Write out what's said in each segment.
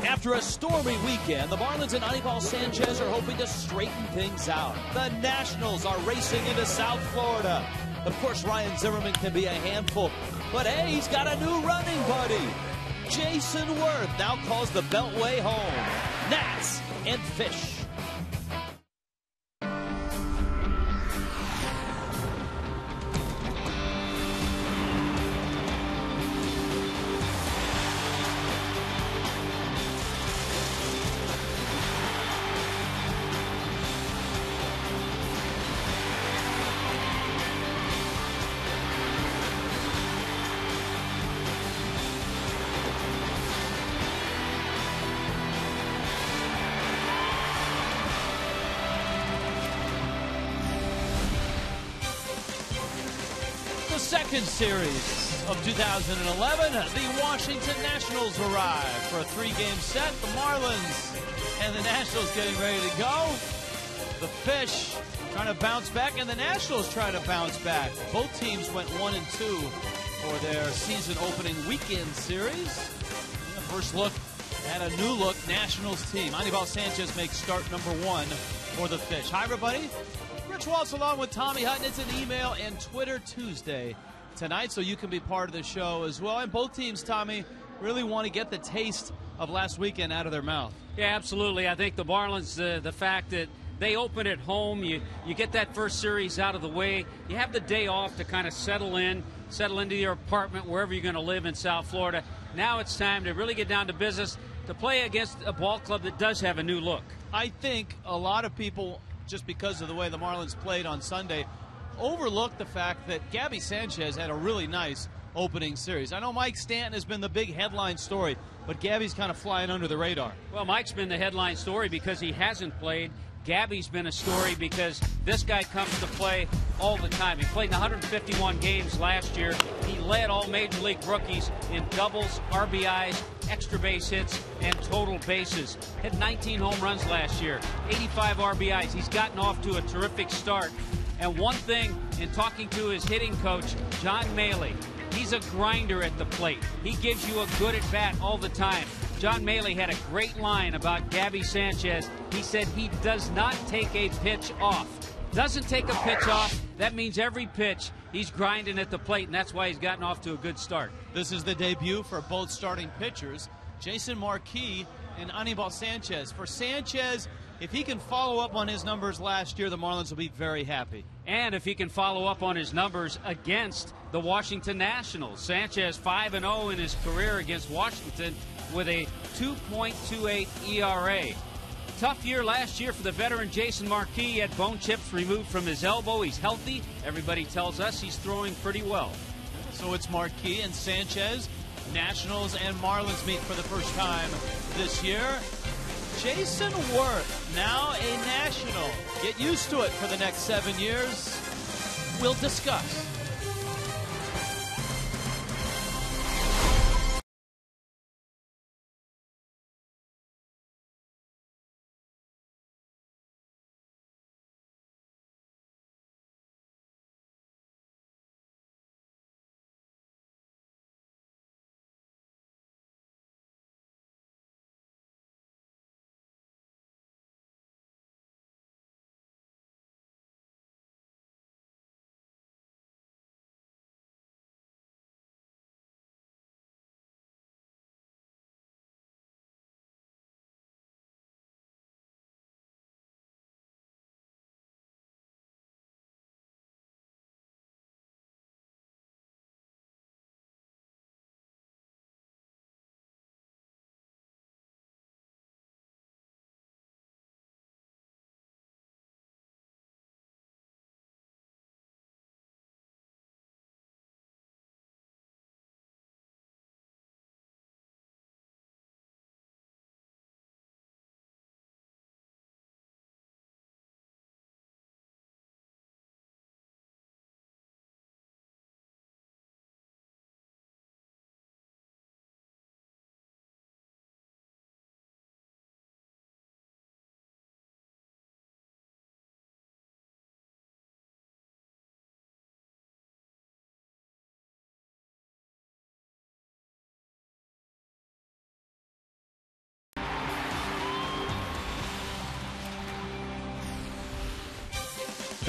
After a stormy weekend, the Marlins and Anibal Sanchez are hoping to straighten things out. The Nationals are racing into South Florida. Of course, Ryan Zimmerman can be a handful, but hey, he's got a new running buddy. Jason Worth now calls the Beltway home. Nats and Fish. Second series of 2011, the Washington Nationals arrive for a three-game set. The Marlins and the Nationals getting ready to go. The Fish trying to bounce back, and the Nationals trying to bounce back. Both teams went 1-2 for their season opening weekend series. First look at a new look Nationals team. Anibal Sanchez makes start number 1 for the Fish. Hi, everybody. Rich Waltz along with Tommy Hutton. It's an email and Twitter Tuesday tonight, so you can be part of the show as well. And both teams, Tommy, really want to get the taste of last weekend out of their mouth. Yeah, absolutely. I think the Marlins, the fact that they open at home, you get that first series out of the way. You have the day off to kind of settle into your apartment, wherever you're going to live in South Florida. Now it's time to really get down to business to play against a ball club that does have a new look. I think a lot of people, just because of the way the Marlins played on Sunday, overlooked the fact that Gabby Sanchez had a really nice opening series. I know Mike Stanton has been the big headline story, but Gabby's kind of flying under the radar. Well, Mike's been the headline story because he hasn't played. Gabby's been a story because this guy comes to play all the time. He played in 151 games last year. He led all Major League rookies in doubles, RBIs, extra base hits, and total bases. Hit 19 home runs last year, 85 RBIs. He's gotten off to a terrific start. And one thing, in talking to his hitting coach, John Maley, he's a grinder at the plate. He gives you a good at-bat all the time. John Maley had a great line about Gabby Sanchez. He said he does not take a pitch off. Doesn't take a pitch off. That means every pitch he's grinding at the plate, and that's why he's gotten off to a good start. This is the debut for both starting pitchers, Jason Marquis and Anibal Sanchez. For Sanchez, if he can follow up on his numbers last year, the Marlins will be very happy. And if he can follow up on his numbers against the Washington Nationals. Sanchez 5-0 in his career against Washington with a 2.28 ERA. Tough year last year for the veteran Jason Marquis. He had bone chips removed from his elbow. He's healthy. Everybody tells us he's throwing pretty well. So it's Marquis and Sanchez. Nationals and Marlins meet for the first time this year. Jason Worth, now a National. Get used to it for the next 7 years. We'll discuss.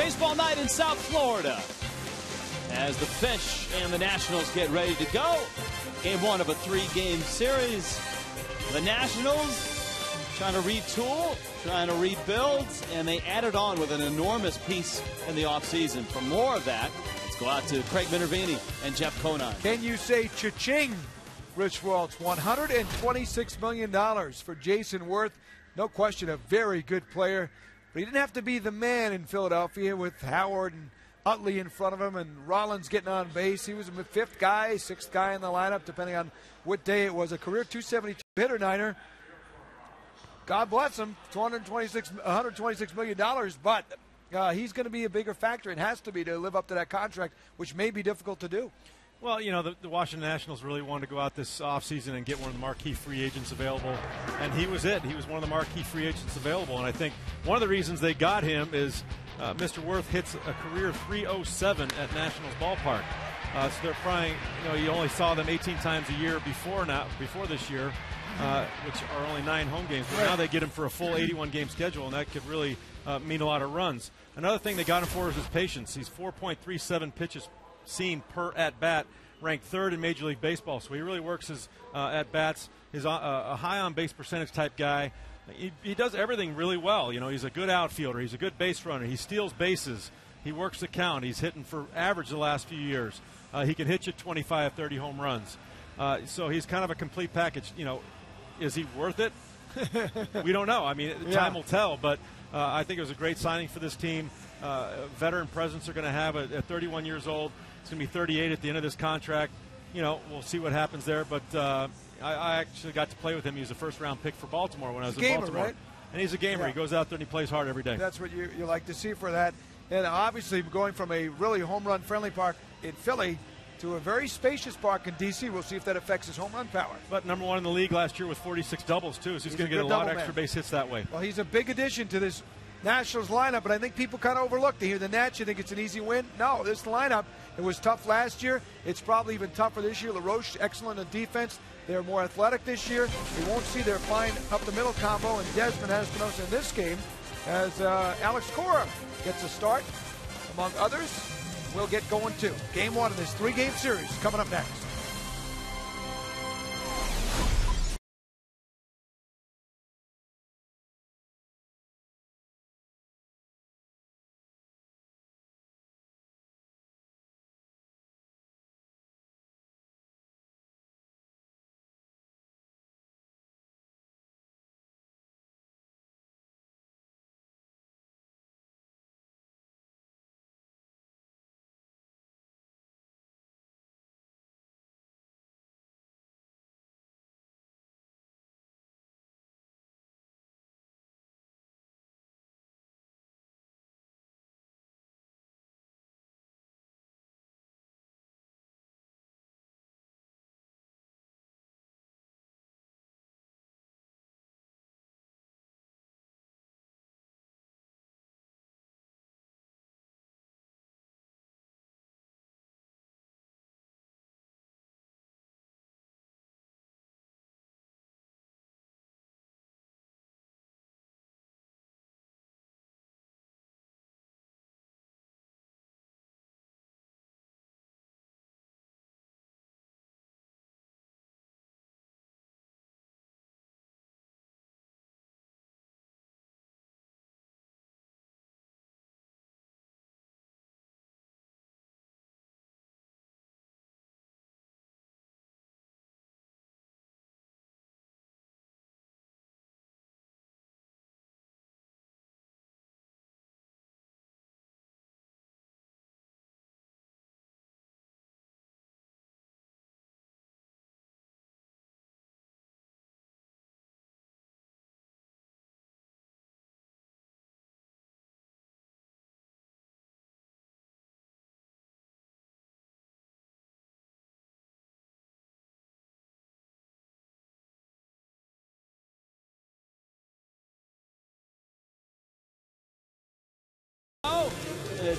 Baseball night in South Florida as the Fish and the Nationals get ready to go. Game one of a three-game series. The Nationals trying to retool, trying to rebuild, and they added on with an enormous piece in the offseason. For more of that, let's go out to Craig Minervini and Jeff Conine. Can you say cha-ching, Rich Waltz? $126 million for Jason Worth. No question, a very good player. But he didn't have to be the man in Philadelphia with Howard and Utley in front of him and Rollins getting on base. He was a fifth guy, sixth guy in the lineup, depending on what day it was. A career 272 hitter, Niner. God bless him, $126 million, but he's going to be a bigger factor and has to be to live up to that contract, which may be difficult to do. Well, you know, the Washington Nationals really wanted to go out this offseason and get one of the marquee free agents available, and he was it. He was one of the marquee free agents available, and I think one of the reasons they got him is Mr. Worth hits a career 307 at Nationals Ballpark. So they're probably, you know, you only saw them 18 times a year before this year, which are only 9 home games. But now they get him for a full 81-game schedule, and that could really mean a lot of runs. Another thing they got him for is his patience. He's 4.37 pitches seen per at-bat, ranked third in Major League Baseball. So he really works his at-bats. He's a high on-base percentage type guy. He does everything really well. You know, he's a good outfielder. He's a good base runner. He steals bases. He works the count. He's hitting for average the last few years. He can hit you 25, 30 home runs. So he's kind of a complete package. You know, is he worth it? We don't know. I mean, time will tell. But I think it was a great signing for this team. Veteran presence they're going to have at 31 years old. It's going to be 38 at the end of this contract. You know, we'll see what happens there. But I actually got to play with him. He was a first-round pick for Baltimore when I was in Baltimore. Right? And he's a gamer. He goes out there and he plays hard every day. That's what you like to see for that. And obviously going from a really home run-friendly park in Philly to a very spacious park in D.C. We'll see if that affects his home run power. But number one in the league last year with 46 doubles, too. So he's going to get a lot of extra base hits that way. Well, he's a big addition to this Nationals lineup, but I think people kind of overlook. They hear the Nats, you think it's an easy win? No, this lineup, it was tough last year. It's probably even tougher this year. LaRoche, excellent on defense. They're more athletic this year. You won't see their fine up-the-middle combo, and Desmond Espinosa in this game as Alex Cora gets a start, among others. We'll get going, too. Game one of this three-game series coming up next.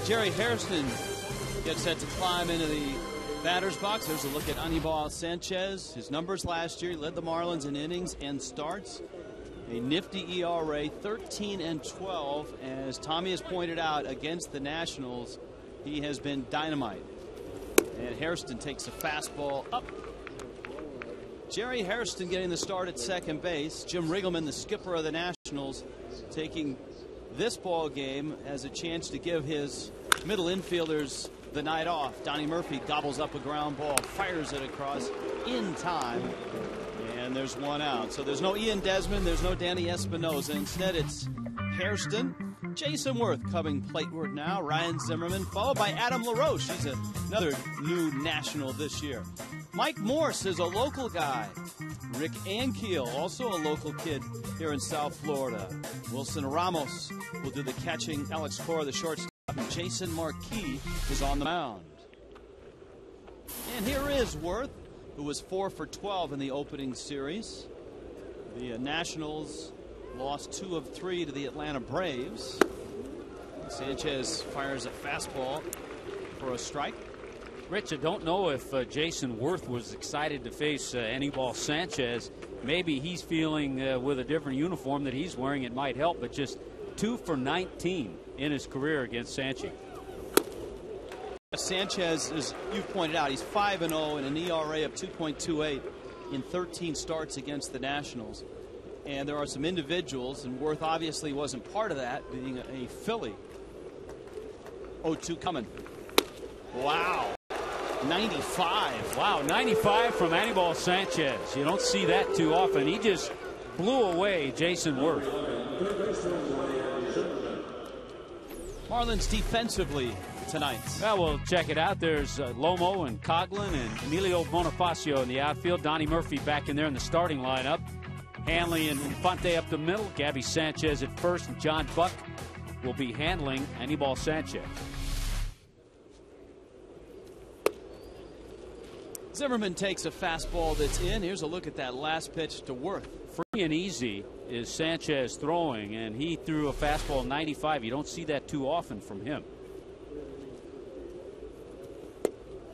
Jerry Hairston gets set to climb into the batter's box. There's a look at Anibal Sanchez. His numbers last year, he led the Marlins in innings and starts. A nifty ERA, 13-12. As Tommy has pointed out, against the Nationals, he has been dynamite. And Hairston takes a fastball up. Jerry Hairston getting the start at second base. Jim Riggleman, the skipper of the Nationals, taking this ball game as a chance to give his middle infielders the night off. Donnie Murphy gobbles up a ground ball, fires it across in time, and there's one out. So there's no Ian Desmond, there's no Danny Espinosa. Instead, it's Hairston. Jason Worth coming plateward now. Ryan Zimmerman, followed by Adam LaRoche. He's another new National this year. Mike Morse is a local guy. Rick Ankiel, also a local kid here in South Florida. Wilson Ramos will do the catching. Alex Cora, the shortstop. And Jason Marquis is on the mound. And here is Worth, who was 4 for 12 in the opening series. The Nationals lost 2 of 3 to the Atlanta Braves. Sanchez fires a fastball for a strike. Rich, I don't know if Jason Worth was excited to face Anibal Sanchez. Maybe he's feeling with a different uniform that he's wearing it might help, but just 2 for 19 in his career against Sanchez. Sanchez, as you've pointed out, he's 5-0 and an ERA of 2.28 in 13 starts against the Nationals. And there are some individuals, and Worth obviously wasn't part of that, being a Philly. 0-2 coming. Wow. 95. Wow, 95 from Anibal Sanchez. You don't see that too often. He just blew away Jason Worth. Marlins defensively tonight. Well, we'll check it out. There's Lomo and Coughlin and Emilio Bonifacio in the outfield. Donnie Murphy back in there in the starting lineup. Hanley and Infante up the middle. Gabby Sanchez at first, and John Buck will be handling Anibal Sanchez. Zimmerman takes a fastball that's in. Here's a look at that last pitch to Worth. Free and easy is Sanchez throwing, and he threw a fastball 95. You don't see that too often from him.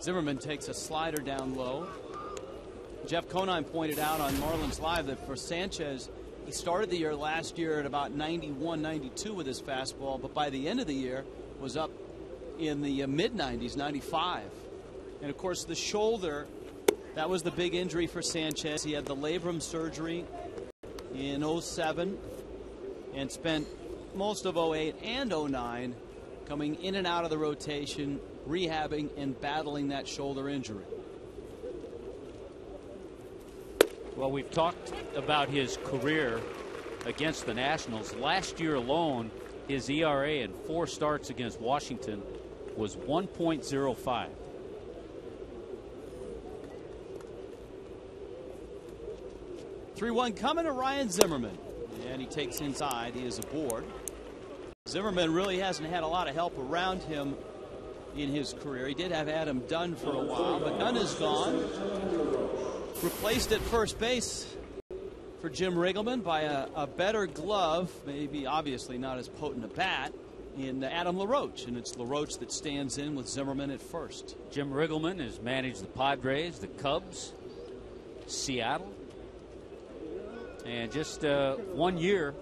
Zimmerman takes a slider down low. Jeff Conine pointed out on Marlins Live that for Sanchez, he started the year last year at about 91, 92 with his fastball, but by the end of the year was up in the mid-90s, 95. And of course the shoulder, that was the big injury for Sanchez. He had the labrum surgery in 07 and spent most of 08 and 09 coming in and out of the rotation, rehabbing and battling that shoulder injury. Well, we've talked about his career against the Nationals. Last year alone, his ERA in 4 starts against Washington was 1.05. Three-one coming to Ryan Zimmerman, and he takes inside. He is aboard. Zimmerman really hasn't had a lot of help around him in his career. He did have Adam Dunn for a while, but Dunn is gone. Replaced at first base for Jim Riggleman by a better glove, maybe obviously not as potent a bat, in Adam LaRoche, and it's LaRoche that stands in with Zimmerman at first. Jim Riggleman has managed the Padres, the Cubs, Seattle, and just 1 year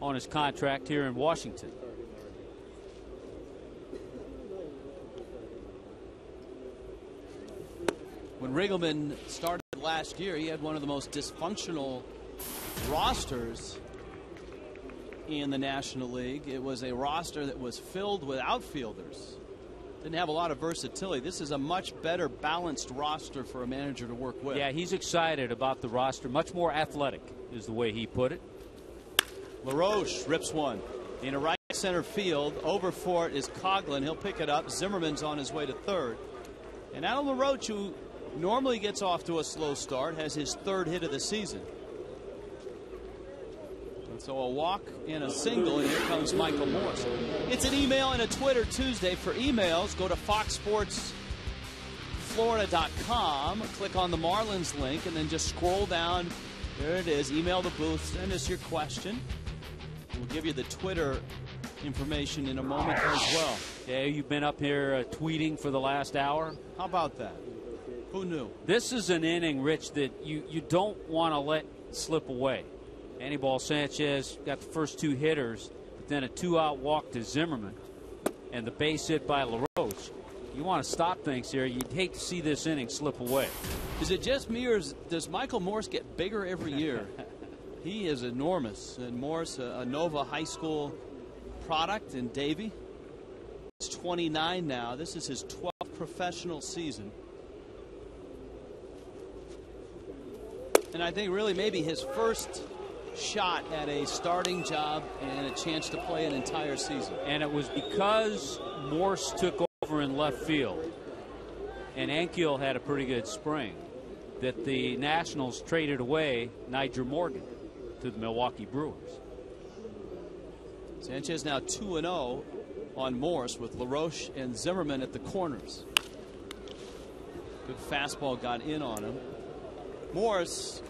on his contract here in Washington. When Riggleman started last year, he had one of the most dysfunctional rosters in the National League. It was a roster that was filled with outfielders. Didn't have a lot of versatility. This is a much better balanced roster for a manager to work with. Yeah, he's excited about the roster. Much more athletic is the way he put it. LaRoche rips one into right center field. Over for it is Coughlin. He'll pick it up. Zimmerman's on his way to third. And Adam LaRoche, who normally gets off to a slow start, has his 3rd hit of the season. And so a walk and a single, and here comes Michael Morse. It's an email and a Twitter Tuesday. For emails, go to foxsportsflorida.com, click on the Marlins link, and then just scroll down. There it is. Email the booth. Send us your question. We'll give you the Twitter information in a moment as well. Yeah, you've been up here tweeting for the last hour. How about that? Who knew? This is an inning, Rich, that you don't want to let slip away. Anibal Sanchez got the first 2 hitters, but then a 2-out walk to Zimmerman and the base hit by LaRoche. You want to stop things here. You'd hate to see this inning slip away. Is it just me, or does Michael Morse get bigger every year? He is enormous. And Morse, a Nova High School product in Davie. He's 29 now. This is his 12th professional season. And I think really maybe his first shot at a starting job and a chance to play an entire season. And it was because Morse took over in left field and Ankiel had a pretty good spring that the Nationals traded away Niger Morgan to the Milwaukee Brewers. Sanchez now 2-0 on Morse with LaRoche and Zimmerman at the corners. Good fastball got in on him. Morse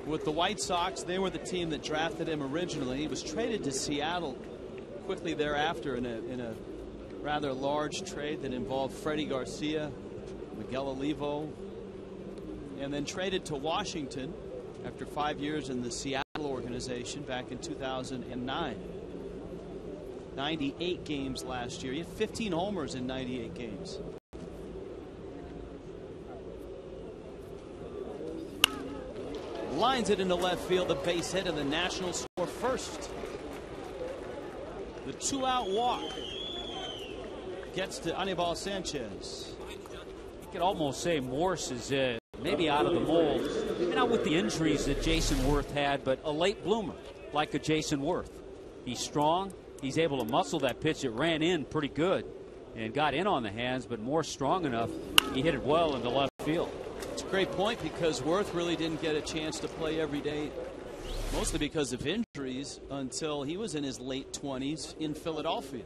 with the White Sox, they were the team that drafted him originally. He was traded to Seattle quickly thereafter in a rather large trade that involved Freddie Garcia, Miguel Olivo, and then traded to Washington after 5 years in the Seattle organization back in 2009. 98 games last year. He had 15 homers in 98 games. Lines it into left field, the base hit, and the Nationals score first. The 2-out walk gets to Anibal Sanchez. You could almost say Morse is maybe out of the mold. Maybe not with the injuries that Jason Worth had, but a late bloomer like a Jason Worth. He's strong. He's able to muscle that pitch. It ran in pretty good and got in on the hands, but Morse strong enough. He hit it well into left field. It's a great point because Worth really didn't get a chance to play every day, mostly because of injuries, until he was in his late 20s in Philadelphia.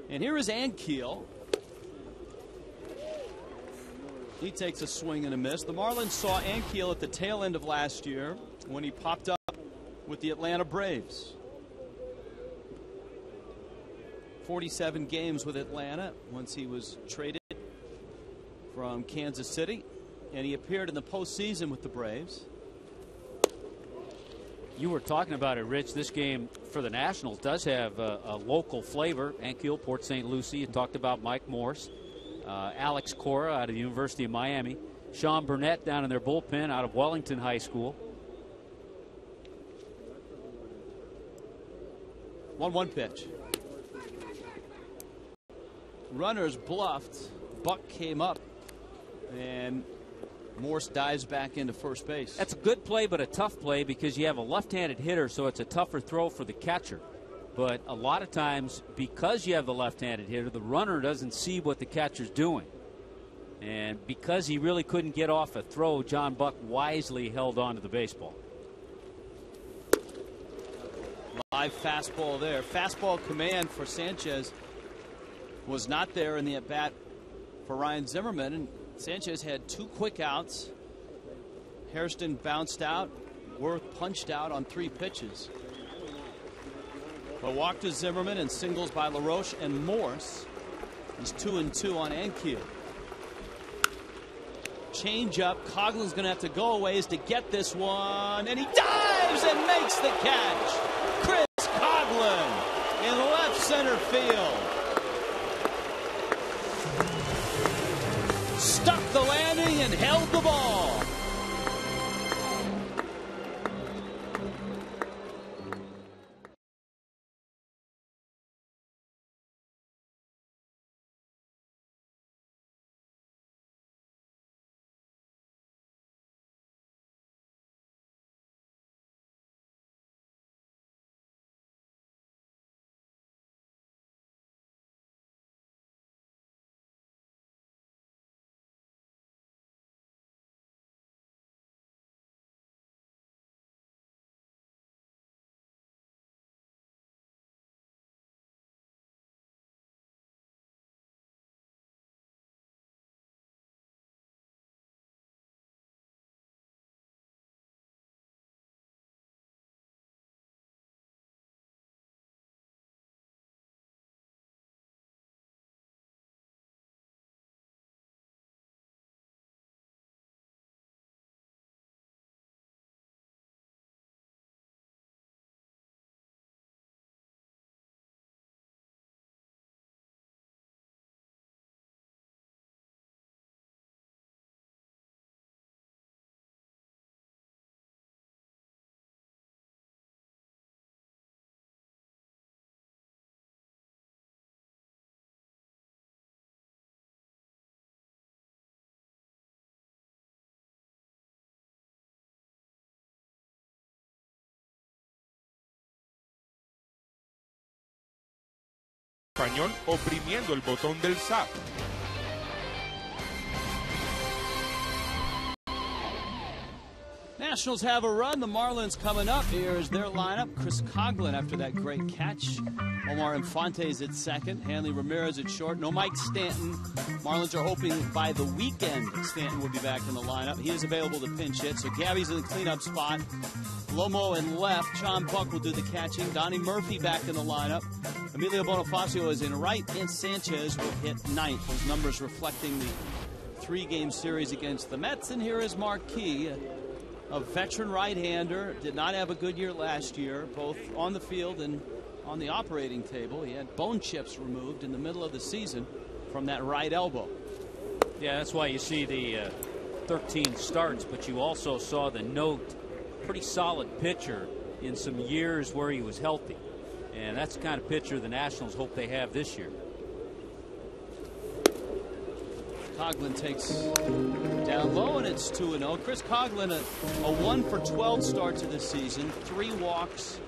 And here is Ankiel. He takes a swing and a miss. The Marlins saw Ankiel at the tail end of last year when he popped up with the Atlanta Braves. 47 games with Atlanta once he was traded from Kansas City, and he appeared in the postseason with the Braves. You were talking about it, Rich. This game for the Nationals does have a local flavor. Ankiel, Port St. Lucie. You talked about Mike Morse. Alex Cora out of the University of Miami. Sean Burnett down in their bullpen out of Wellington High School. 1-1 pitch. Runners bluffed. Buck came up, and Morse dives back into first base. That's a good play, but a tough play because you have a left-handed hitter, so it's a tougher throw for the catcher. But a lot of times, because you have the left-handed hitter, the runner doesn't see what the catcher's doing. And because he really couldn't get off a throw, John Buck wisely held on to the baseball. Live fastball there. Fastball command for Sanchez was not there in the at-bat for Ryan Zimmerman, and Sanchez had 2 quick outs. Hairston bounced out. Worth punched out on 3 pitches. But walk to Zimmerman and singles by LaRoche, and Morse is 2-2 on Ankiel. Change up. Coughlin's going to have to go a ways to get this one, and he dives and makes the catch. Chris Coughlin in left center field. Stuck the landing and held the ball. español oprimiendo el botón del zap. Nationals have a run. The Marlins coming up. Here's their lineup. Chris Coghlan after that great catch. Omar Infante's at second. Hanley Ramirez at short. No Mike Stanton. Marlins are hoping by the weekend Stanton will be back in the lineup. He is available to pinch hit. So Gabby's in the cleanup spot. Lomo in left. John Buck will do the catching. Donnie Murphy back in the lineup. Emilio Bonifacio is in right. And Sanchez will hit ninth. Those numbers reflecting the 3-game series against the Mets. And here is Marquis, a veteran right-hander, did not have a good year last year, both on the field and on the operating table. He had bone chips removed in the middle of the season from that right elbow. Yeah, that's why you see the 13 starts, but you also saw the note, pretty solid pitcher in some years where he was healthy. And that's the kind of pitcher the Nationals hope they have this year. Coghlan takes down low, and it's 2-0. Chris Coghlan, a 1 for 12 start to the season, 3 walks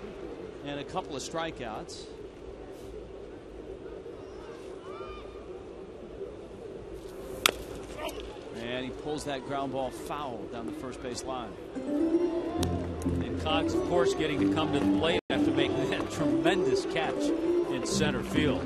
and a couple of strikeouts. And he pulls that ground ball foul down the first base line. And Cogs, of course, getting to come to the plate after making that tremendous catch in center field.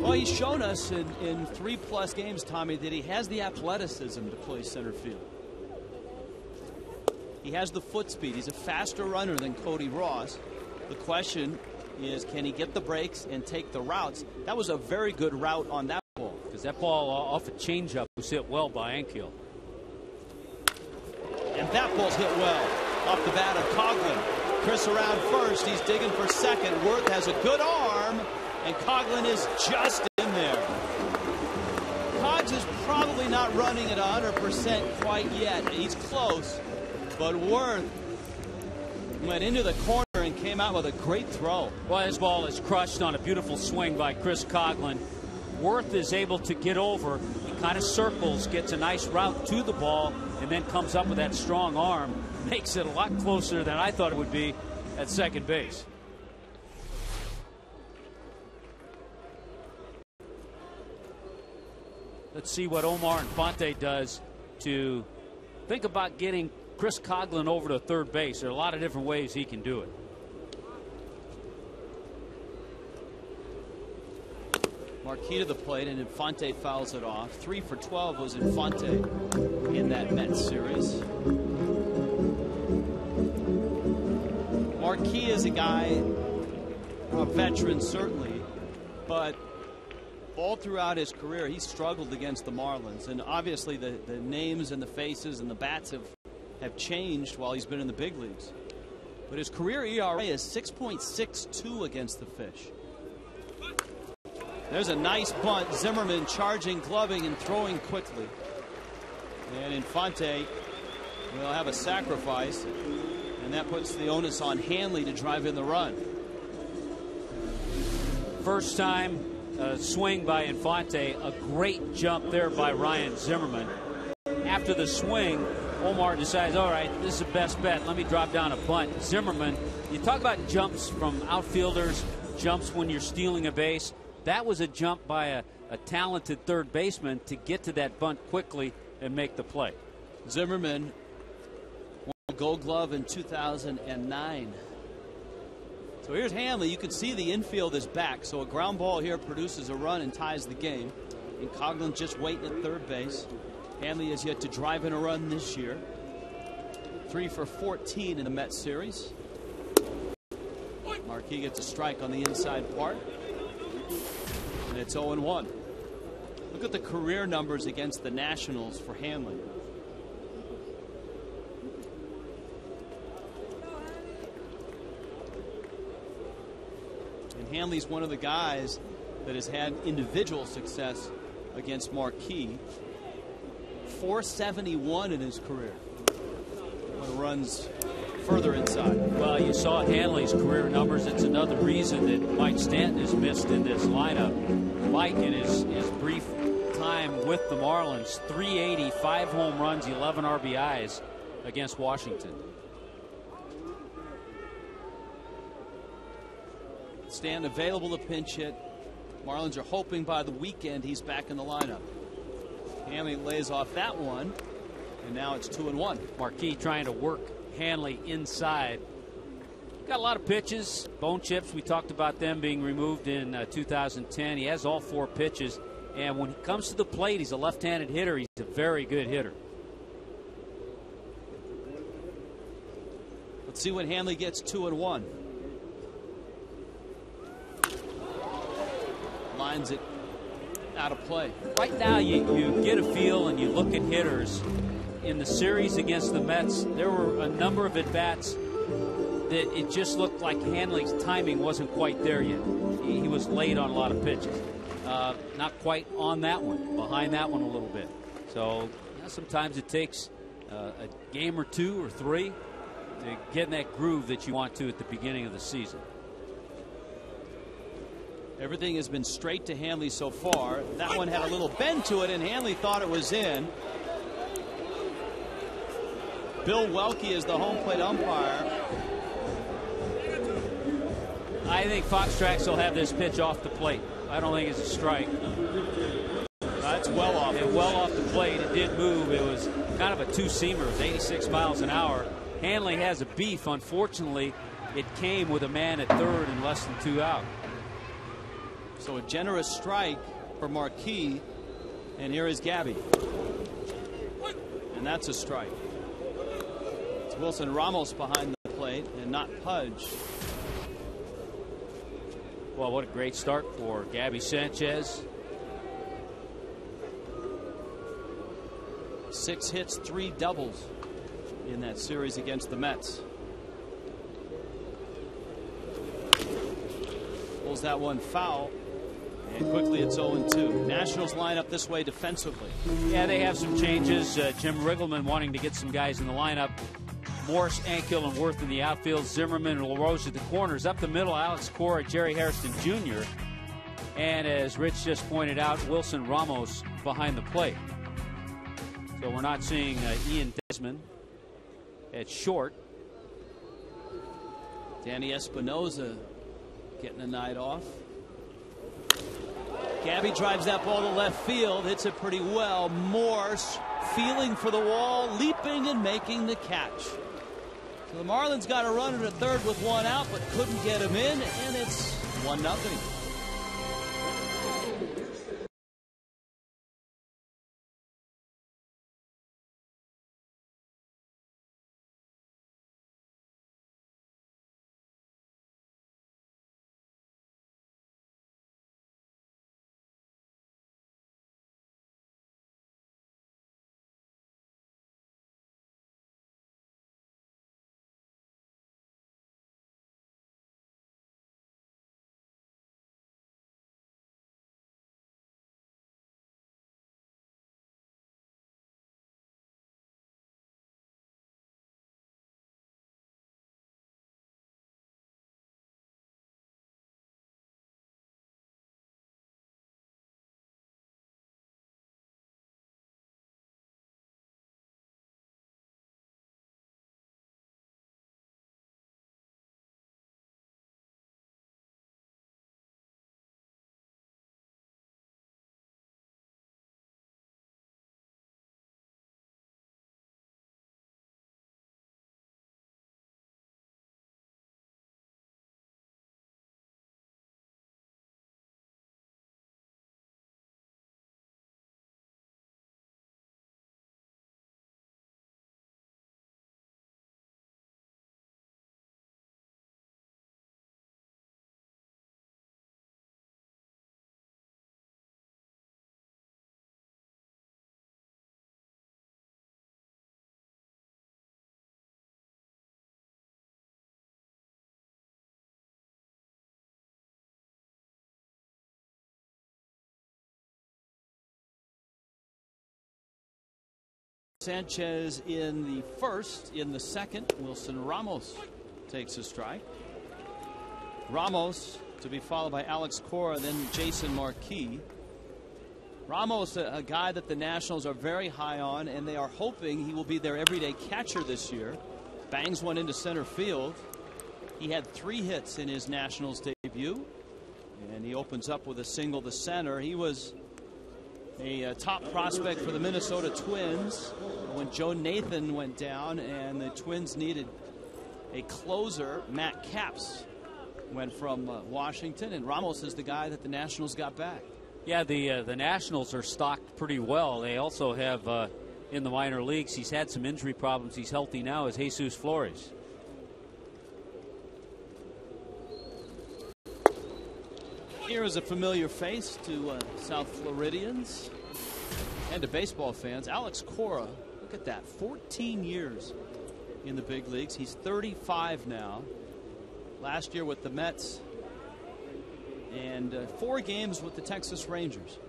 Well, he's shown us in 3+ games, Tommy, that he has the athleticism to play center field. He has the foot speed. He's a faster runner than Cody Ross. The question is, can he get the breaks and take the routes? That was a very good route on that ball. Because that ball off a changeup was hit well by Ankiel. And that ball's hit well off the bat of Coghlan. Chris around first. He's digging for second. Worth has a good arm. And Coghlan is just in there. Cogs is probably not running at 100% quite yet. He's close. But Worth went into the corner and came out with a great throw. Well, his ball is crushed on a beautiful swing by Chris Coghlan. Worth is able to get over. He kind of circles, gets a nice route to the ball, and then comes up with that strong arm. Makes it a lot closer than I thought it would be at second base. Let's see what Omar Infante does to think about getting Chris Coghlan over to third base. There are a lot of different ways he can do it. Marquis to the plate, and Infante fouls it off. 3 for 12 was Infante in that Mets series. Marquis is a guy, a veteran certainly, but all throughout his career he struggled against the Marlins, and obviously the names and the faces and the bats have changed while he's been in the big leagues. But his career ERA is 6.62 against the Fish. There's a nice bunt. Zimmerman charging, gloving, and throwing quickly. And Infante will have a sacrifice, and that puts the onus on Hanley to drive in the run. First time swing by Infante, a great jump there by Ryan Zimmerman. After the swing, Omar decides, all right, this is the best bet. Let me drop down a bunt. Zimmerman, you talk about jumps from outfielders, jumps when you're stealing a base. That was a jump by a talented third baseman to get to that bunt quickly and make the play. Zimmerman won a Gold Glove in 2009. So here's Hanley. You can see the infield is back. So a ground ball here produces a run and ties the game. And Coghlan just waiting at third base. Hanley has yet to drive in a run this year. 3 for 14 in the Mets series. Marquis gets a strike on the inside part. And it's 0-1. Look at the career numbers against the Nationals for Hanley. And Hanley's one of the guys that has had individual success against Marquis. 471 in his career when it runs further inside. Well, you saw Hanley's career numbers. It's another reason that Mike Stanton is missed in this lineup. Mike, in his brief time with the Marlins, 380, 5 home runs, 11 RBIs against Washington. Stanton available to pinch hit. Marlins are hoping by the weekend he's back in the lineup. Hanley lays off that one, and now it's 2-1. Marquis trying to work Hanley inside. Got a lot of pitches, bone chips. We talked about them being removed in 2010. He has all 4 pitches, and when he comes to the plate, he's a left-handed hitter. He's a very good hitter. Let's see when Hanley gets 2-1. Lines it out of play. Right now, you get a feel and you look at hitters. In the series against the Mets, there were a number of at-bats that it just looked like Hanley's timing wasn't quite there yet. He was late on a lot of pitches. Not quite on that one, behind that one a little bit. So sometimes it takes a game or 2 or 3 to get in that groove that you want to at the beginning of the season. Everything has been straight to Hanley so far. That one had a little bend to it, and Hanley thought it was in. Bill Welke is the home plate umpire. I think Fox Tracks will have this pitch off the plate. I don't think it's a strike. That's well off. Well off the plate. It did move. It was kind of a two-seamer. It was 86 miles an hour. Hanley has a beef. Unfortunately, it came with a man at third and less than 2 out. So a generous strike for Marquis, and here is Gabby. And that's a strike. It's Wilson Ramos behind the plate and not Pudge. Well, what a great start for Gabby Sanchez. 6 hits, 3 doubles in that series against the Mets. Pulls that one foul. And quickly it's 0-2. Nationals line up this way defensively. Yeah, they have some changes. Jim Riggleman wanting to get some guys in the lineup. Morris, Ankill, and Worth in the outfield. Zimmerman and LaRose at the corners. Up the middle, Alex Cora, Jerry Hairston Jr. And as Rich just pointed out, Wilson Ramos behind the plate. So we're not seeing Ian Desmond at short. Danny Espinosa getting a night off. Gabby drives that ball to left field, hits it pretty well. Morse feeling for the wall, leaping and making the catch. So the Marlins got a runner to third with 1 out, but couldn't get him in, and it's 1-0. Sanchez in the first. In the second, Wilson Ramos takes a strike. Ramos to be followed by Alex Cora, then Jason Marquis. Ramos, a guy that the Nationals are very high on, and they are hoping he will be their everyday catcher this year. Bangs one into center field. He had 3 hits in his Nationals debut, and he opens up with a single to center. He was a top prospect for the Minnesota Twins when Joe Nathan went down and the Twins needed a closer. Matt Capps went from Washington, and Ramos is the guy that the Nationals got back. Yeah, the Nationals are stocked pretty well. They also have in the minor leagues, he's had some injury problems. He's healthy now, is Jesus Flores. Here is a familiar face to South Floridians and to baseball fans. Alex Cora, look at that, 14 years in the big leagues. He's 35 now. Last year with the Mets, and 4 games with the Texas Rangers.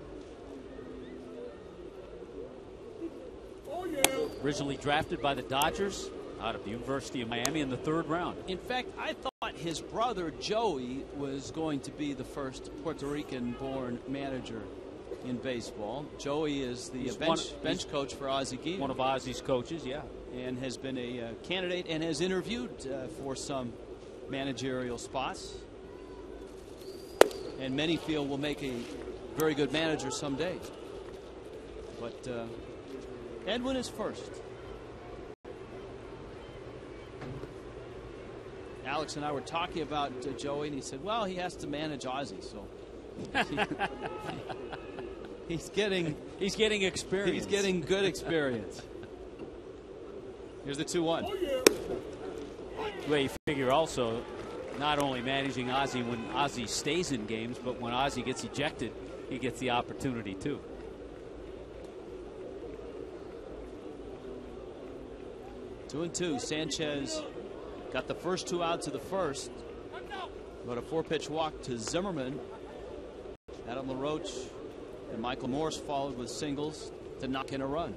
Originally drafted by the Dodgers out of the University of Miami in the 3rd round. In fact, I thought his brother Joey was going to be the first Puerto Rican-born manager in baseball. Joey is the bench coach for Ozzie Guillen. One of Ozzie's coaches, yeah. And has been a candidate and has interviewed for some managerial spots. And many feel will make a very good manager someday. But Edwin is first. Alex and I were talking about Joey, and he said, well, he has to manage Ozzie, so he's getting experience. He's getting good experience. Here's the 2-1. Well, you figure also not only managing Ozzie when Ozzie stays in games, but when Ozzie gets ejected, he gets the opportunity too. 2-2. Sanchez got the first 2 outs of the first, but a 4-pitch walk to Zimmerman. Adam LaRoche and Michael Morse followed with singles to knock in a run.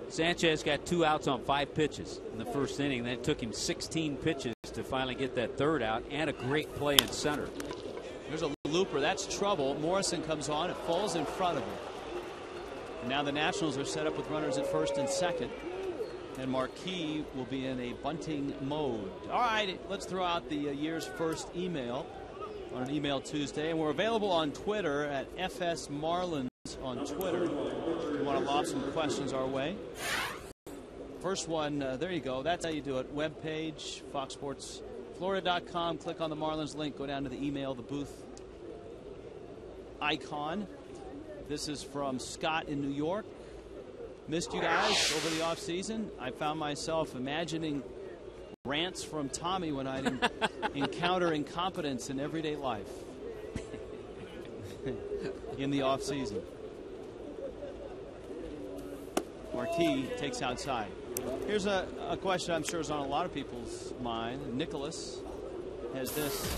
Sanchez got 2 outs on 5 pitches in the first inning. Then it took him 16 pitches to finally get that 3rd out, and a great play in center. There's a looper. That's trouble. Morrison comes on. It falls in front of him. And now the Nationals are set up with runners at first and second. And Marquis will be in a bunting mode. All right, let's throw out the year's first email on an Email Tuesday. And we're available on Twitter at FS Marlins on Twitter. If you want to lob some questions our way. First one, there you go. That's how you do it. Webpage, FoxSportsFlorida.com. Click on the Marlins link. Go down to the email, the booth icon. This is from Scott in New York. Missed you guys over the off season. I found myself imagining rants from Tommy when I encounter incompetence in everyday life in the off season. Marquis takes outside. Here's a question I'm sure is on a lot of people's mind. Nicholas has this.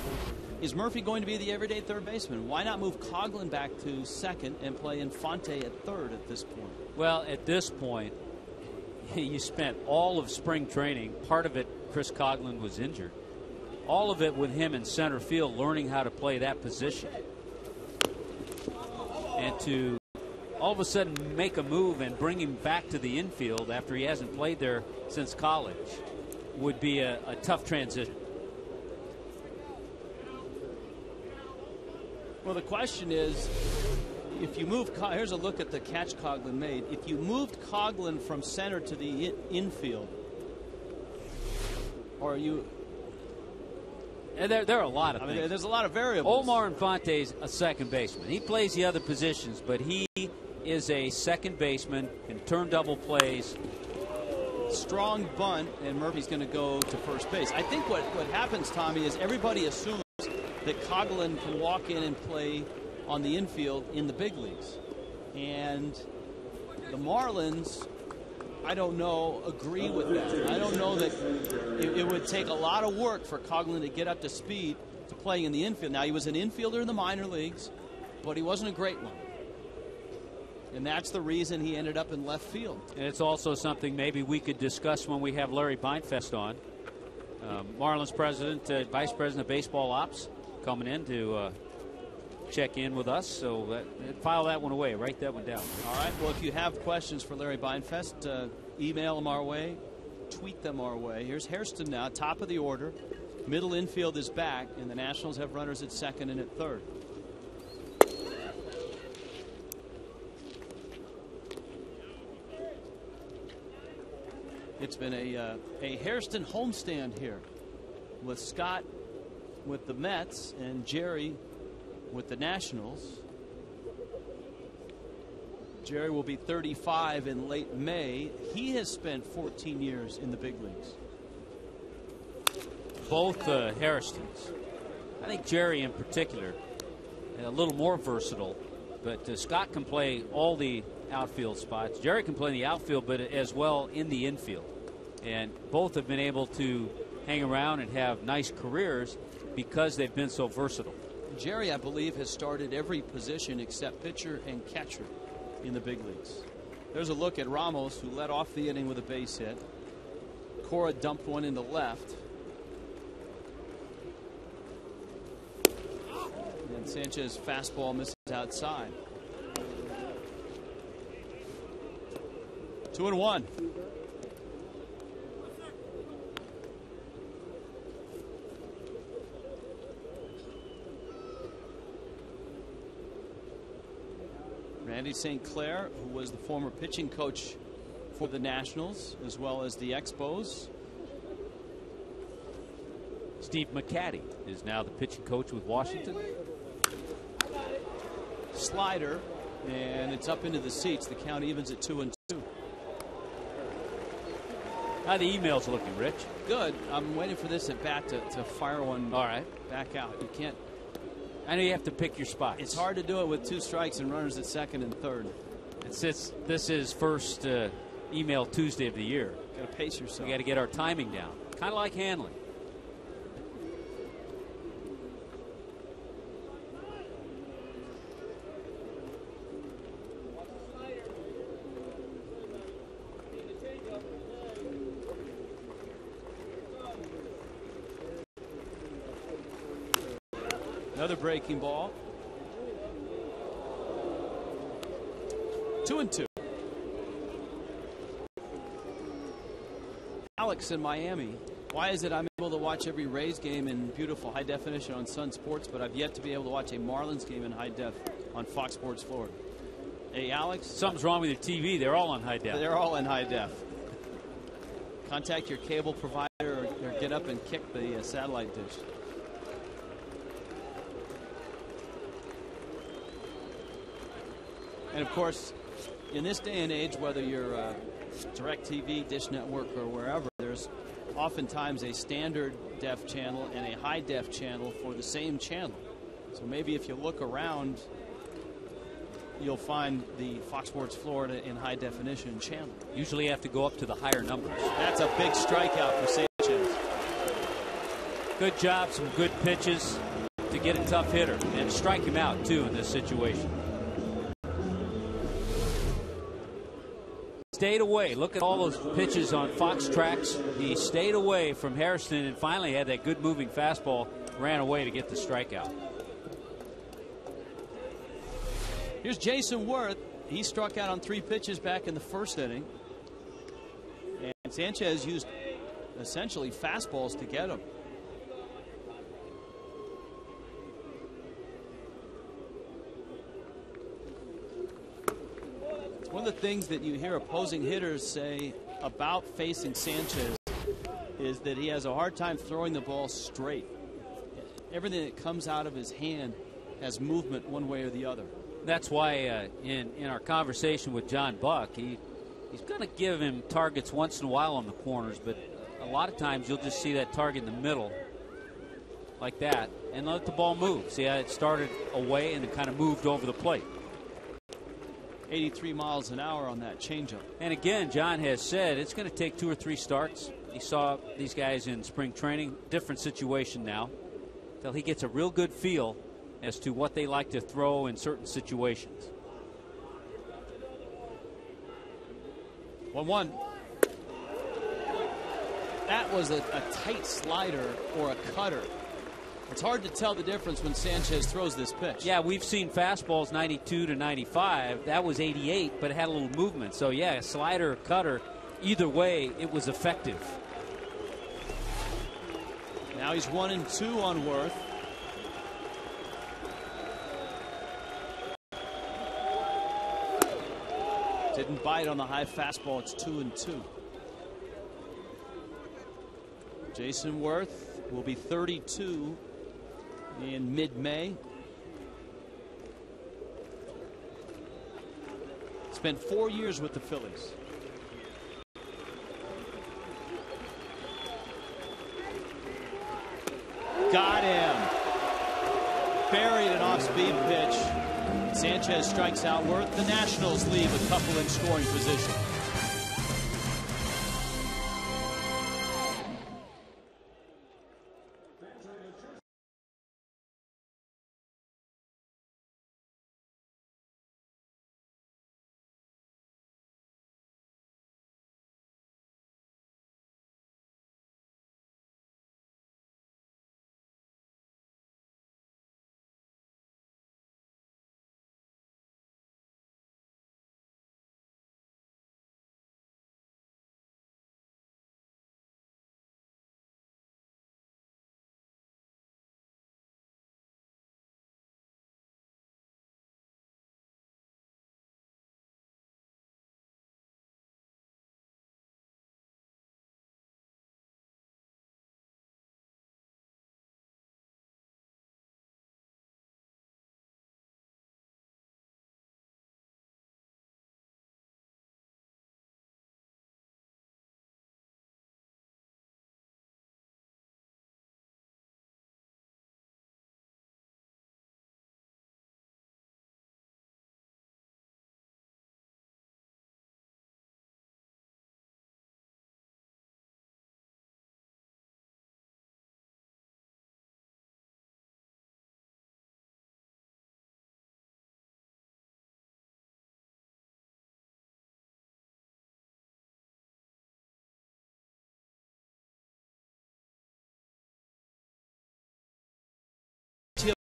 Is Murphy going to be the everyday third baseman? Why not move Coghlan back to second and play Infante at third at this point? Well, at this point, you spent all of spring training, part of it Chris Coghlan was injured, all of it with him in center field learning how to play that position. And to all of a sudden make a move and bring him back to the infield after he hasn't played there since college would be a tough transition. Well, the question is, if you move, here's a look at the catch Coghlan made. If you moved Coghlan from center to the infield, or you, and there are a lot of things. There's a lot of variables. Omar Infante's a second baseman. He plays the other positions, but he is a second baseman, can turn double plays. Strong bunt, and Murphy's going to go to first base. I think what happens, Tommy, is everybody assumes that Coghlan can walk in and play on the infield in the big leagues. And the Marlins, I don't know, agree with that. I don't know that it would take a lot of work for Coghlan to get up to speed to play in the infield. Now, he was an infielder in the minor leagues, but he wasn't a great one. And that's the reason he ended up in left field. And it's also something maybe we could discuss when we have Larry Beinfest on. Marlins president, vice president of baseball ops, coming in to check in with us. So file that one away. Write that one down. All right. Well, if you have questions for Larry Beinfest, email them our way, tweet them our way. Here's Hairston now, top of the order. Middle infield is back, and the Nationals have runners at second and at third. It's been a Hairston homestand here, with Scott with the Mets and Jerry with the Nationals. Jerry will be 35 in late May. He has spent 14 years in the big leagues. Both Hairstons. I think Jerry in particular, a little more versatile, but Scott can play all the outfield spots. Jerry can play in the outfield, but as well in the infield. And both have been able to hang around and have nice careers because they've been so versatile. Jerry, I believe, has started every position except pitcher and catcher in the big leagues. There's a look at Ramos, who led off the inning with a base hit. Cora dumped one into left. And Sanchez fastball misses outside. 2-1. Randy St. Clair, who was the former pitching coach for the Nationals as well as the Expos. Steve McCaddy is now the pitching coach with Washington. Slider, and it's up into the seats. The count evens at 2-2. How the emails looking, Rich? Good. I'm waiting for this at bat to fire one. All right. Back out. You can't. I know you have to pick your spots. It's hard to do it with 2 strikes and runners at second and third. This is first email Tuesday of the year. Got to pace yourself. We got to get our timing down. Kind of like handling. Another breaking ball. 2-2. Alex in Miami. Why is it I'm able to watch every Rays game in beautiful high definition on Sun Sports, but I've yet to be able to watch a Marlins game in high def on Fox Sports Florida? Hey, Alex. Something's wrong with your TV. They're all on high def. They're all in high def. Contact your cable provider or get up and kick the satellite dish. And of course, in this day and age, whether you're DirecTV, Dish Network, or wherever, there's oftentimes a standard def channel and a high def channel for the same channel. So maybe if you look around, you'll find the Fox Sports Florida in high definition channel. Usually you have to go up to the higher numbers. That's a big strikeout for Sanchez. Good job, some good pitches to get a tough hitter and strike him out too in this situation. Stayed away. Look at all those pitches on Fox tracks. He stayed away from Hairston and finally had that good moving fastball. Ran away to get the strikeout. Here's Jason Worth. He struck out on 3 pitches back in the first inning. And Sanchez used essentially fastballs to get him. One of the things that you hear opposing hitters say about facing Sanchez is that he has a hard time throwing the ball straight. Everything that comes out of his hand has movement one way or the other. That's why in our conversation with John Buck, he's going to give him targets once in a while on the corners, but a lot of times you'll just see that target in the middle like that and let the ball move. See how it started away and it kind of moved over the plate. 83 miles an hour on that changeup. And again, John has said it's going to take 2 or 3 starts. He saw these guys in spring training, different situation now, till he gets a real good feel as to what they like to throw in certain situations. 1-1. That was a tight slider or a cutter. It's hard to tell the difference when Sanchez throws this pitch. Yeah, we've seen fastballs 92 to 95. That was 88, but it had a little movement. So, yeah, a slider or cutter, either way, it was effective. Now he's 1-2 on Worth. Didn't bite on the high fastball. It's 2-2. Jason Worth will be 32 in mid-May. Spent 4 years with the Phillies. Got him. Buried an off-speed pitch. Sanchez strikes out Worth. The Nationals leave a couple in scoring position.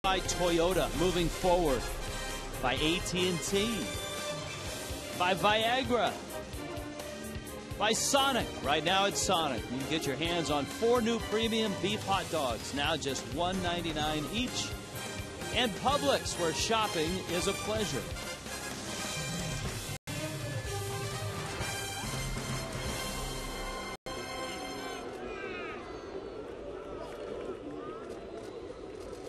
By Toyota, moving forward by AT&T, by Viagra, by Sonic. Right now it's Sonic. You can get your hands on 4 new premium beef hot dogs, now just $1.99 each. And Publix, where shopping is a pleasure.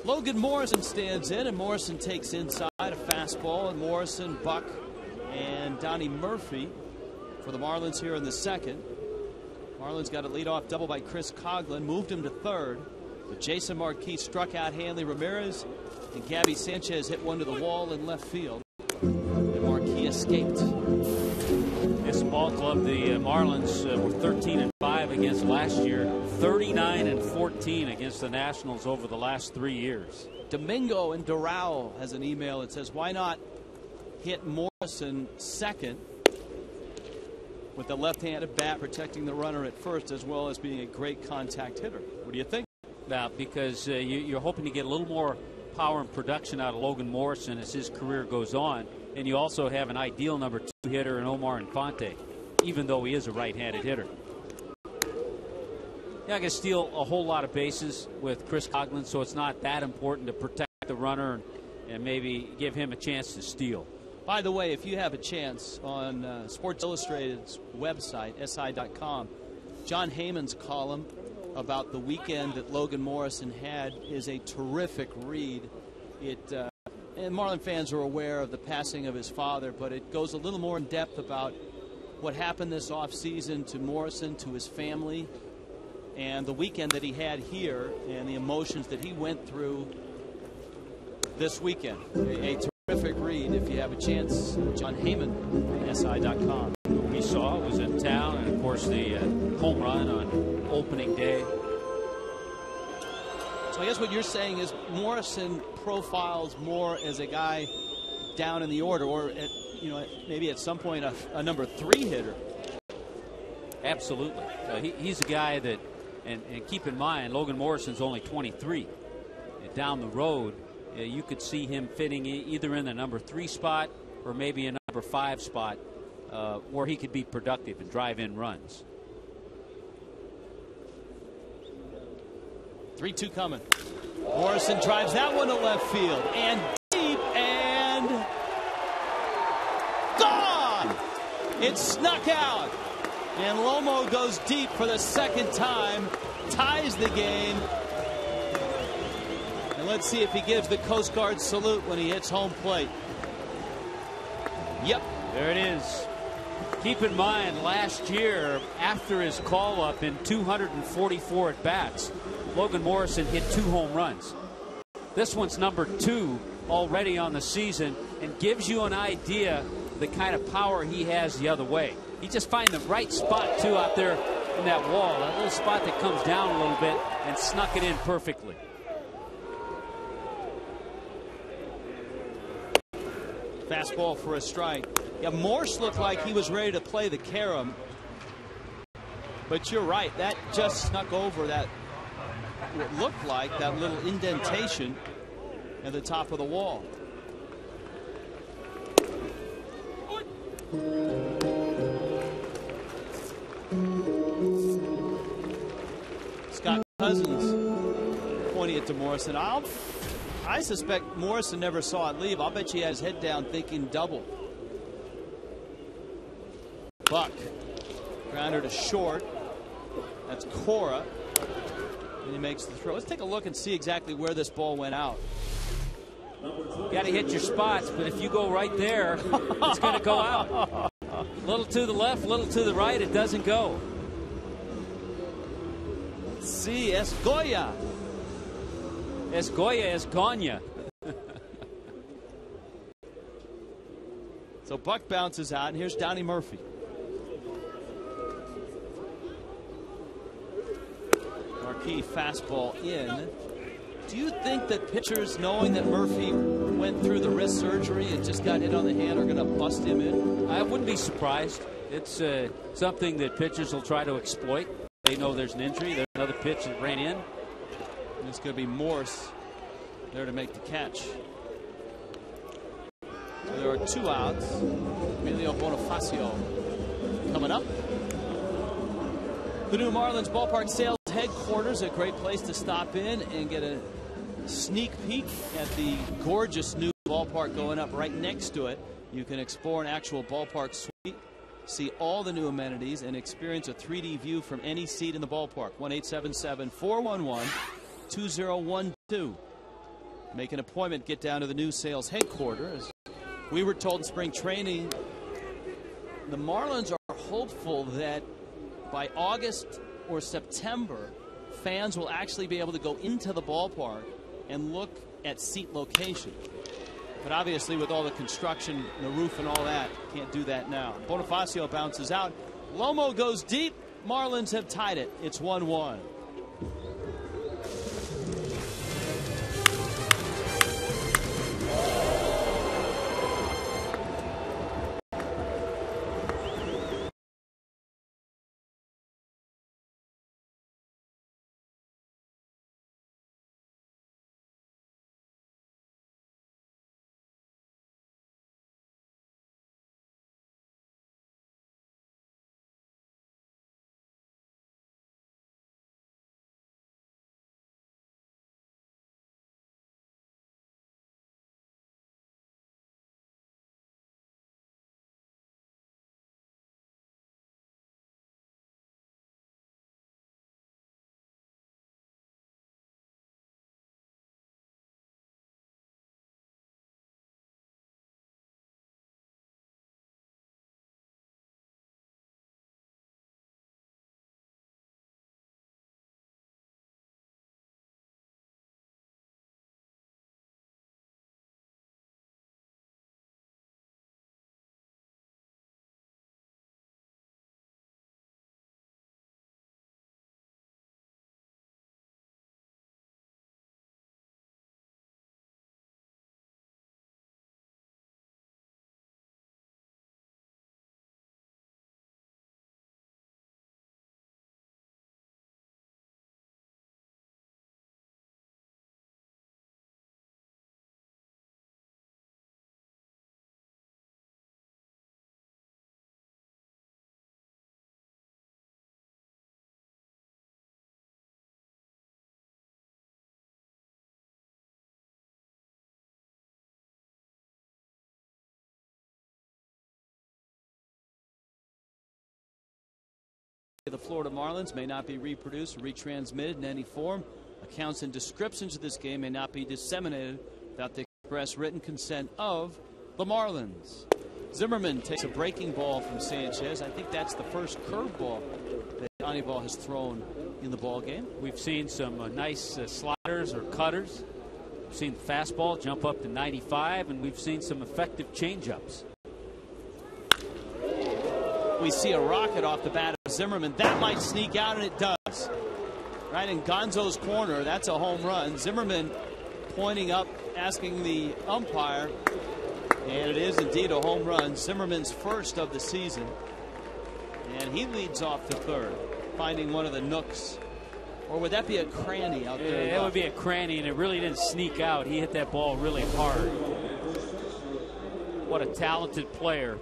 Logan Morrison stands in, and Morrison takes inside a fastball. And Morrison, Buck, and Donnie Murphy for the Marlins here in the second. Marlins got a leadoff double by Chris Coghlan, moved him to third. But Jason Marquis struck out Hanley Ramirez, and Gabby Sanchez hit one to the wall in left field. And Marquis escaped. This ball club, the Marlins, were 13-5 against last year, 39-14 against the Nationals over the last 3 years. Domingo in Doral has an email that says, why not hit Morrison second with the left-handed bat protecting the runner at first, as well as being a great contact hitter? What do you think? Now, because you're hoping to get a little more power and production out of Logan Morrison as his career goes on, and you also have an ideal number 2 hitter in Omar Infante, even though he is a right-handed hitter. You're not going to steal a whole lot of bases with Chris Coghlan, so it's not that important to protect the runner and maybe give him a chance to steal. By the way, if you have a chance on Sports Illustrated's website, si.com, John Heyman's column about the weekend that Logan Morrison had is a terrific read. And Marlin fans are aware of the passing of his father, but it goes a little more in depth about what happened this offseason to Morrison, to his family, and the weekend that he had here, and the emotions that he went through this weekend. A terrific read if you have a chance. John Heyman, SI.com. Who we saw was in town, and of course the home run on opening day. So I guess what you're saying is Morrison profiles more as a guy down in the order, or maybe at some point a number 3 hitter. Absolutely. He's a guy that, and keep in mind, Logan Morrison's only 23. And down the road, you could see him fitting either in the number 3 spot or maybe a number 5 spot where he could be productive and drive in runs. 3-2 coming. Morrison drives that one to left field and deep and gone. It snuck out. And Lomo goes deep for the second time, ties the game. And let's see if he gives the Coast Guard salute when he hits home plate. Yep. There it is. Keep in mind, last year, after his call-up in 244 at-bats, Logan Morrison hit 2 home runs. This one's number 2 already on the season and gives you an idea of the kind of power he has the other way. He just finds the right spot, too, out there in that wall. That little spot that comes down a little bit and snuck it in perfectly. Fastball for a strike. Yeah, Morse looked like he was ready to play the carom. But you're right, that just snuck over that, what looked like that little indentation at the top of the wall. Scott Cousins pointing it to Morrison. I suspect Morrison never saw it leave. I'll bet you he had his head down thinking double. Buck. Grounder to short. That's Cora. And he makes the throw. Let's take a look and see exactly where this ball went out. You got to hit your spots, but if you go right there, it's going to go out. A little to the left, a little to the right, it doesn't go. See, es Goya. Es Goya, es Gonya. So Buck bounces out, and here's Donnie Murphy. Marquee fastball in. Do you think that pitchers, knowing that Murphy went through the wrist surgery and just got hit on the hand, are going to bust him in? I wouldn't be surprised. It's something that pitchers will try to exploit. They know there's an injury. There's another pitch that ran in. And it's going to be Morse there to make the catch. So there are 2 outs. Emilio Bonifacio coming up. The new Marlins Ballpark sales headquarters, a great place to stop in and get a sneak peek at the gorgeous new ballpark going up right next to it. You can explore an actual ballpark suite, see all the new amenities, and experience a 3D view from any seat in the ballpark. 1-877-411-2012. Make an appointment, get down to the new sales headquarters. We were told in spring training the Marlins are hopeful that by August or September, fans will actually be able to go into the ballpark and look at seat location. But obviously, with all the construction, the roof and all that, can't do that now. Bonifacio bounces out. Lomo goes deep. Marlins have tied it. It's 1-1. The Florida Marlins may not be reproduced or retransmitted in any form. Accounts and descriptions of this game may not be disseminated without the express written consent of the Marlins. Zimmerman takes a breaking ball from Sanchez. I think that's the first curveball that Anibal has thrown in the ball game. We've seen some nice sliders or cutters. We've seen the fastball jump up to 95, and we've seen some effective changeups. We see a rocket off the bat of Zimmerman. That might sneak out, and it does. Right in Gonzo's corner, that's a home run. Zimmerman pointing up, asking the umpire, and it is indeed a home run. Zimmerman's first of the season, and he leads off to third, finding one of the nooks. Or would that be a cranny out there? Yeah, it would be a cranny, and it really didn't sneak out. He hit that ball really hard. What a talented player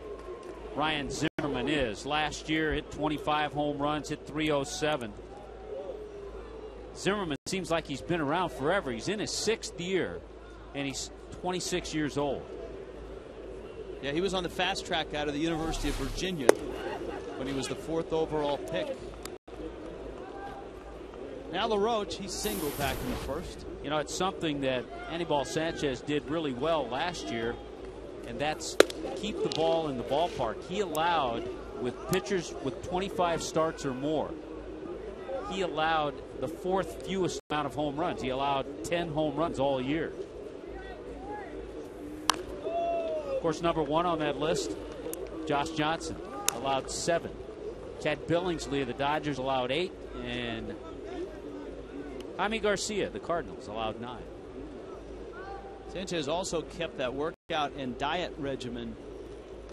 Ryan Zimmerman is. Last year, hit 25 home runs, hit 307. Zimmerman seems like he's been around forever. He's in his 6th year, and he's 26 years old. Yeah, he was on the fast track out of the University of Virginia when he was the 4th overall pick. Now LaRoche, he's singled back in the first. You know, it's something that Anibal Sanchez did really well last year, and that's keep the ball in the ballpark. He allowed, with pitchers with 25 starts or more, he allowed the 4th fewest amount of home runs. He allowed 10 home runs all year. Of course, number 1 on that list, Josh Johnson, allowed 7. Chad Billingsley of the Dodgers allowed 8, and Jaime Garcia, the Cardinals, allowed 9. Sanchez also kept that workout and diet regimen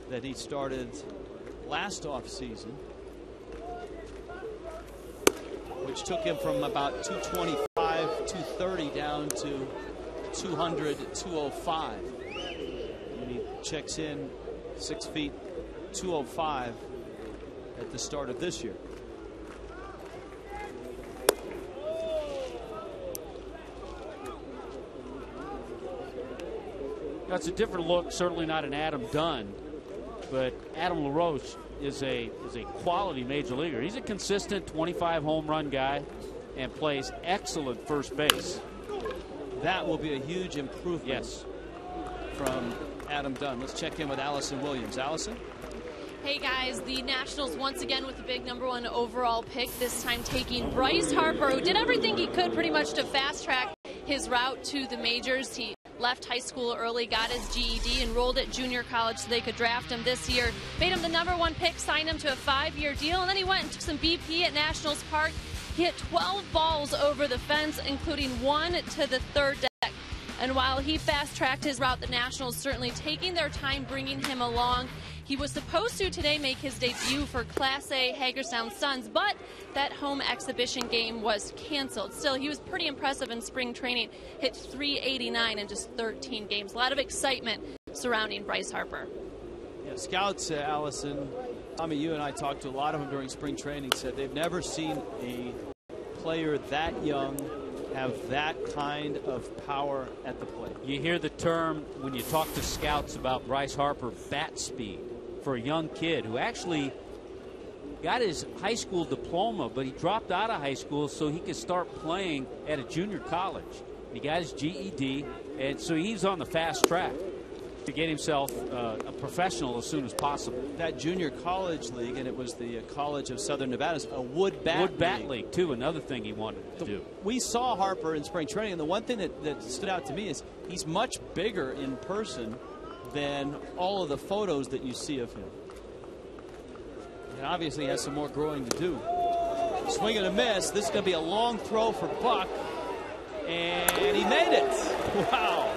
that he started last offseason, which took him from about 225, 230 down to 200, 205. And he checks in 6 feet, 205 at the start of this year. That's a different look, certainly not an Adam Dunn, but Adam LaRoche is a quality major leaguer. He's a consistent 25 home run guy and plays excellent first base. That will be a huge improvement. Yes. From Adam Dunn. Let's check in with Allison Williams. Allison? Hey guys, the Nationals once again with the big number 1 overall pick, this time taking Bryce Harper, who did everything he could pretty much to fast track his route to the majors. He left high school early, got his GED, enrolled at junior college so they could draft him this year, made him the number 1 pick, signed him to a 5-year deal, and then he went and took some BP at Nationals Park. He hit 12 balls over the fence, including 1 to the 3rd deck. And while he fast-tracked his route, the Nationals certainly taking their time bringing him along. He was supposed to today make his debut for Class A Hagerstown Suns, but that home exhibition game was canceled. Still, he was pretty impressive in spring training. Hit 389 in just 13 games. A lot of excitement surrounding Bryce Harper. Yeah, scouts, Allison, Tommy, you and I talked to a lot of them during spring training, said they've never seen a player that young have that kind of power at the plate. You hear the term when you talk to scouts about Bryce Harper, bat speed, for a young kid who actually got his high school diploma, but he dropped out of high school so he could start playing at a junior college. He got his GED, and so he's on the fast track to get himself a professional as soon as possible. That junior college league, and it was the College of Southern Nevada, a wood bat league too, another thing he wanted to do. We saw Harper in spring training, and the one thing that stood out to me is he's much bigger in person than all of the photos that you see of him. And obviously has some more growing to do. Swing and a miss. This is going to be a long throw for Buck, and he made it. Wow.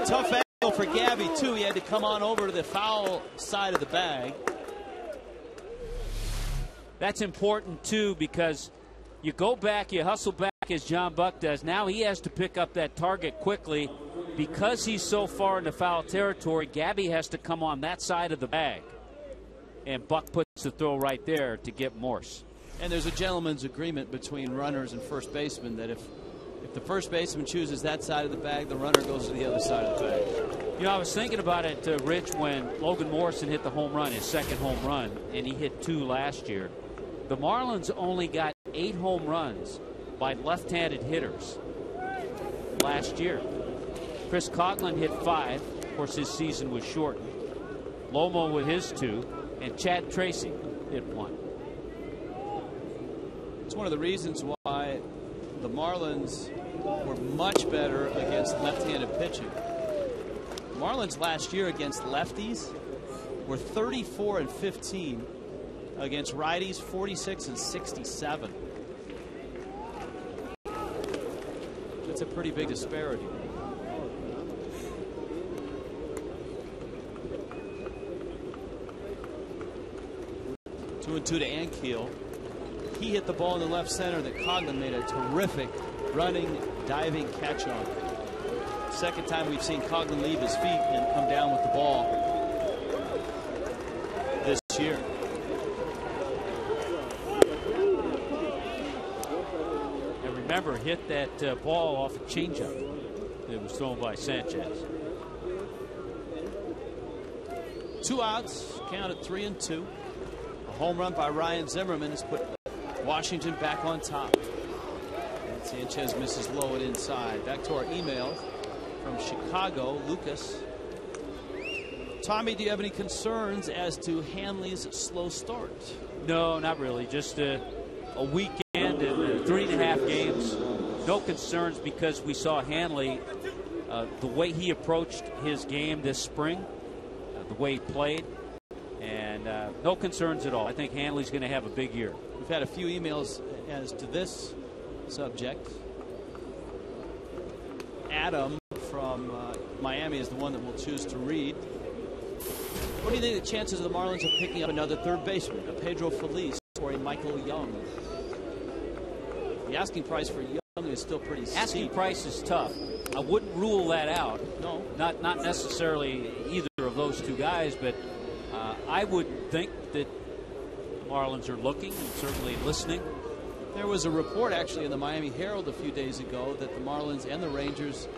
Tough angle for Gabby, too. He had to come on over to the foul side of the bag. That's important, too, because you go back, you hustle back as John Buck does. Now he has to pick up that target quickly. Because he's so far into foul territory, Gabby has to come on that side of the bag. And Buck puts the throw right there to get Morse. And there's a gentleman's agreement between runners and first baseman that if the first baseman chooses that side of the bag, the runner goes to the other side of the bag. You know, I was thinking about it, Rich, when Logan Morrison hit the home run, his second home run, and he hit 2 last year. The Marlins only got 8 home runs by left-handed hitters last year. Chris Coghlan hit 5. Of course, his season was shortened. Lomo with his 2, and Chad Tracy hit 1. It's one of the reasons why the Marlins were much better against left-handed pitching. The Marlins last year against lefties were 34-15. Against righties, 46-67. That's a pretty big disparity. Two and two to Ankiel. He hit the ball in the left center that Coghlan made a terrific running, diving catch on. Second time we've seen Coghlan leave his feet and come down with the ball this year. Remember, hit that ball off a changeup that was thrown by Sanchez. 2 outs, counted 3-2. A home run by Ryan Zimmerman has put Washington back on top. And Sanchez misses low and inside. Back to our email from Chicago, Lucas. Tommy, do you have any concerns as to Hanley's slow start? No, not really. Just a weekend and 3.5 games. No concerns because we saw Hanley, the way he approached his game this spring, the way he played, and no concerns at all. I think Hanley's going to have a big year. We've had a few emails as to this subject. Adam from Miami is the one that we'll choose to read. What do you think the chances of the Marlins of picking up another third baseman, a Pedro Feliz or a Michael Young? The asking price for Young is still pretty steep. Asking price is tough. I wouldn't rule that out. No. Not necessarily either of those two guys, but I would think that the Marlins are looking and certainly listening. There was a report actually in the Miami Herald a few days ago that the Marlins and the Rangers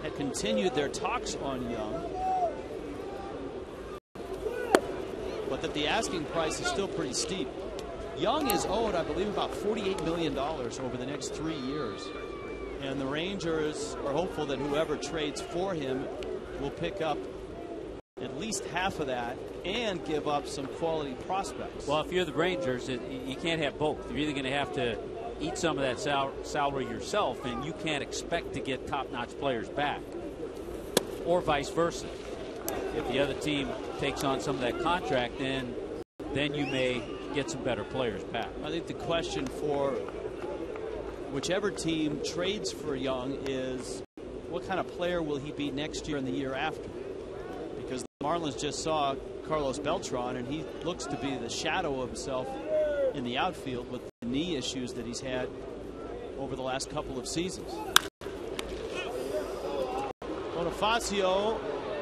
had continued their talks on Young, but that the asking price is still pretty steep. Young is owed, I believe, about $48 million over the next 3 years. And the Rangers are hopeful that whoever trades for him will pick up at least half of that and give up some quality prospects. Well, if you're the Rangers, you can't have both. You're either going to have to eat some of that salary yourself, and you can't expect to get top-notch players back, or vice versa. If the other team takes on some of that contract, then you may get some better players back. I think the question for whichever team trades for Young is what kind of player will he be next year and the year after? Because the Marlins just saw Carlos Beltran, and he looks to be the shadow of himself in the outfield with the knee issues that he's had over the last couple of seasons. Bonifacio,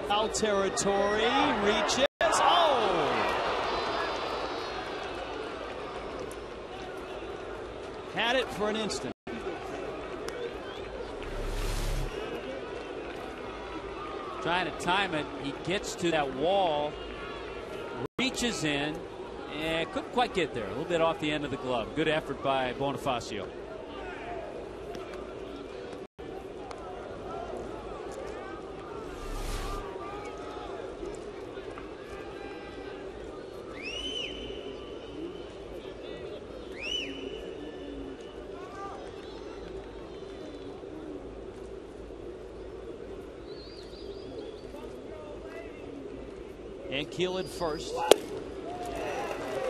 foul territory, reaches. Oh! Had it for an instant. Trying to time it, he gets to that wall, reaches in, and couldn't quite get there. A little bit off the end of the glove. Good effort by Bonifacio. Ankiel at first.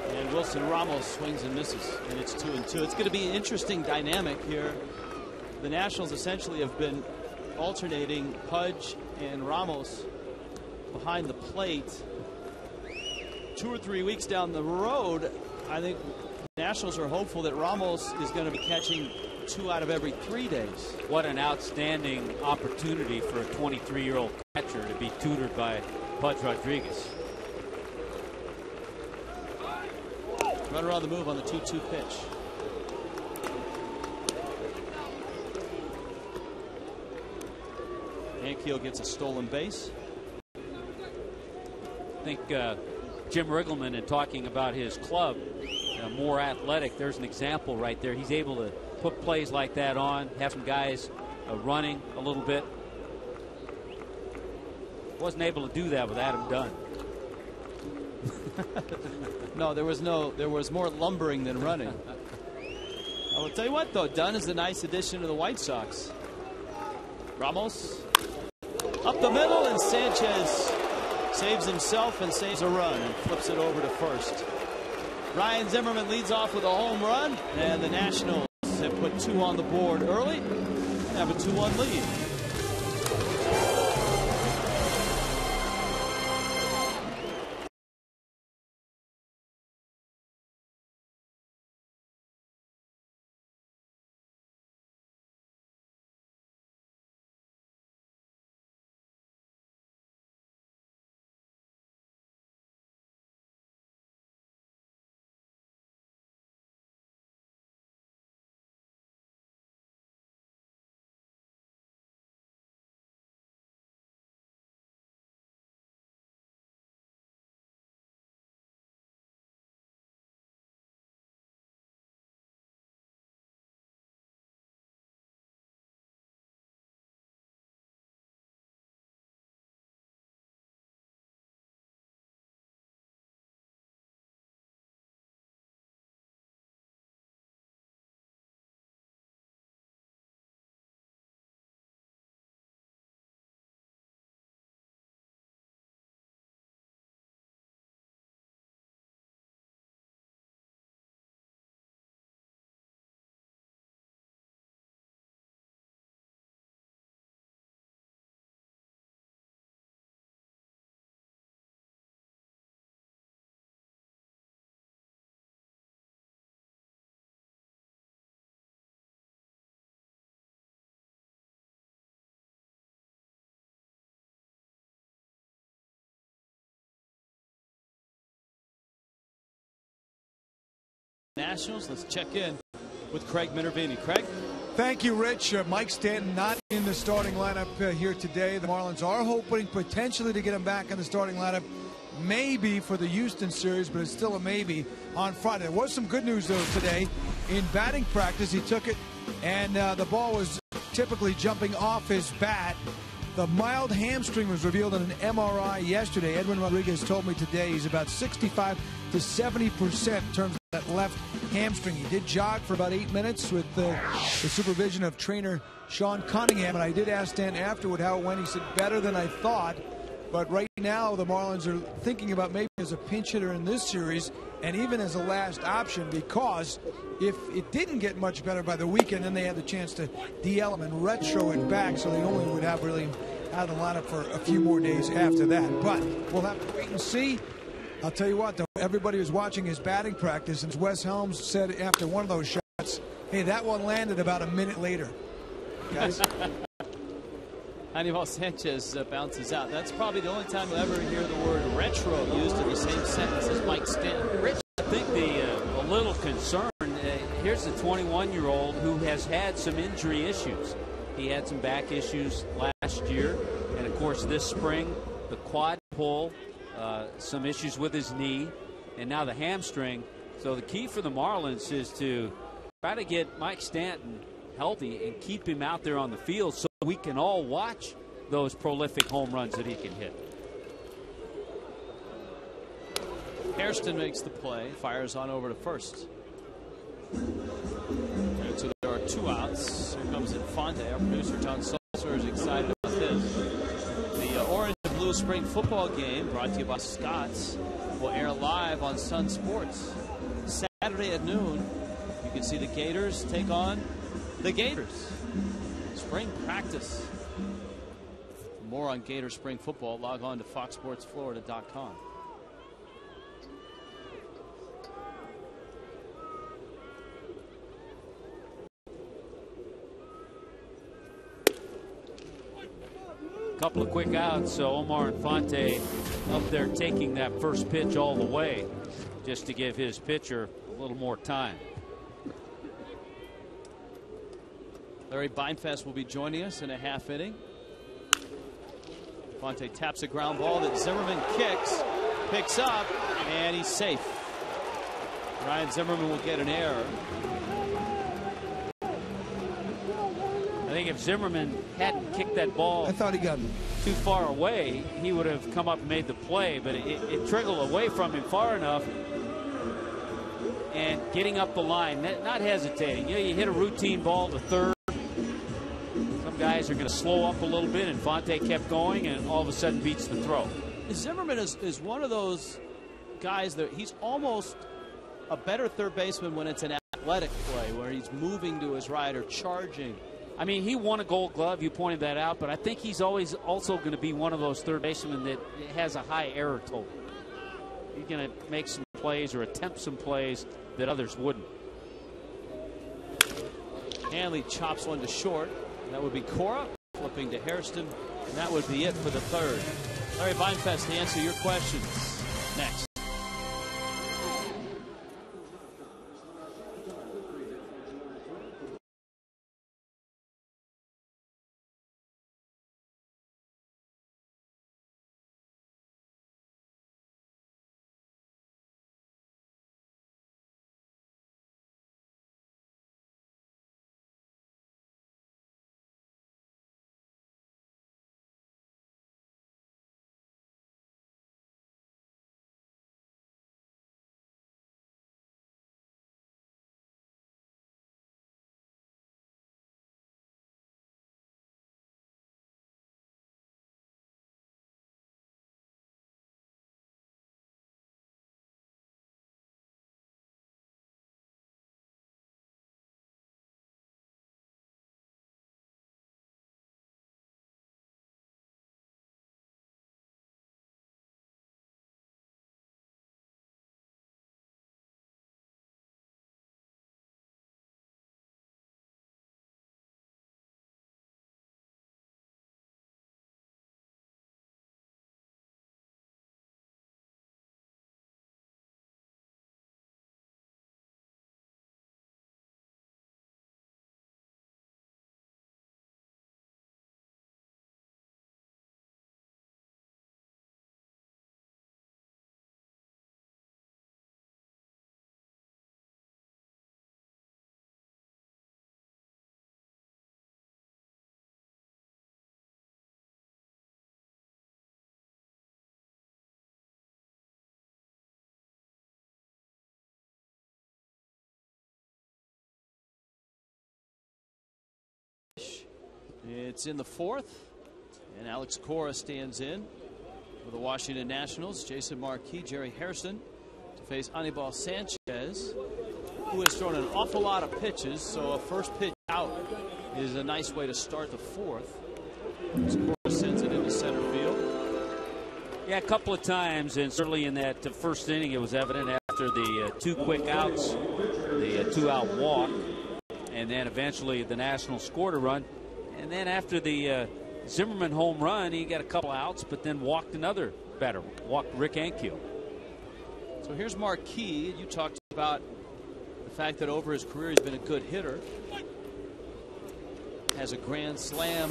And Wilson Ramos swings and misses. And it's 2-2. It's going to be an interesting dynamic here. The Nationals essentially have been alternating Pudge and Ramos behind the plate. 2 or 3 weeks down the road, I think the Nationals are hopeful that Ramos is going to be catching 2 out of every 3 days. What an outstanding opportunity for a 23-year-old catcher to be tutored by Pudge Rodriguez. Runner on the move on the 2-2 pitch. Ankiel gets a stolen base. I think Jim Riggleman, in talking about his club, more athletic. There's an example right there. He's able to put plays like that on, have some guys running a little bit. Wasn't able to do that with Adam Dunn. No, there was more lumbering than running. I will tell you what, though, Dunn is a nice addition to the White Sox. Ramos up the middle, and Sanchez saves himself and saves a run and flips it over to first. Ryan Zimmerman leads off with a home run, and the Nationals have put 2 on the board early and have a 2-1 lead. Nationals, let's check in with Craig Minervini. Craig? Thank you, Rich. Mike Stanton not in the starting lineup here today. The Marlins are hoping potentially to get him back in the starting lineup, maybe for the Houston series, but it's still a maybe on Friday. There was some good news, though, today. In batting practice, he took it, and the ball was typically jumping off his bat. The mild hamstring was revealed in an MRI yesterday. Edwin Rodriguez told me today he's about 65 to 70% in terms of that left hamstring. He did jog for about 8 minutes with the supervision of trainer Sean Cunningham, and I did ask Stan afterward how it went. He said, better than I thought. But right now, the Marlins are thinking about maybe as a pinch hitter in this series and even as a last option, because if it didn't get much better by the weekend, then they had the chance to DL him and retro it back, so they only would have really out of the lineup for a few more days after that. But we'll have to wait and see. I'll tell you what, though, everybody was watching his batting practice, and Wes Helms said after one of those shots, hey, that one landed about a minute later. Guys. Aníbal Sanchez bounces out. That's probably the only time you'll ever hear the word retro used in the same sentence as Mike Stanton. Rich, I think a little concern, here's a 21-year-old who has had some injury issues. He had some back issues last year, and of course this spring, the quad pull, some issues with his knee, and now the hamstring. So the key for the Marlins is to try to get Mike Stanton healthy and keep him out there on the field so we can all watch those prolific home runs that he can hit. Hairston makes the play, fires on over to first. And so there are 2 outs. Here comes Infante. Our producer John Salzer is excited about this. The Orange and Blue Spring Football game, brought to you by Scott's, will air live on Sun Sports Saturday at noon. You can see the Gators take on the Gators. Spring practice. For more on Gator Spring football, log on to foxsportsflorida.com. Couple of quick outs, so Omar Infante up there taking that first pitch all the way just to give his pitcher a little more time. Larry Beinfest will be joining us in a half inning. Infante taps a ground ball that Zimmerman picks up, and he's safe. Ryan Zimmerman will get an error. I think if Zimmerman hadn't kicked that ball, I thought he got too far away, he would have come up and made the play, but it trickled away from him far enough. And getting up the line, not hesitating. You know, you hit a routine ball to third. Some guys are going to slow up a little bit, and Fonte kept going, and all of a sudden beats the throw. Zimmerman is one of those guys that he's almost a better third baseman when it's an athletic play, where he's moving to his right or charging. I mean, he won a Gold Glove. You pointed that out, but I think he's always also going to be one of those third basemen that has a high error total. He's going to make some plays or attempt some plays that others wouldn't. Hanley chops one to short. That would be Cora flipping to Hairston, and that would be it for the third. Larry Beinfest to answer your questions next. It's in the fourth, and Alex Cora stands in for the Washington Nationals. Jason Marquis, Jerry Hairston to face Anibal Sanchez, who has thrown an awful lot of pitches, so a first pitch out is a nice way to start the fourth. Cora sends it into center field. Yeah, a couple of times, and certainly in that first inning it was evident after the two quick outs, the two-out walk, and then eventually the Nationals scored a run. And then after the Zimmerman home run, he got a couple outs, but then walked another batter, walked Rick Ankiel. So here's Marquis. You talked about the fact that over his career he's been a good hitter. Has a grand slam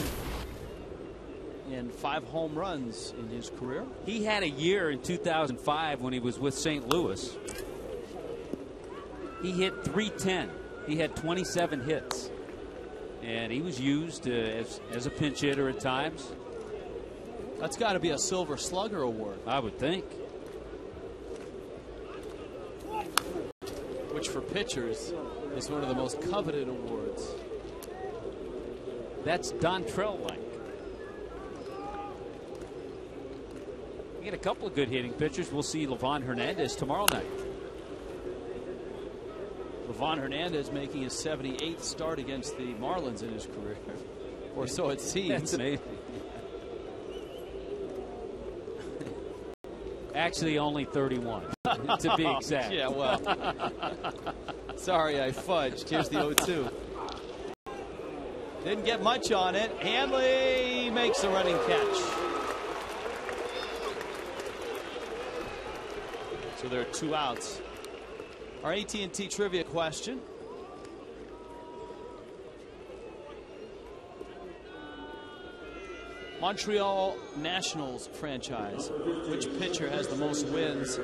and 5 home runs in his career. He had a year in 2005 when he was with St. Louis. He hit .310. He had 27 hits. And he was used as a pinch hitter at times. That's got to be a Silver Slugger award, I would think. Which for pitchers is one of the most coveted awards. That's Dontrell-like. You get a couple of good hitting pitchers. We'll see Livan Hernandez tomorrow night. Livan Hernandez making his 78th start against the Marlins in his career, or so it seems. That's amazing. Actually, only 31, to be exact. Yeah, well, sorry, I fudged. Here's the 0-2. Didn't get much on it. Hanley makes a running catch. So there are 2 outs. Our AT&T trivia question. Montreal Nationals franchise. Which pitcher has the most wins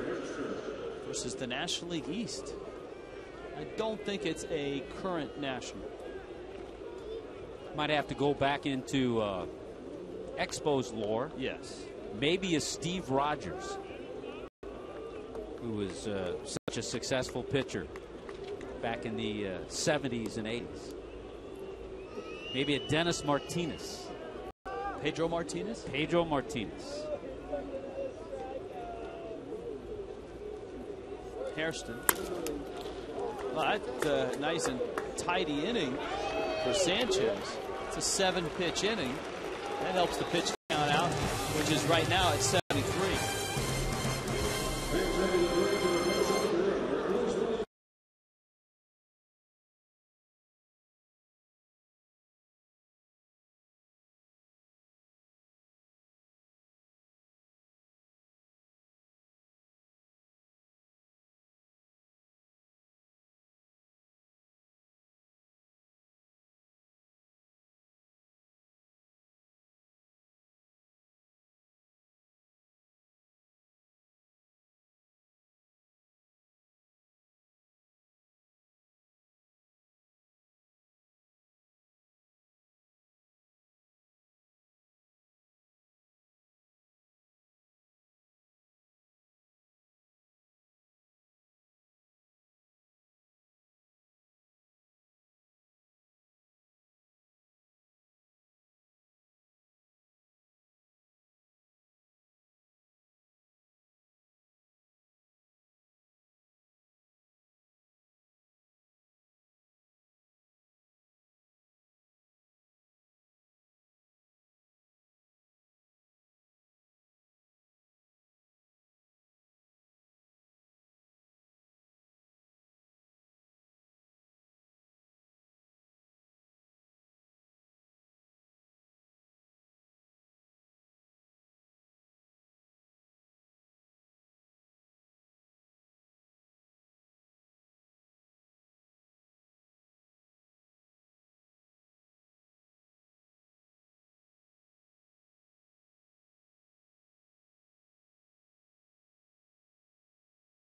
versus the National League East? I don't think it's a current national. Might have to go back into Expos lore. Yes. Maybe a Steve Rogers, who was such a successful pitcher back in the 70s and 80s. Maybe a Dennis Martinez. Pedro Martinez? Pedro Martinez. Hairston. Well, that's a nice and tidy inning for Sanchez. It's a 7-pitch inning. That helps the pitch count out, which is right now at 73.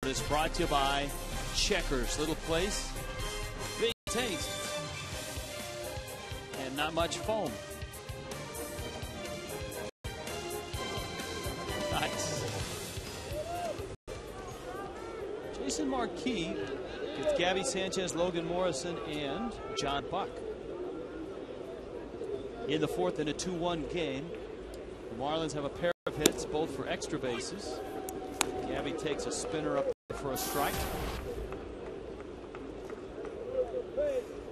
It's brought to you by Checkers. Little place, big taste, and not much foam. Nice. Jason Marquis gets Gabby Sanchez, Logan Morrison, and John Buck. In the fourth in a 2-1 game, the Marlins have a pair of hits, both for extra bases. Gabby takes a spinner up for a strike.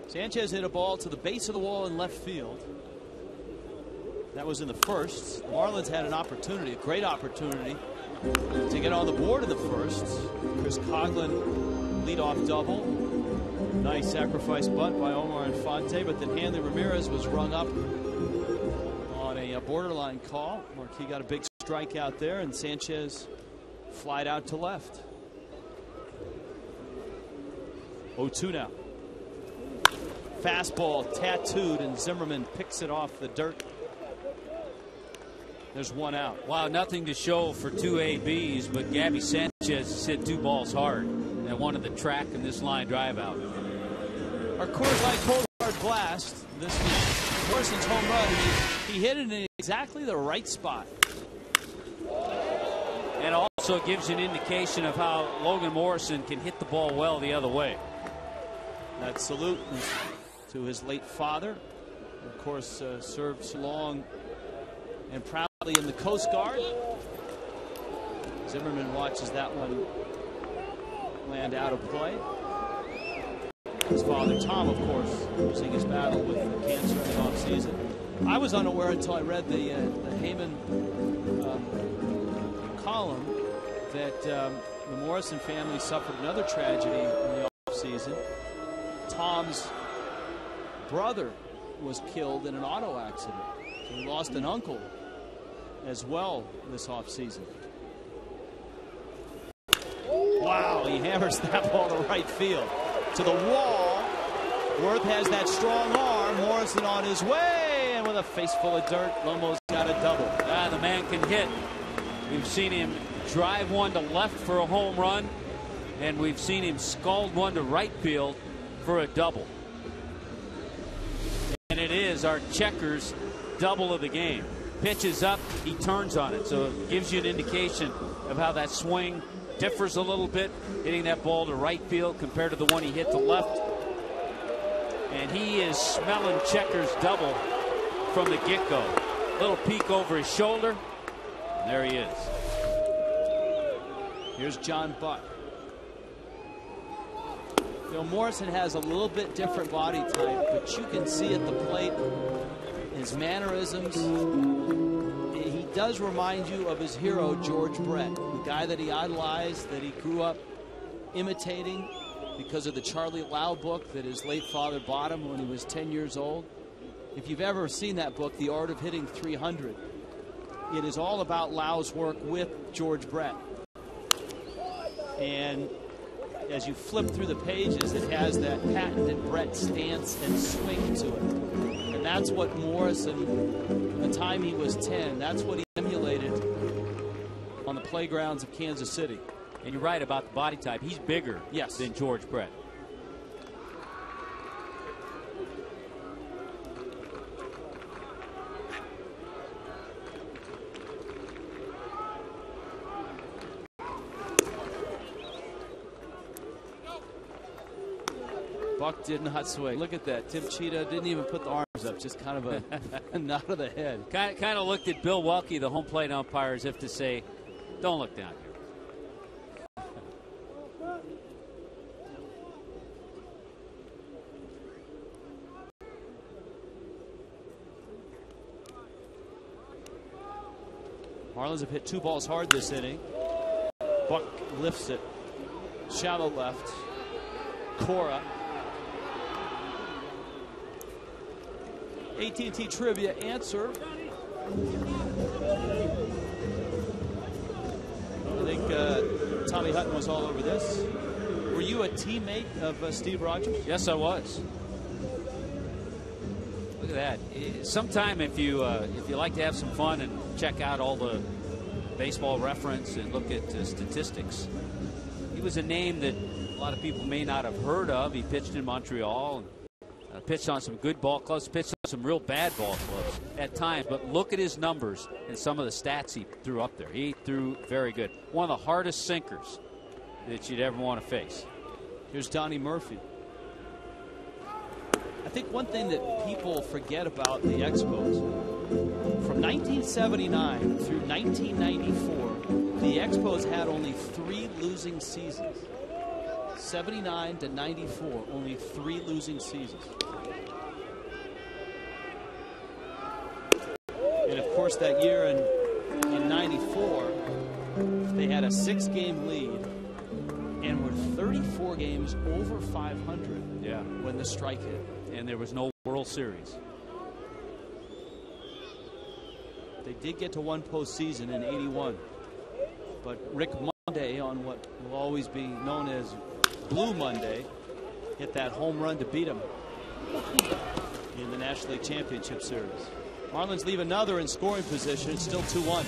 Sanchez hit a ball to the base of the wall in left field. That was in the first. The Marlins had an opportunity, a great opportunity, to get on the board in the first. Chris Coughlin leadoff double. Nice sacrifice bunt by Omar Infante, but then Hanley Ramirez was rung up on a borderline call. Marquis got a big strikeout there, and Sanchez flied out to left. 0-2 now. Fastball tattooed, and Zimmerman picks it off the dirt. There's one out. Wow, nothing to show for two ABs, but Gabby Sanchez has hit 2 balls hard and wanted the track in this line drive out. Our Coors Light Cold Hard Blast. This is Morrison's home run. He hit it in exactly the right spot. And also gives you an indication of how Logan Morrison can hit the ball well the other way. That salute to his late father. Of course, served long and proudly in the Coast Guard. Zimmerman watches that one land out of play. His father, Tom, of course, losing his battle with cancer in the offseason. I was unaware until I read the Heyman column that the Morrison family suffered another tragedy in the offseason. Tom's brother was killed in an auto accident. So he lost an uncle as well this offseason. Wow, he hammers that ball to right field. To the wall. Worth has that strong arm. Morrison on his way, and with a face full of dirt, Lomo's got a double. The man can hit. We've seen him drive one to left for a home run, and we've seen him scald one to right field for a double. And it is our Checkers double of the game. Pitch is up, he turns on it, so it gives you an indication of how that swing differs a little bit, hitting that ball to right field compared to the one he hit to left. And he is smelling Checkers double from the get-go. Little peek over his shoulder, and there he is. Here's John Buck. Bill Morrison has a little bit different body type, but you can see at the plate his mannerisms. He does remind you of his hero, George Brett, the guy that he idolized, that he grew up imitating because of the Charlie Lau book that his late father bought him when he was 10 years old. If you've ever seen that book, The Art of Hitting 300, it is all about Lau's work with George Brett. And as you flip through the pages, it has that patented Brett stance and swing to it. And that's what Morrison, the time he was 10, that's what he emulated on the playgrounds of Kansas City. And you're right about the body type. He's bigger than George Brett. Buck did not swing. Look at that. Tim Cheetah didn't even put the arms up, just kind of a nod of the head. Kind of looked at Bill Welke, the home plate umpire, as if to say, don't look down here. Marlins have hit 2 balls hard this inning. Buck lifts it. Shallow left. Cora. AT Trivia answer. I think Tommy Hutton was all over this. Were you a teammate of Steve Rogers? Yes, I was. Look at that. Sometime if you like to have some fun and check out all the baseball reference and look at statistics, he was a name that a lot of people may not have heard of. He pitched in Montreal and pitched on some good ball clubs, pitched on some real bad ball clubs at times. But look at his numbers and some of the stats he threw up there. He threw very good. One of the hardest sinkers that you'd ever want to face. Here's Donnie Murphy. I think one thing that people forget about the Expos, from 1979 through 1994, the Expos had only 3 losing seasons. 79 to 94, only 3 losing seasons. And of course, that year in 94, they had a 6-game lead and were 34 games over 500 when the strike hit. And there was no World Series. They did get to 1 postseason in '81, but Rick Monday, on what will always be known as Blue Monday, hit that home run to beat them in the National League Championship Series. Marlins leave another in scoring position. It's still 2-1.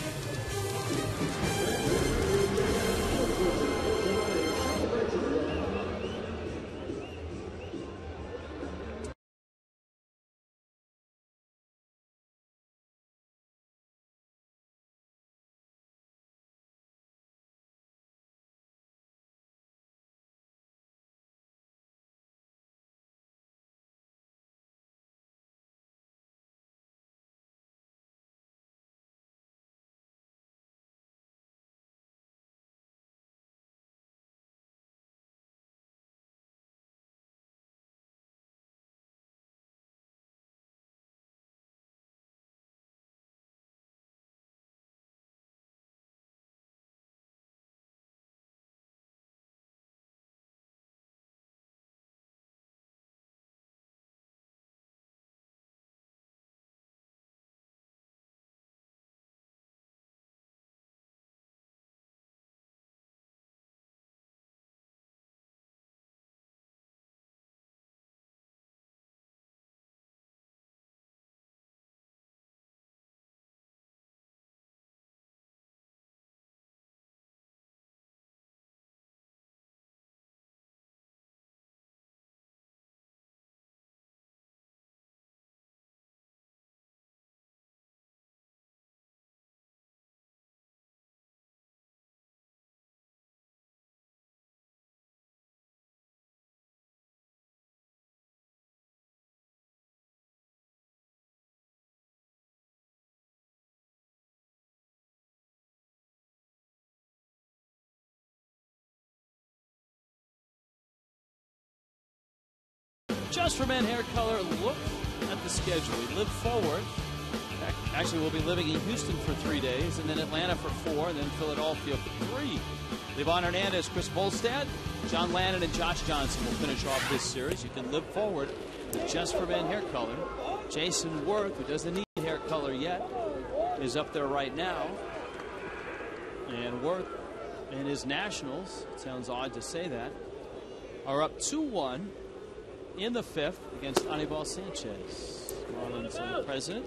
Just for Men hair color, look at the schedule. We live forward. Actually, we'll be living in Houston for 3 days, and then Atlanta for 4, and then Philadelphia for 3. Levon Hernandez, Chris Bolstad, John Lannon, and Josh Johnson will finish off this series. You can live forward with Just for Men hair color. Jason Worth, who doesn't need hair color yet, is up there right now. And Worth and his Nationals, it sounds odd to say that, are up 2-1 in the 5th against Anibal Sanchez. Marlins president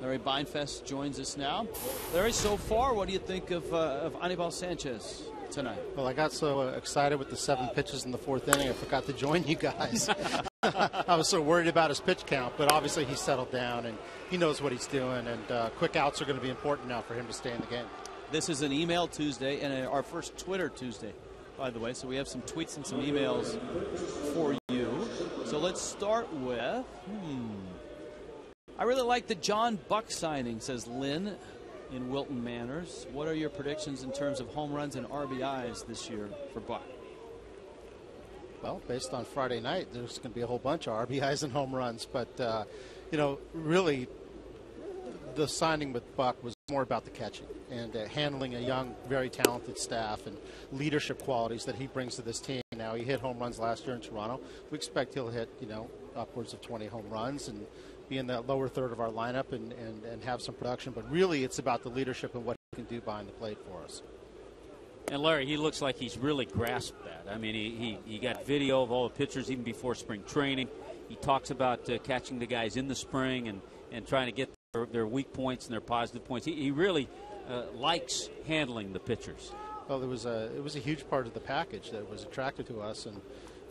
Larry Beinfest joins us now. Larry, so far, what do you think of Anibal Sanchez tonight? Well, I got so excited with the 7 pitches in the 4th inning, I forgot to join you guys. I was so worried about his pitch count, but obviously he's settled down and he knows what he's doing, and quick outs are going to be important now for him to stay in the game. This is an email Tuesday and our first Twitter Tuesday, by the way, so we have some tweets and some emails for you. So let's start with, I really like the John Buck signing, says Lynn in Wilton Manors. What are your predictions in terms of home runs and RBIs this year for Buck? Well, based on Friday night, there's going to be a whole bunch of RBIs and home runs. But, you know, really, the signing with Buck was more about the catching and handling a young, very talented staff and leadership qualities that he brings to this team. Now, he hit home runs last year in Toronto. We expect he'll hit, you know, upwards of 20 home runs and be in the lower third of our lineup and have some production. But really, it's about the leadership and what he can do behind the plate for us. And Larry, he looks like he's really grasped that. I mean, he got video of all the pitchers even before spring training. He talks about catching the guys in the spring and trying to get their weak points and their positive points. He really likes handling the pitchers. Well, it was a huge part of the package that was attractive to us, and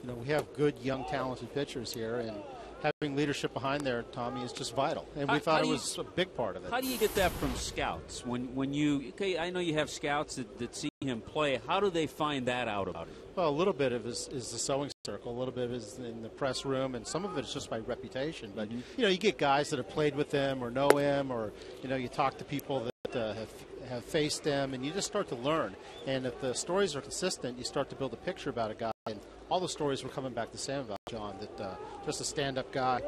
you know, we have good, young, talented pitchers here, and having leadership behind there, Tommy, is just vital. And we thought it was a big part of it. How do you get that from scouts? When you, okay, I know you have scouts that see him play. How do they find that out about him? Well, a little bit of it is the sewing circle. A little bit of it is in the press room, and some of it is just by reputation. But, you know, you get guys that have played with him or know him, or, you know, you talk to people that have faced him, and you just start to learn. And if the stories are consistent, you start to build a picture about a guy. And all the stories were coming back the same about John, that just a stand-up guy,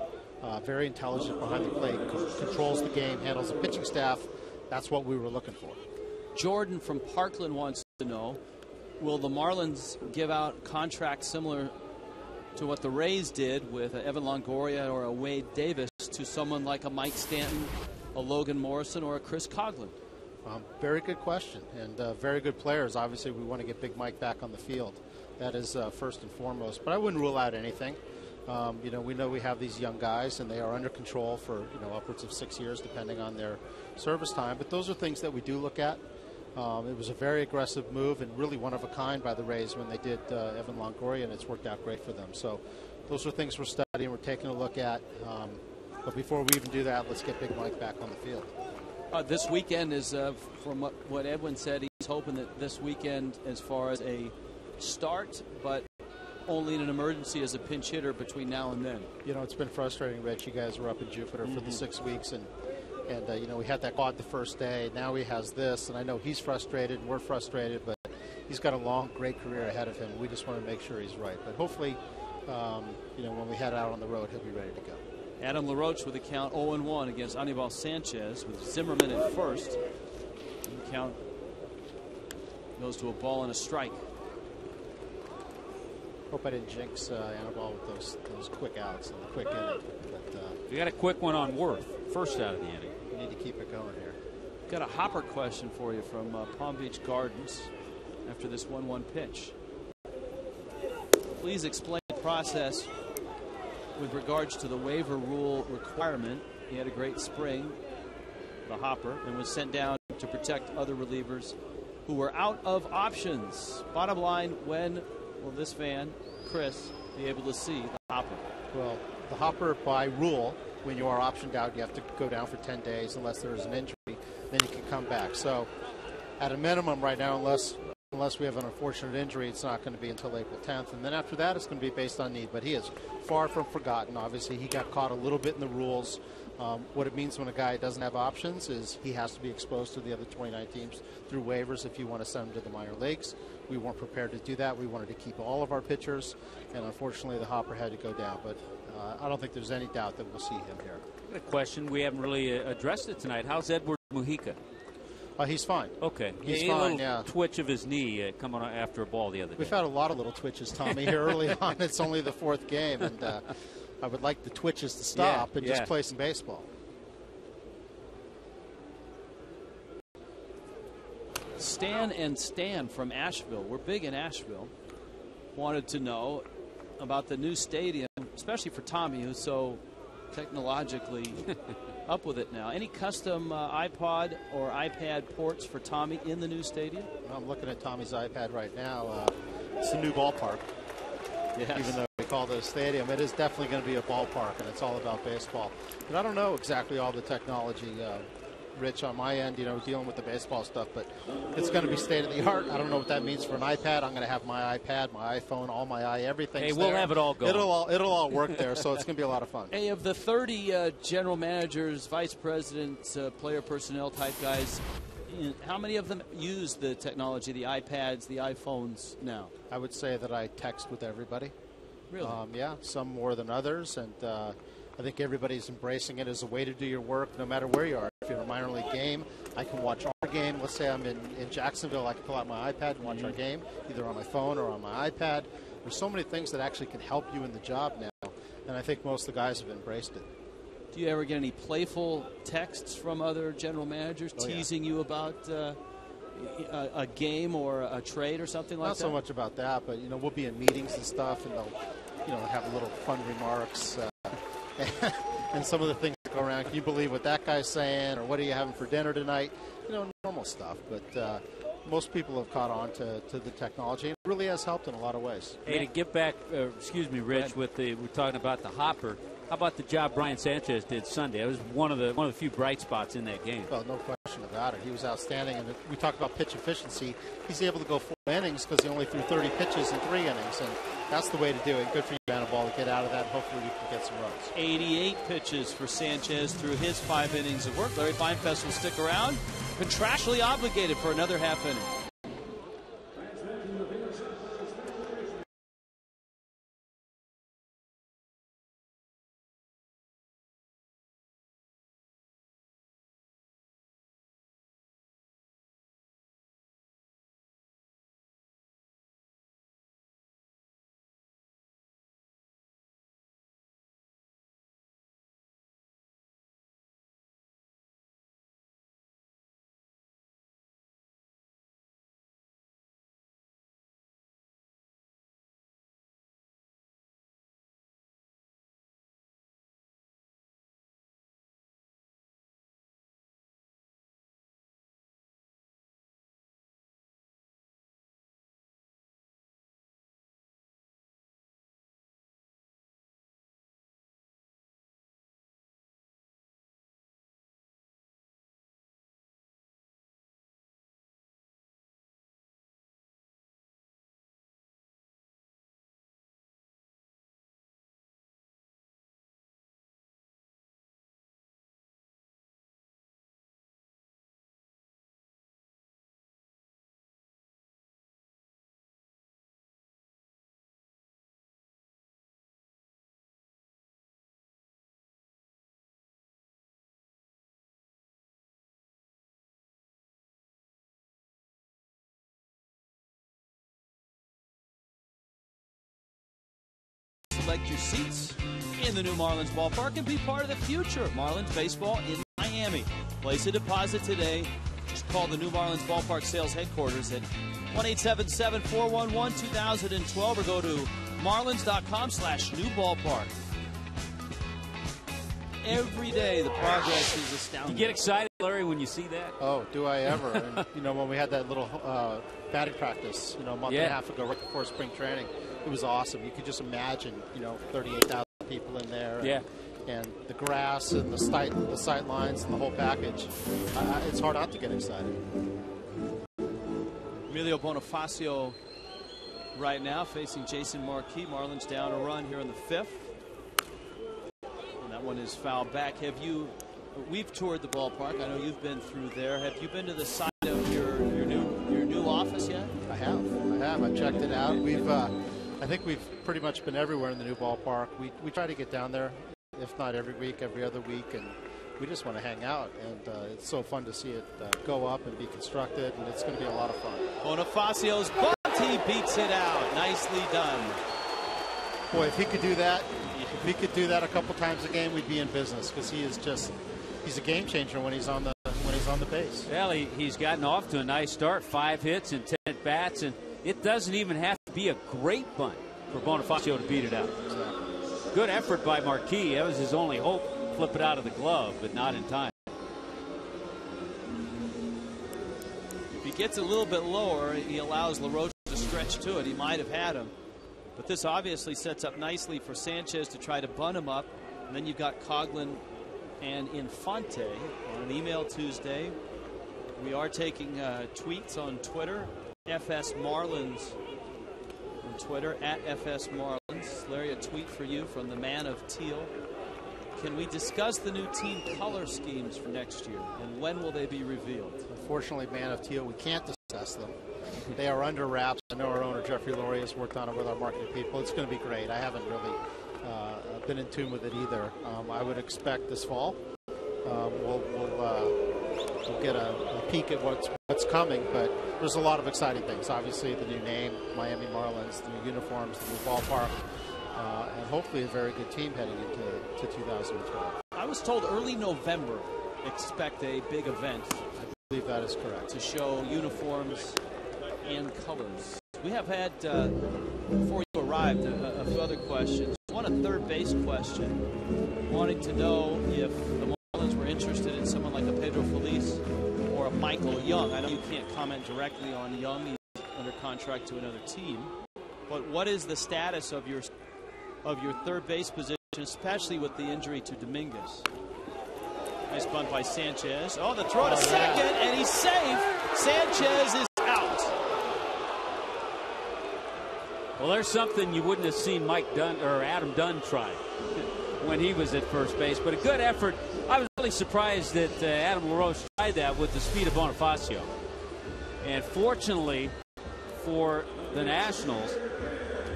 very intelligent behind the plate, controls the game, handles the pitching staff. That's what we were looking for. Jordan from Parkland wants to know, will the Marlins give out contracts similar to what the Rays did with Evan Longoria or a Wade Davis to someone like a Mike Stanton, a Logan Morrison, or a Chris Coghlan? Very good question, and very good players. Obviously, we want to get Big Mike back on the field. That is first and foremost. But I wouldn't rule out anything. You know, we have these young guys, and they are under control for, you know, upwards of 6 years, depending on their service time. But those are things that we do look at. It was a very aggressive move and really one of a kind by the Rays when they did Evan Longoria, and it's worked out great for them. So those are things we're studying, we're taking a look at. But before we even do that, let's get Big Mike back on the field. This weekend is, from what Edwin said, he's hoping that this weekend, as far as a start, but only in an emergency as a pinch hitter between now and then. You know, it's been frustrating, Rich. You guys were up in Jupiter for the 6 weeks, and you know, we had that quad the first day. Now he has this, and I know he's frustrated, and we're frustrated, but he's got a long, great career ahead of him. We just want to make sure he's right. But hopefully, you know, when we head out on the road, he'll be ready to go. Adam LaRoche with a count 0-1 against Anibal Sanchez with Zimmerman at first. The count goes to a ball and a strike. Hope I didn't jinx Anibal with those quick outs and the quick inning. But, you got a quick one on Worth, first out of the inning. We need to keep it going here. Got a hopper question for you from Palm Beach Gardens after this 1-1 pitch. Please explain the process with regards to the waiver rule requirement. He had a great spring, the hopper, and was sent down to protect other relievers who were out of options. Bottom line, when will this fan, Chris, be able to see the hopper? Well, the hopper, by rule, when you are optioned out, you have to go down for 10 days unless there is an injury. Then you can come back. So, at a minimum right now, unless unless we have an unfortunate injury, it's not going to be until April 10th. And then after that, it's going to be based on need. But he is far from forgotten. Obviously, he got caught a little bit in the rules. What it means when a guy doesn't have options is he has to be exposed to the other 29 teams through waivers if you want to send him to the minor leagues. We weren't prepared to do that. We wanted to keep all of our pitchers, and unfortunately the hopper had to go down. But I don't think there's any doubt that we'll see him here. A question, we haven't really addressed it tonight. How's Edward Mujica? He's fine. Okay. He's a fine, little yeah. twitch of his knee coming after a ball the other day. We've had a lot of little twitches, Tommy, here early on. It's only the fourth game, and I would like the twitches to stop and just play some baseball. Stan from Asheville, we're big in Asheville, wanted to know about the new stadium, especially for Tommy, who's so technologically up with it now. Any custom iPod or iPad ports for Tommy in the new stadium? I'm looking at Tommy's iPad right now. It's a new ballpark. Yes. Even though we call it a stadium, it is definitely going to be a ballpark, and it's all about baseball. But I don't know exactly all the technology, Rich, on my end, dealing with the baseball stuff, but it's going to be state of the art. I don't know what that means for an iPad. I'm going to have my iPad, my iPhone, all my everything. Hey, we'll have it all going. It'll all work there, so it's going to be a lot of fun. Hey, of the 30 general managers, vice presidents, player personnel type guys, how many of them use the technology, the iPads, the iPhones now? I would say that I text with everybody. Really? Yeah, some more than others, and I think everybody's embracing it as a way to do your work no matter where you are. If you're in a minor league game, I can watch our game. Let's say I'm in Jacksonville, I can pull out my iPad and watch our game, either on my phone or on my iPad. There's so many things that actually can help you in the job now, and I think most of the guys have embraced it. Do you ever get any playful texts from other general managers teasing you about a game or a trade or something like that? Not so much about that, but we'll be in meetings and stuff, and they'll have little fun remarks. And some of the things that go around, can you believe what that guy's saying, or what are you having for dinner tonight? Normal stuff. But most people have caught on to the technology, and it really has helped in a lot of ways. Hey, to get back, excuse me, Rich, we're talking about the hopper. How about the job Brian Sanchez did Sunday? It was one of the few bright spots in that game. Well, no question about it. He was outstanding, and we talk about pitch efficiency. He's able to go 4 innings because he only threw 30 pitches in 3 innings, and that's the way to do it. Good for you, Anibal, to get out of that. Hopefully we can get some runs. 88 pitches for Sanchez through his 5 innings of work. Larry Feinfest will stick around, contractually obligated for another half inning. Select your seats in the new Marlins ballpark and be part of the future of Marlins baseball in Miami. Place a deposit today. Just call the new Marlins ballpark sales headquarters at 1-877-411-2012 or go to marlins.com/new ballpark. Every day the progress is astounding. You get excited, Larry, when you see that? Oh, do I ever? And, when we had that little batting practice, a month and a half ago, right before spring training, it was awesome. You could just imagine, 38,000 people in there. And the grass and the sight lines and the whole package. It's hard not to get excited. Emilio Bonifacio right now facing Jason Marquis. Marlins down a run here in the 5th. And that one is fouled back. We've toured the ballpark. I know you've been through there. Have you been to the site of your new office yet? I have. I've checked it out. I think we've pretty much been everywhere in the new ballpark. We try to get down there, if not every week, every other week, and we just want to hang out. And it's so fun to see it go up and be constructed, and it's going to be a lot of fun. Bonifacio's bunt, he beats it out. Nicely done. Boy, if he could do that, a couple times a game, we'd be in business, because he's a game changer when he's on the base. Well, he's gotten off to a nice start. 5 hits and 10 at bats, and it doesn't even have to be a great bunt for Bonifacio to beat it out. Exactly. Good effort by Marquis. That was his only hope. Flip it out of the glove, but not in time. If he gets a little bit lower, he allows LaRoche to stretch to it. He might have had him. But this obviously sets up nicely for Sanchez to try to bunt him up. And then you've got Coghlan and Infante on an email Tuesday. We are taking tweets on Twitter. FS Marlins on Twitter, at FS Marlins. Larry, a tweet for you from the man of Teal. Can we discuss the new team color schemes for next year, and when will they be revealed? Unfortunately, man of Teal, we can't discuss them. They are under wraps. I know our owner, Jeffrey Laurie, has worked on it with our marketing people. It's going to be great. I haven't really been in tune with it either. I would expect this fall we'll get a peek at what's coming, but there's a lot of exciting things. Obviously, the new name, Miami Marlins, the new uniforms, the new ballpark, and hopefully a very good team heading into 2012. I was told early November, expect a big event. I believe that is correct. To show uniforms and colors. We have had, before you arrived, a few other questions. One, a third base question, wanting to know if the Marlins were interested in someone like a Pedro Feliz or a Michael Young. I know you can't comment directly on Young. He's under contract to another team. But what is the status of your third base position, especially with the injury to Dominguez? Nice bunt by Sanchez. Oh, the throw to second, and he's safe. Sanchez is out. Well, there's something you wouldn't have seen Mike Dunn or Adam Dunn try when he was at first base, but a good effort. I was really surprised that Adam LaRoche tried that with the speed of Bonifacio. And fortunately for the Nationals,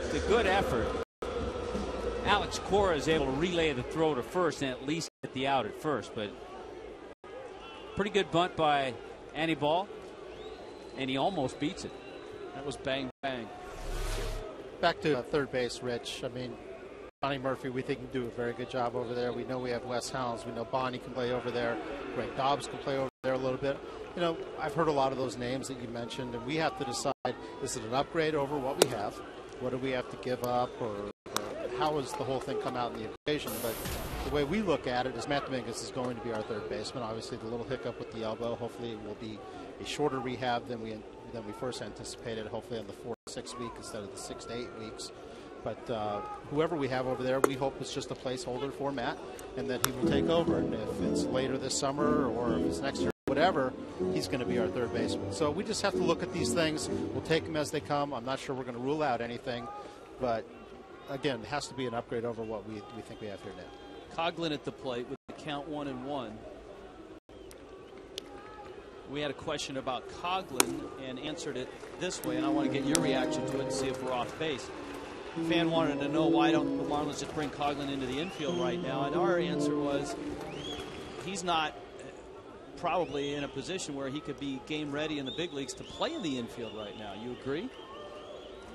it's a good effort. Alex Cora is able to relay the throw to first and at least get the out at first, but pretty good bunt by Anibal, and he almost beats it. That was bang, bang. Back to third base, Rich. I mean, Bonnie Murphy, we think, can do a very good job over there. We know we have Wes Helms. We know Bonnie can play over there. Greg Dobbs can play over there a little bit. You know, I've heard a lot of those names that you mentioned, and we have to decide, is it an upgrade over what we have? What do we have to give up, or how does the whole thing come out in the equation? But the way we look at it is Matt Dominguez is going to be our third baseman. Obviously, the little hiccup with the elbow, hopefully it will be a shorter rehab than we first anticipated, hopefully on the 4 to 6 week instead of the 6 to 8 weeks. But whoever we have over there, we hope it's just a placeholder for Matt, and that he will take over. And if it's later this summer or if it's next year, whatever, he's going to be our third baseman. So we just have to look at these things. We'll take them as they come. I'm not sure we're going to rule out anything, but again, it has to be an upgrade over what we think we have here now. Coghlan at the plate with the count 1-1. We had a question about Coghlan and answered it this way, and I want to get your reaction to it and see if we're off base. A fan wanted to know, why don't the Marlins just bring Coghlan into the infield right now? And our answer was, he's not probably in a position where he could be game ready in the big leagues to play in the infield right now. You agree?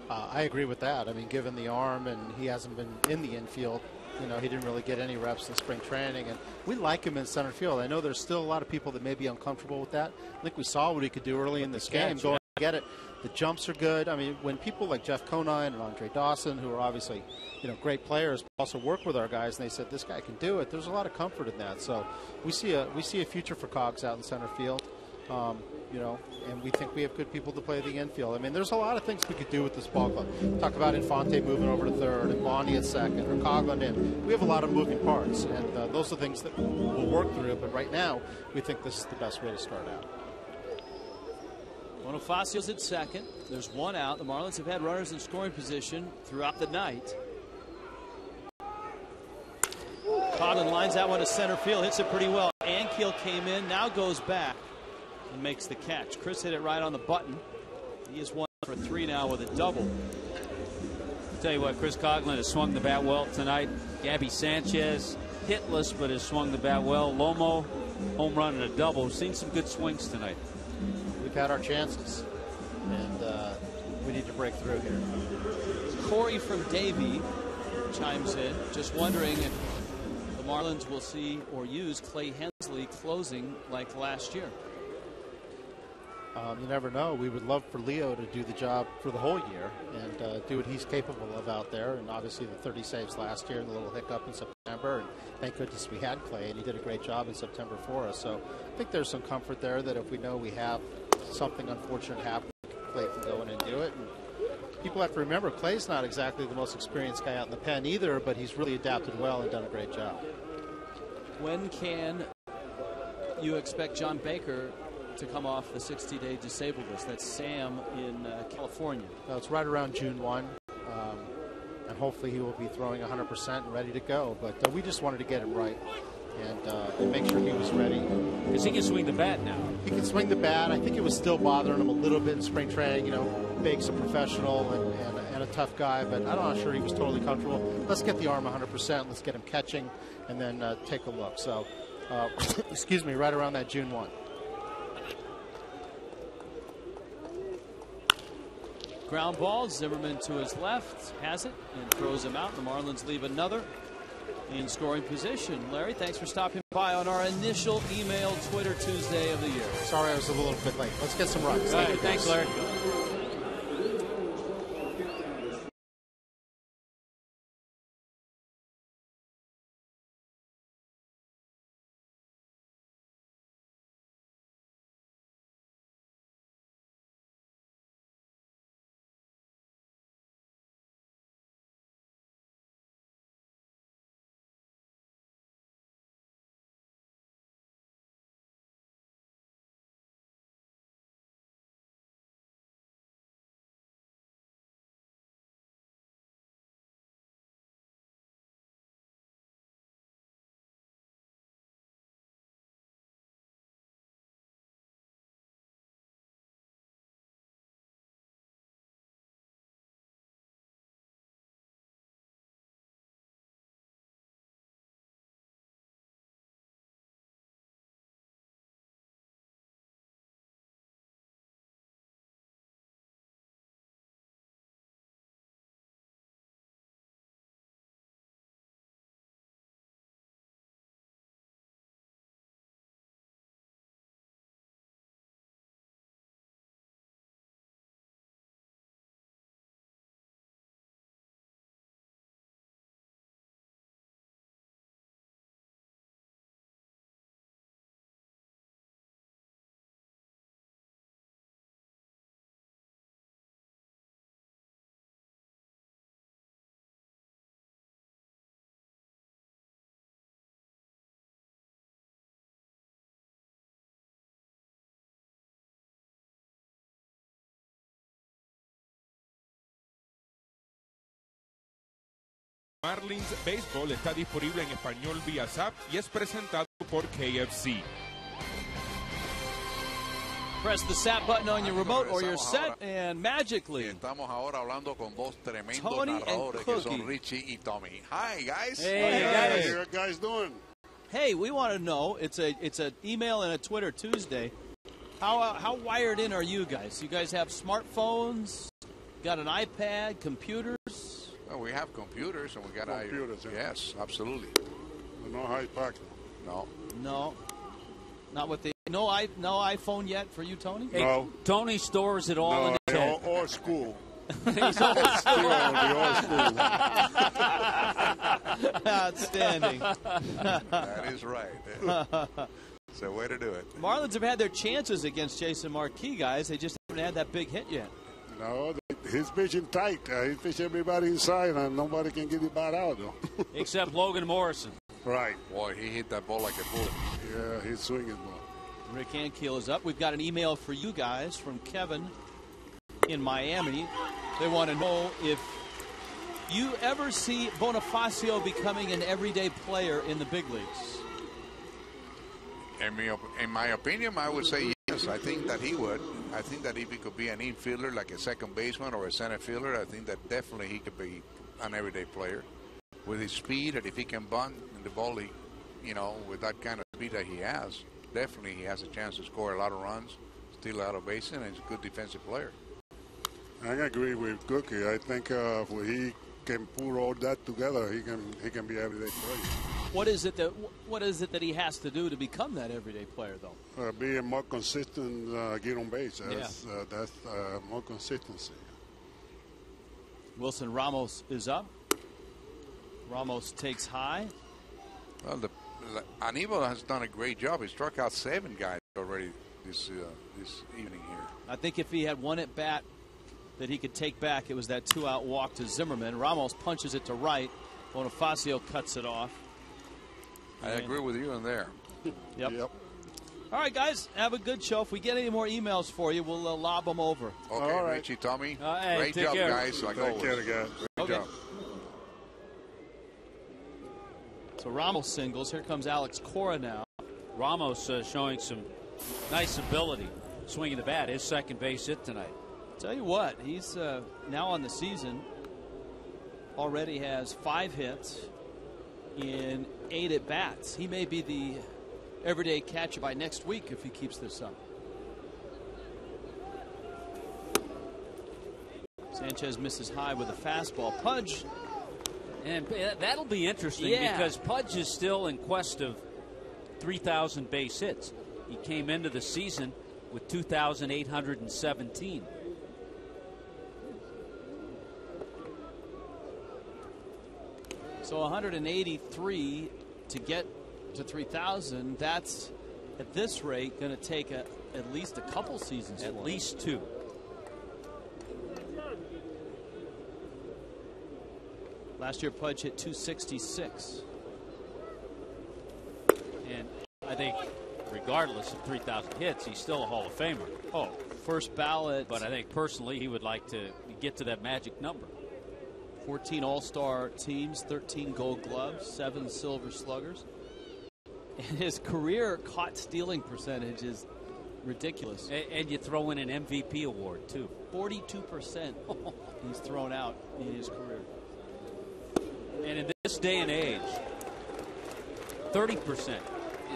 I agree with that. I mean, given the arm, and he hasn't been in the infield, you know, he didn't really get any reps in spring training, and we like him in center field. I know there's still a lot of people that may be uncomfortable with that. I think we saw what he could do early in this game, going to get it. The jumps are good. I mean, when people like Jeff Conine and Andre Dawson, who are obviously, you know, great players, also work with our guys, and they said this guy can do it, there's a lot of comfort in that. So we see a future for Cogs out in center field. You know, and we think we have good people to play the infield. I mean, there's a lot of things we could do with this ball club. Talk about Infante moving over to third, and Bonnie at second, or Coghlan in. We have a lot of moving parts, and those are things that we'll work through. But right now, we think this is the best way to start out. Bonifacio's at second. There's one out. The Marlins have had runners in scoring position throughout the night. Coghlan lines that one to center field, hits it pretty well. Ankiel came in, now goes back and makes the catch. Chris hit it right on the button. He is 1 for 3 now with a double. I'll tell you what, Chris Coghlan has swung the bat well tonight. Gabby Sanchez hitless, but has swung the bat well. Lomo, home run and a double. We've seen some good swings tonight. We've had our chances, and we need to break through here. Corey from Davie chimes in, just wondering if the Marlins will see or use Clay Hensley closing like last year. You never know. We would love for Leo to do the job for the whole year and do what he's capable of out there. And obviously the 30 saves last year and the little hiccup in September. And thank goodness we had Clay, and he did a great job in September for us. So I think there's some comfort there that if we know we have something unfortunate happen, Clay can go in and do it. And people have to remember, Clay's not exactly the most experienced guy out in the pen either, but he's really adapted well and done a great job. When can you expect John Baker to come off the 60-day disabled list? That's Sam in California. It's right around June 1, and hopefully he will be throwing 100% and ready to go. But we just wanted to get him right and make sure he was ready. Because he can swing the bat now. He can swing the bat. I think it was still bothering him a little bit in spring training. You know, Bake's a professional and a tough guy, but I'm not sure he was totally comfortable. Let's get the arm 100%. Let's get him catching and then take a look. So, excuse me, right around that June 1. Ground ball, Zimmerman to his left, has it, and throws him out. The Marlins leave another in scoring position. Larry, thanks for stopping by on our initial email Twitter Tuesday of the year. Sorry I was a little bit late. Let's get some runs. All right, thanks, Larry. Marlins Baseball está disponible en español vía Zap y es presentado por KFC. Press the SAP button on your remote or you're set, and magically, estamos ahora hablando con dos tremendos Tony narradores que son Richie y Tommy. Hi guys. Hey guys. How you guys doing? Hey, we want to know. It's an email and a Twitter Tuesday. How wired in are you guys? You guys have smartphones? Got an iPad? Computers? Well, we have computers and we got computers. Yes, absolutely. No high pack. No, not with the no iPhone yet for you, Tony. Hey, no. Tony stores it all in his head. Or school. He's old school. Outstanding. That is right. It's a way to do it. Marlins have had their chances against Jason Marquis, guys. They just haven't had that big hit yet. No, he's pitching tight. He pitch everybody inside, and nobody can get it bat out, though. Except Logan Morrison. Right. Boy, he hit that ball like a bullet. Yeah, he's swinging ball. Rick Ankiel is up. We've got an email for you guys from Kevin in Miami. They want to know if you ever see Bonifacio becoming an everyday player in the big leagues. In my opinion, I would say yes. I think that he would. I think that if he could be an infielder, like a second baseman or a center fielder, I think that definitely he could be an everyday player. With his speed, and if he can bunt the ball, with that kind of speed that he has, definitely he has a chance to score a lot of runs, steal a lot of bases, and he's a good defensive player. I agree with Cookie. I think if he can pull all that together, he can be everyday player. What is it that he has to do to become that everyday player, though? Being more consistent, get on base. That's more consistency. Wilson Ramos is up. Ramos takes high. Well, Aníbal has done a great job. He struck out 7 guys already this evening here. I think if he had one at bat that he could take back, it was that 2-out walk to Zimmerman. Ramos punches it to right. Bonifacio cuts it off. I agree with you in there. Yep. All right, guys, have a good show. If we get any more emails for you, we'll lob them over. Okay, all right. Richie, Tommy. Hey, great job, care. guys. Like always. Great job. So Ramos singles. Here comes Alex Cora now. Ramos showing some nice ability, swinging the bat. His second base hit tonight. Tell you what, he's now on the season. Already has 5 hits in 8 at bats. He may be the everyday catcher by next week if he keeps this up. Sanchez misses high with a fastball. Pudge. And that'll be interesting because Pudge is still in quest of 3,000 base hits. He came into the season with 2,817. So 183 to get to 3,000. That's, at this rate, going to take at least a couple seasons. At least 2. Last year, Pudge hit 266. And I think regardless of 3,000 hits, he's still a Hall of Famer. Oh, first ballot. But I think personally he would like to get to that magic number. 14 All-Star teams, 13 Gold Gloves, 7 Silver Sluggers. And his career caught stealing percentage is ridiculous. And you throw in an MVP award, too. 42% he's thrown out in his career. And in this day and age, 30%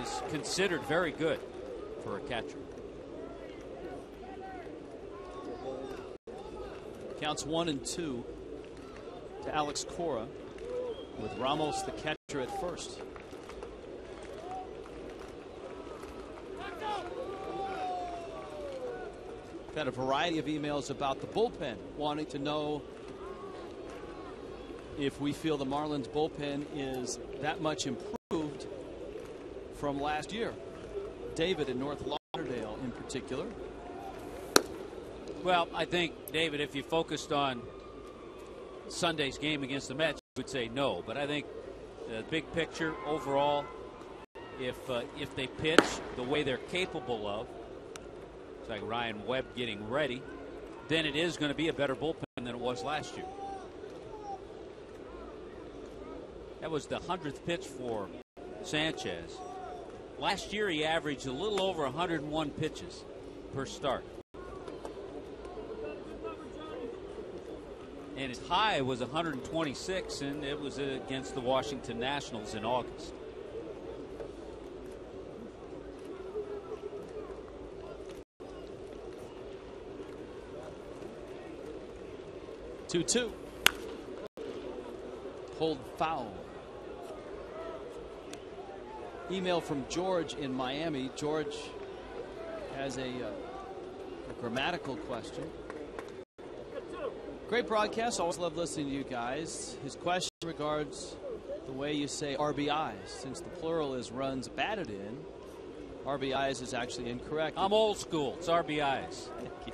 is considered very good for a catcher. Counts 1-2 to Alex Cora, with Ramos the catcher at first. Got a variety of emails about the bullpen, wanting to know if we feel the Marlins bullpen is that much improved from last year. David in North Lauderdale in particular. Well, I think, David, if you focused on Sunday's game against the Mets, you would say no. But I think the big picture overall, if they pitch the way they're capable of, it's like Ryan Webb getting ready, then it is going to be a better bullpen than it was last year. That was the 100th pitch for Sanchez. Last year he averaged a little over 101 pitches per start. And his high was 126, and it was against the Washington Nationals in August. Two. Hold foul. Email from George in Miami. George has a grammatical question. Great broadcast. Always love listening to you guys. His question regards the way you say RBIs. Since the plural is runs batted in, RBIs is actually incorrect. I'm old school. It's RBIs. Thank you.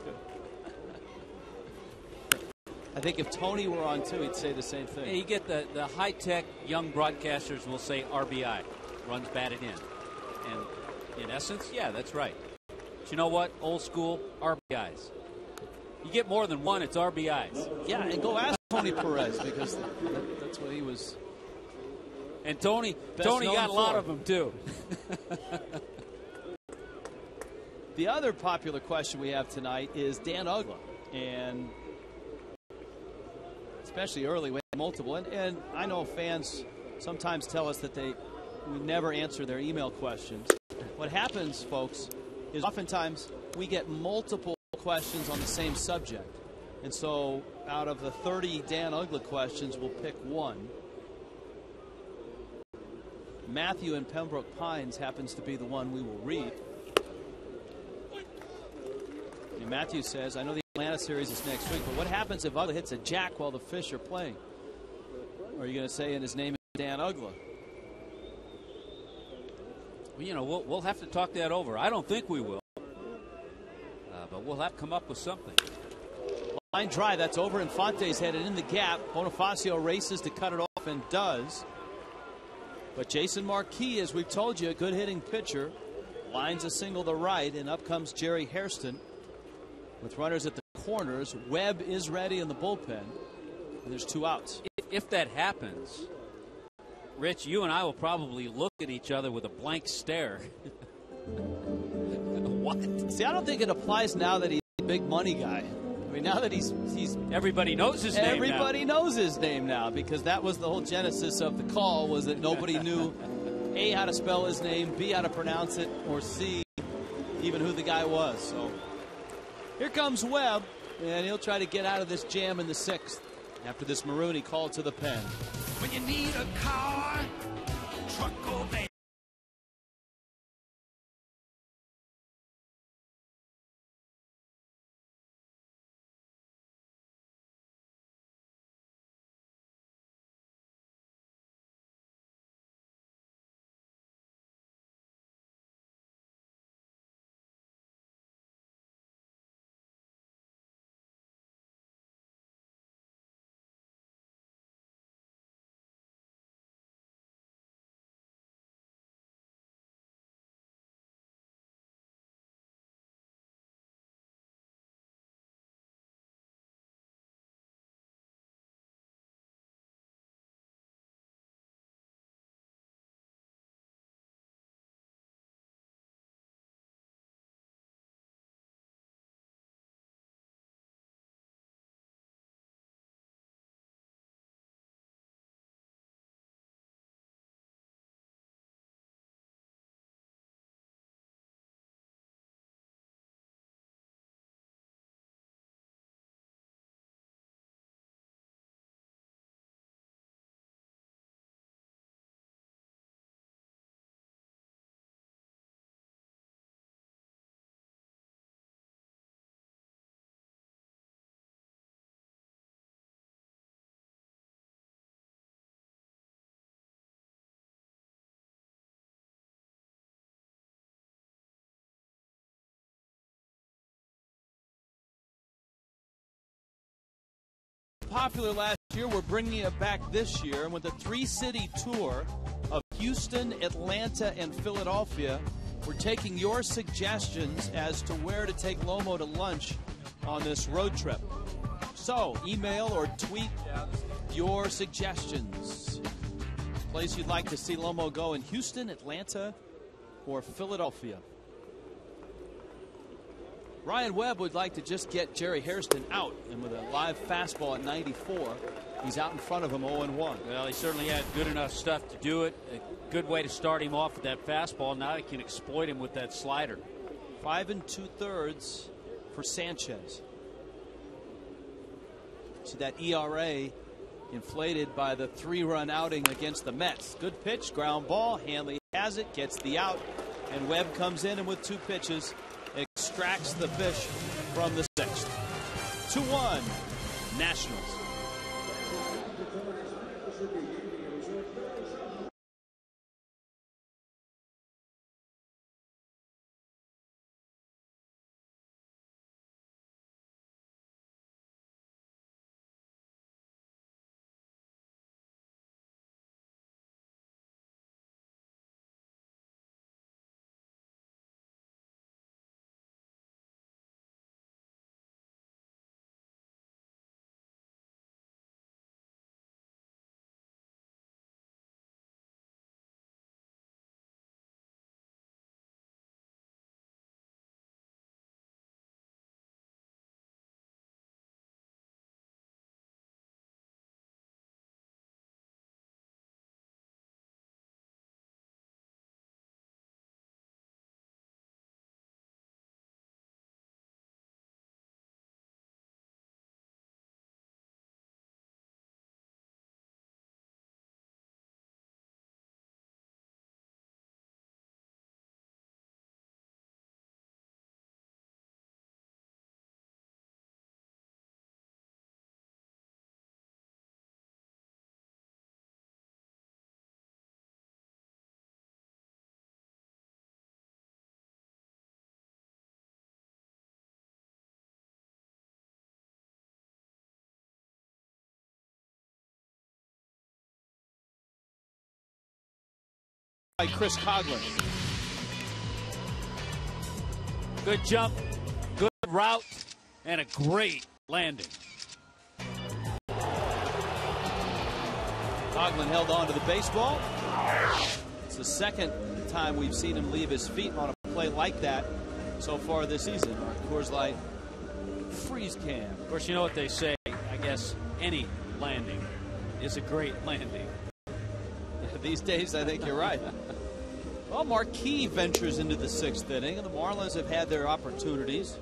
I think if Tony were on too, he'd say the same thing. Hey, you get the high-tech young broadcasters will say RBI, runs batted in. And In essence, yeah, that's right. But you know what? Old school RBIs. You get more than one, it's RBIs. Yeah, and go ask Tony Perez, because that's what he was. And Tony known got a lot for. of them too. The other popular question we have tonight is Dan Ugla, and especially early, we had multiple. And I know fans sometimes tell us that we never answer their email questions. What happens, folks, is oftentimes we get multiple questions on the same subject. And so out of the 30 Dan Ugla questions, we'll pick one. Matthew in Pembroke Pines happens to be the one we will read. And Matthew says, I know the Atlanta series is next week, but what happens if Ugla hits a jack while the Fish are playing? Or are you going to say, and his name is Dan Ugla? Well, you know, we'll have to talk that over. I don't think we will. But we'll have to come up with something. Line drive, that's over. Infante's headed in the gap. Bonifacio races to cut it off and does. But Jason Marquis, as we've told you, a good hitting pitcher, lines a single to right, and up comes Jerry Hairston with runners at the corners. Webb is ready in the bullpen, and there's 2 outs. If that happens, Rich, you and I will probably look at each other with a blank stare. What? See, I don't think it applies now that he's a big money guy. I mean, now that he's everybody knows his name. Everybody knows his name now, because that was the whole genesis of the call, was that nobody knew A, how to spell his name, B, how to pronounce it, or C, even who the guy was. So here comes Webb, and he'll try to get out of this jam in the 6th. After this maroon, he called to the pen. When you need a car, truck or van. Popular last year, we're bringing it back this year, and with a 3-city tour of Houston, Atlanta, and Philadelphia, we're taking your suggestions as to where to take Lomo to lunch on this road trip. So email or tweet your suggestions. Place you'd like to see Lomo go in Houston, Atlanta, or Philadelphia. Ryan Webb would like to just get Jerry Hairston out, and with a live fastball at 94, he's out in front of him 0-1. Well, he certainly had good enough stuff to do it. A good way to start him off with that fastball. Now he can exploit him with that slider. 5 2/3 for Sanchez. See that ERA inflated by the 3-run outing against the Mets. Good pitch, ground ball. Hanley has it, gets the out, and Webb comes in and with 2 pitches extracts the Fish from the 6th. 2-1 Nationals. by Chris Coughlin. Good jump, good route, and a great landing. Coughlin held on to the baseball. It's the second time we've seen him leave his feet on a play like that so far this season. Our Coors Light freeze can. Of course, you know what they say. I guess any landing is a great landing. These days, I think you're right. Well, Marquis ventures into the sixth inning, and the Marlins have had their opportunities.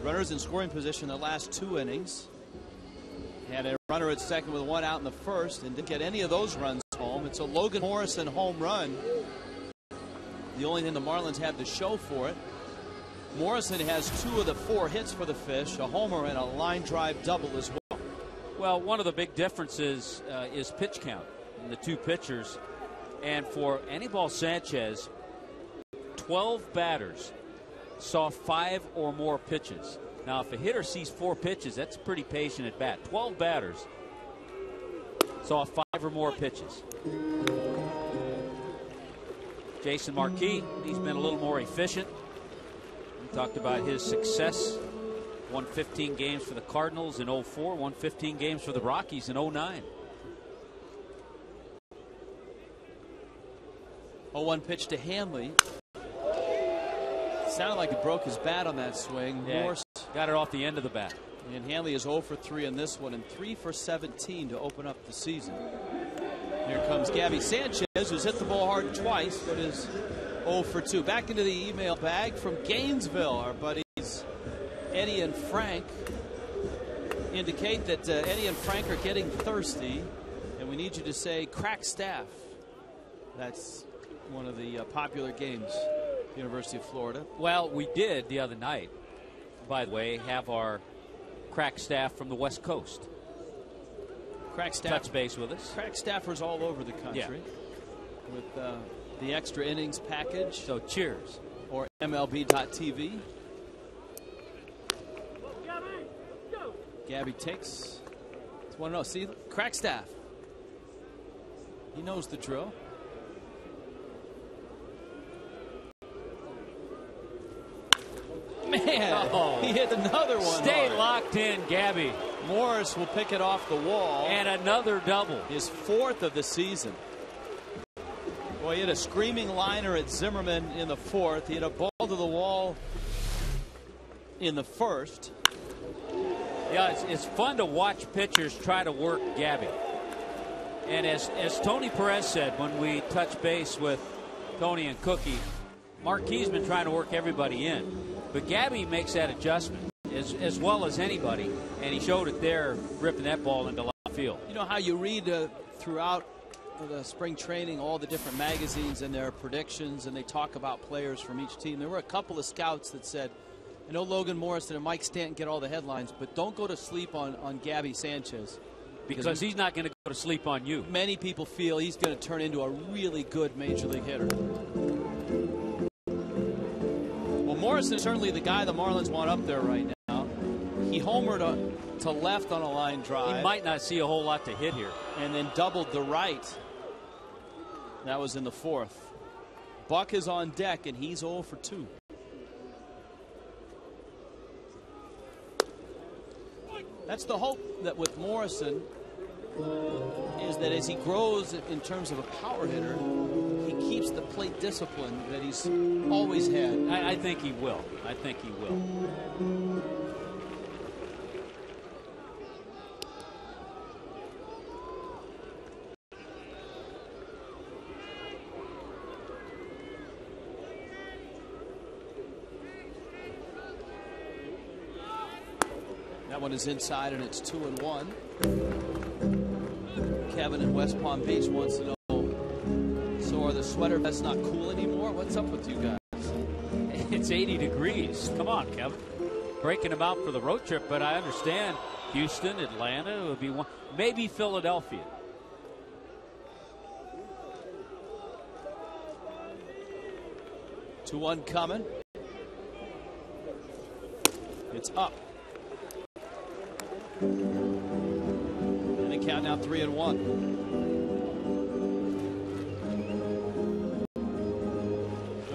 Runners in scoring position the last 2 innings. Had a runner at second with 1 out in the first and didn't get any of those runs home. It's a Logan Morrison home run. The only thing the Marlins have to show for it. Morrison has 2 of the 4 hits for the Fish, a homer and a line drive double as well. Well, one of the big differences is pitch count in the 2 pitchers. And for Anibal Sanchez, 12 batters saw 5 or more pitches. Now, if a hitter sees 4 pitches, that's pretty patient at bat. 12 batters saw 5 or more pitches. Jason Marquis, he's been a little more efficient. We talked about his success. Won 15 games for the Cardinals in 04, won 15 games for the Rockies in 09. 0-1 pitch to Hanley. Sounded like he broke his bat on that swing. Yeah, Morse got it off the end of the bat. And Hanley is 0 for 3 in this one and 3 for 17 to open up the season. Here comes Gabby Sanchez, who's hit the ball hard twice, but is 0 for 2. Back into the email bag from Gainesville. Our buddies Eddie and Frank indicate that Eddie and Frank are getting thirsty, and we need you to say crack staff. That's one of the popular games, University of Florida. Well, we did the other night, by the way, have our crack staff from the West Coast crack staff touch base with us. Crack staffers all over the country with the extra innings package. So cheers. Or MLB.TV. Gabby takes. It's 1-0. See, crack staff. He knows the drill. Man, he hit another one. Stay hard. locked in, Gabby. Morris will pick it off the wall. And another double. His 4th of the season. Boy, he hit a screaming liner at Zimmerman in the 4th. He hit a ball to the wall in the 1st. Yeah, it's fun to watch pitchers try to work Gabby. And as Tony Perez said when we touched base with Tony and Cookie, Marquis been trying to work everybody in. But Gabby makes that adjustment as well as anybody, and he showed it there, ripping that ball into left field. You know how you read throughout the spring training all the different magazines and their predictions, and they talk about players from each team. There were a couple of scouts that said, I know Logan Morrison and Mike Stanton get all the headlines, but don't go to sleep on Gabby Sanchez. Because he's not going to go to sleep on you. Many people feel he's going to turn into a really good major league hitter. Well, Morrison is certainly the guy the Marlins want up there right now. He homered to left on a line drive. He might not see a whole lot to hit here. And then doubled the right. That was in the 4th. Buck is on deck, and he's 0 for 2. That's the hope that with Morrison is that as he grows in terms of a power hitter, he keeps the plate discipline that he's always had. I think he will. I think he will. That one is inside, and it's 2-1. Kevin in West Palm Beach wants to know, so are the sweater vests not cool anymore? What's up with you guys? It's 80 degrees. Come on, Kevin. Breaking them out for the road trip, but I understand Houston, Atlanta would be one. Maybe Philadelphia. Two 2-1 coming. It's up. And the count now 3-1.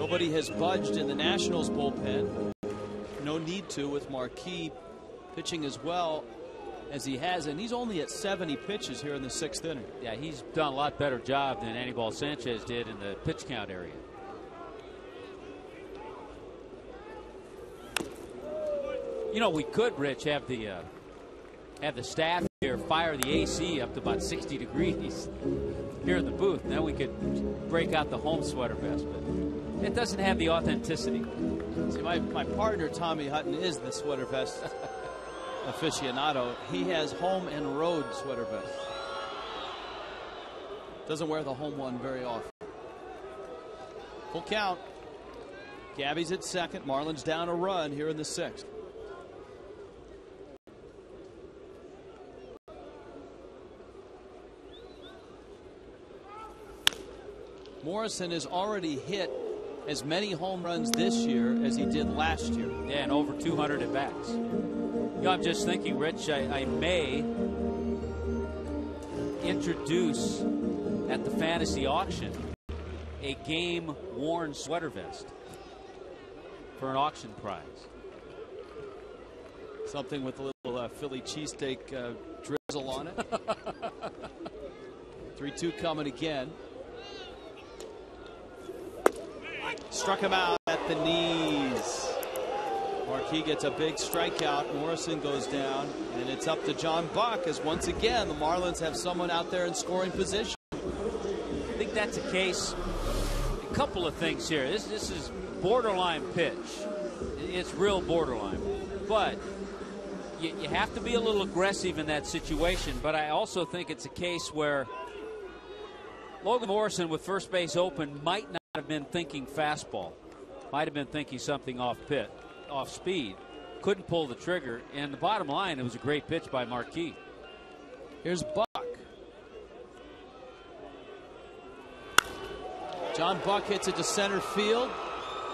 Nobody has budged in the Nationals bullpen. No need to, with Marquis pitching as well as he has, and he's only at 70 pitches here in the 6th inning. Yeah, he's done a lot better job than Anibal Sanchez did in the pitch count area. You know, we could, Rich, have the staff here fire the AC up to about 60 degrees here in the booth. Then we could break out the home sweater vest, but it doesn't have the authenticity. See, my partner Tommy Hutton is the sweater vest aficionado. He has home and road sweater vests. Doesn't wear the home one very often. Full count. Gabby's at second. Marlins down a run here in the 6th. Morrison has already hit as many home runs this year as he did last year. Yeah, and over 200 at bats. You know, I'm just thinking, Rich, I may introduce at the fantasy auction a game-worn sweater vest for an auction prize. Something with a little Philly cheesesteak drizzle on it. 3-2 coming again. Struck him out at the knees. Marquis gets a big strikeout. Morrison goes down, and it's up to John Buck as once again the Marlins have someone out there in scoring position. I think that's a case. A couple of things here. This is borderline pitch. It's real borderline. But you have to be a little aggressive in that situation. But I also think it's a case where Logan Morrison with first base open might not have been thinking fastball. Might have been thinking something off speed. Couldn't pull the trigger. And the bottom line, it was a great pitch by Marquis. Here's Buck. John Buck hits it to center field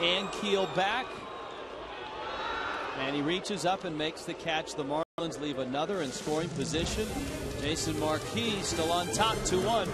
and Keel back. And he reaches up and makes the catch. The Marlins leave another in scoring position. Jason Marquis still on top, 2-1.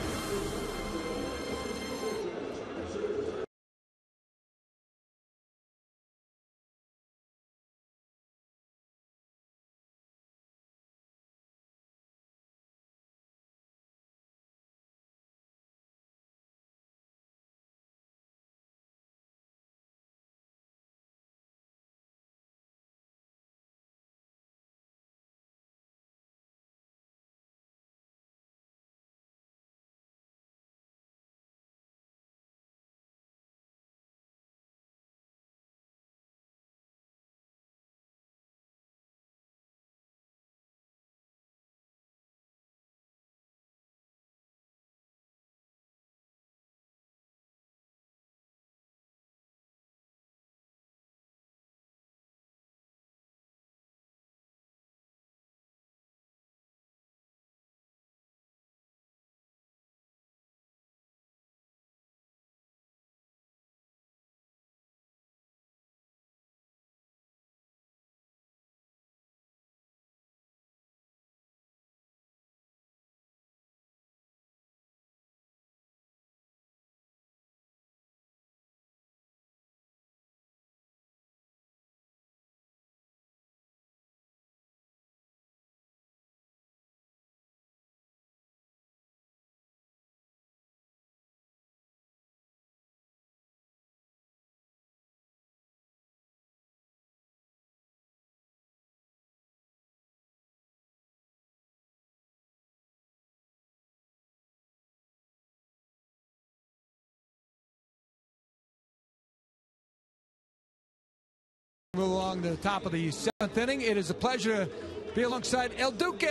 Move along to the top of the 7th inning. It is a pleasure to be alongside El Duque,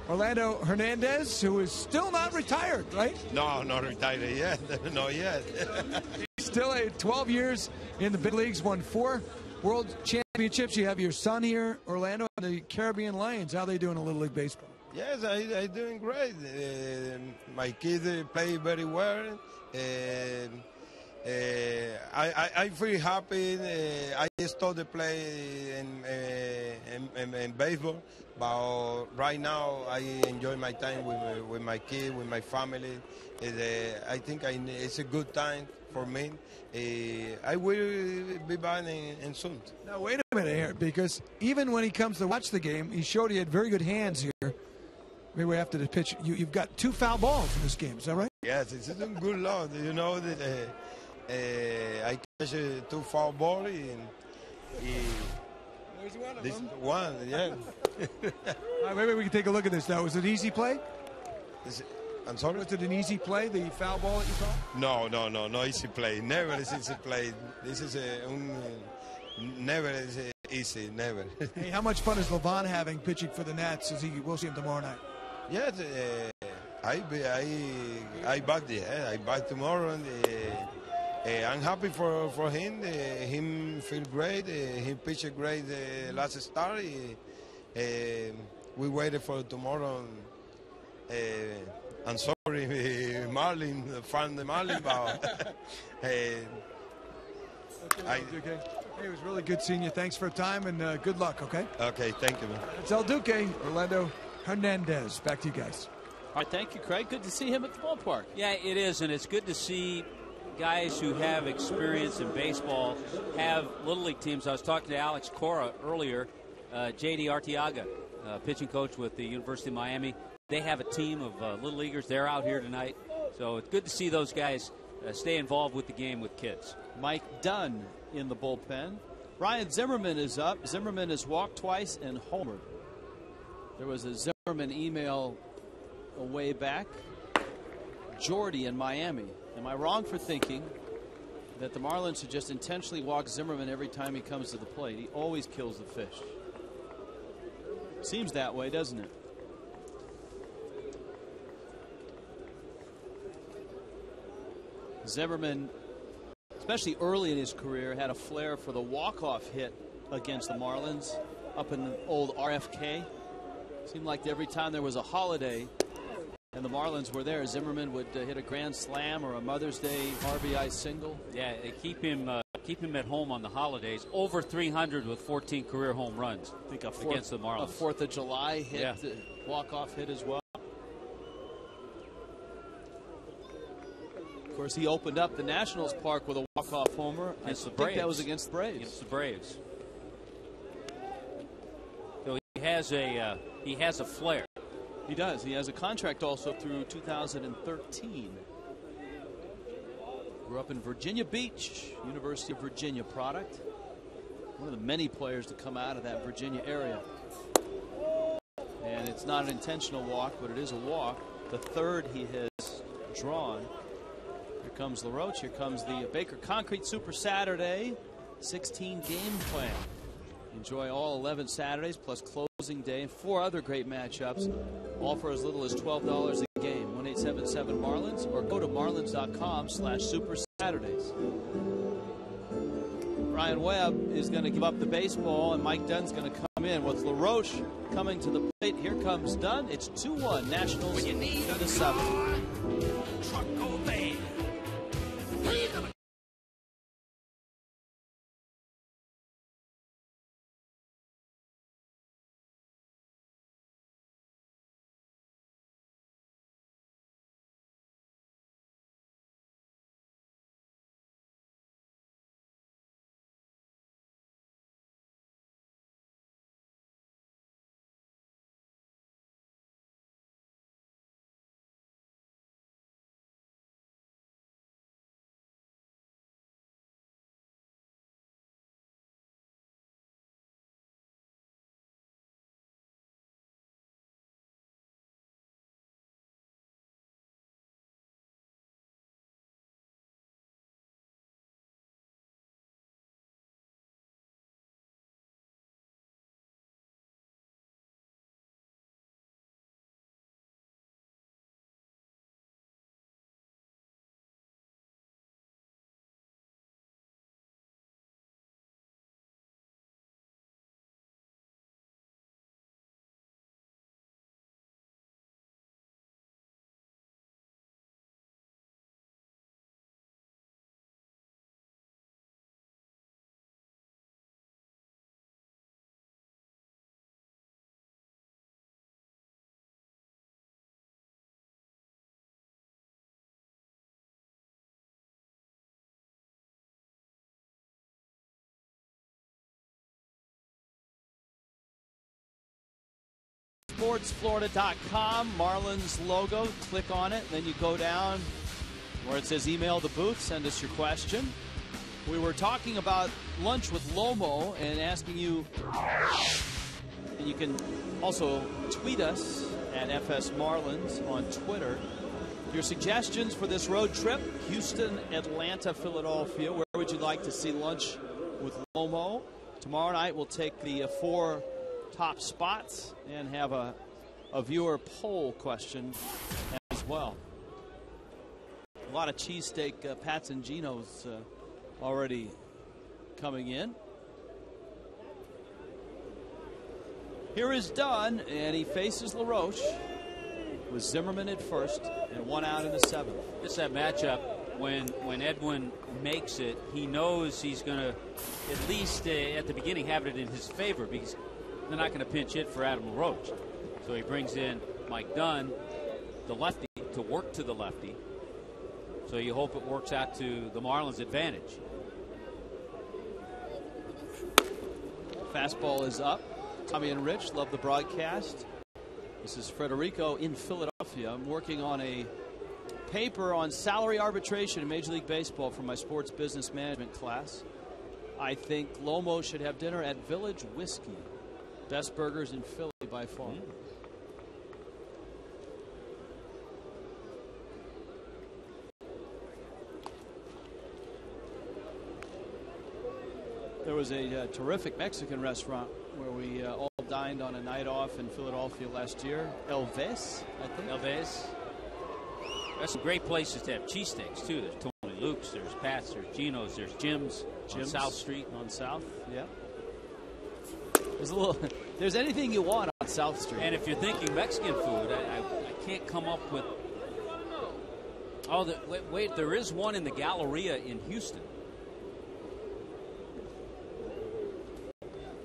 Orlando Hernandez, who is still not retired, right? No, not retired yet. Not yet. He's still 12 years in the big leagues, won 4 world championships. You have your son here, Orlando, and the Caribbean Lions. How are they doing in Little League Baseball? Yes, I'm doing great. My kids play very well. I feel happy. I started play in baseball, but right now I enjoy my time with my kid, with my family. I think it's a good time for me. I will be back in soon. Now, wait a minute here, because even when he comes to watch the game, he showed he had very good hands here. Maybe after the pitch, you've got 2 foul balls in this game. Is that right? Yes, it's a good lot. You know that I catch 2 foul balls. There's one of This them. one, yeah. All right, maybe we can take a look at this now. Was it an easy play? I'm sorry? Was it an easy play, the foul ball that you saw? No easy play. Never is easy play. This is never is easy, never. Hey, how much fun is Levon having pitching for the Nats? We'll see him tomorrow night. Yes, I back there. I back tomorrow, and I'm happy for him. Him feel great. He pitched great last start. We waited for tomorrow. I'm sorry, Marlin, fan the Marlin, but Okay. Hey, it was really good seeing you. Thanks for your time, and good luck, okay? Okay, thank you, man. It's El Duque, Orlando Hernandez. Back to you guys. All right, thank you, Craig. Good to see him at the ballpark. Yeah, it is, and it's good to see guys who have experience in baseball have Little League teams. I was talking to Alex Cora earlier, J.D. Arteaga, pitching coach with the University of Miami. They have a team of Little Leaguers. They're out here tonight. So it's good to see those guys stay involved with the game with kids. Mike Dunn in the bullpen. Ryan Zimmerman is up. Zimmerman has walked twice and homered. There was a Zimmerman email a way back. Jordy in Miami. Am I wrong for thinking that the Marlins should just intentionally walk Zimmerman every time he comes to the plate? He always kills the fish. Seems that way, doesn't it? Zimmerman, especially early in his career, had a flair for the walk-off hit against the Marlins up in the old RFK. Seemed like every time there was a holiday and the Marlins were there, Zimmerman would hit a grand slam or a Mother's Day RBI single. Yeah, they keep him at home on the holidays. Over 300 with 14 career home runs. I think against the Marlins. A 4th of July hit, yeah. Walk-off hit as well. Of course, he opened up the Nationals Park with a walk-off homer. I think that was against the Braves. Against the Braves. So he has a flair. He does. He has a contract also through 2013. Grew up in Virginia Beach, University of Virginia product. One of the many players to come out of that Virginia area. And it's not an intentional walk, but it is a walk. The 3rd he has drawn. Here comes LaRoche. Here comes the Baker Concrete Super Saturday 16 game plan. Enjoy all 11 Saturdays plus closing day and 4 other great matchups, all for as little as $12 a game. 1-877 Marlins or go to marlins.com/Super Saturdays. Ryan Webb is going to give up the baseball, and Mike Dunn's going to come in with LaRoche coming to the plate. Here comes Dunn. It's 2-1 Nationals in the 7th. Truck go bad. sportsflorida.com, Marlins logo. Click on it, then you go down where it says email the booth, send us your question. We were talking about lunch with Lomo and asking you, and you can also tweet us at FS Marlins on Twitter, your suggestions for this road trip: Houston, Atlanta, Philadelphia. Where would you like to see lunch with Lomo? Tomorrow night we'll take the 4 top spots and have a viewer poll question as well. A lot of cheesesteak Pats and Geno's already coming in. Here is Dunn, and he faces LaRoche with Zimmerman at first and 1 out in the 7th. It's that matchup when Edwin makes it, he knows he's going to at least at the beginning have it in his favor because they're not going to pinch hit for Adam LaRoche. So he brings in Mike Dunn, the lefty, to work to the lefty. So you hope it works out to the Marlins' advantage. Fastball is up. Tommy and Rich, love the broadcast. This is Federico in Philadelphia. I'm working on a paper on salary arbitration in Major League Baseball for my sports business management class. I think Lomo should have dinner at Village Whiskey. Best burgers in Philly by far. There was a terrific Mexican restaurant where we all dined on a night off in Philadelphia last year. El Vez, I think. El Vez. There's some great places to have cheesesteaks, too. There's Tony Luke's, there's Pat's, there's Geno's, there's Jim's on South Street. On South, yeah. There's anything you want on South Street. And if you're thinking Mexican food, I can't come up with... Oh, wait, there is one in the Galleria in Houston.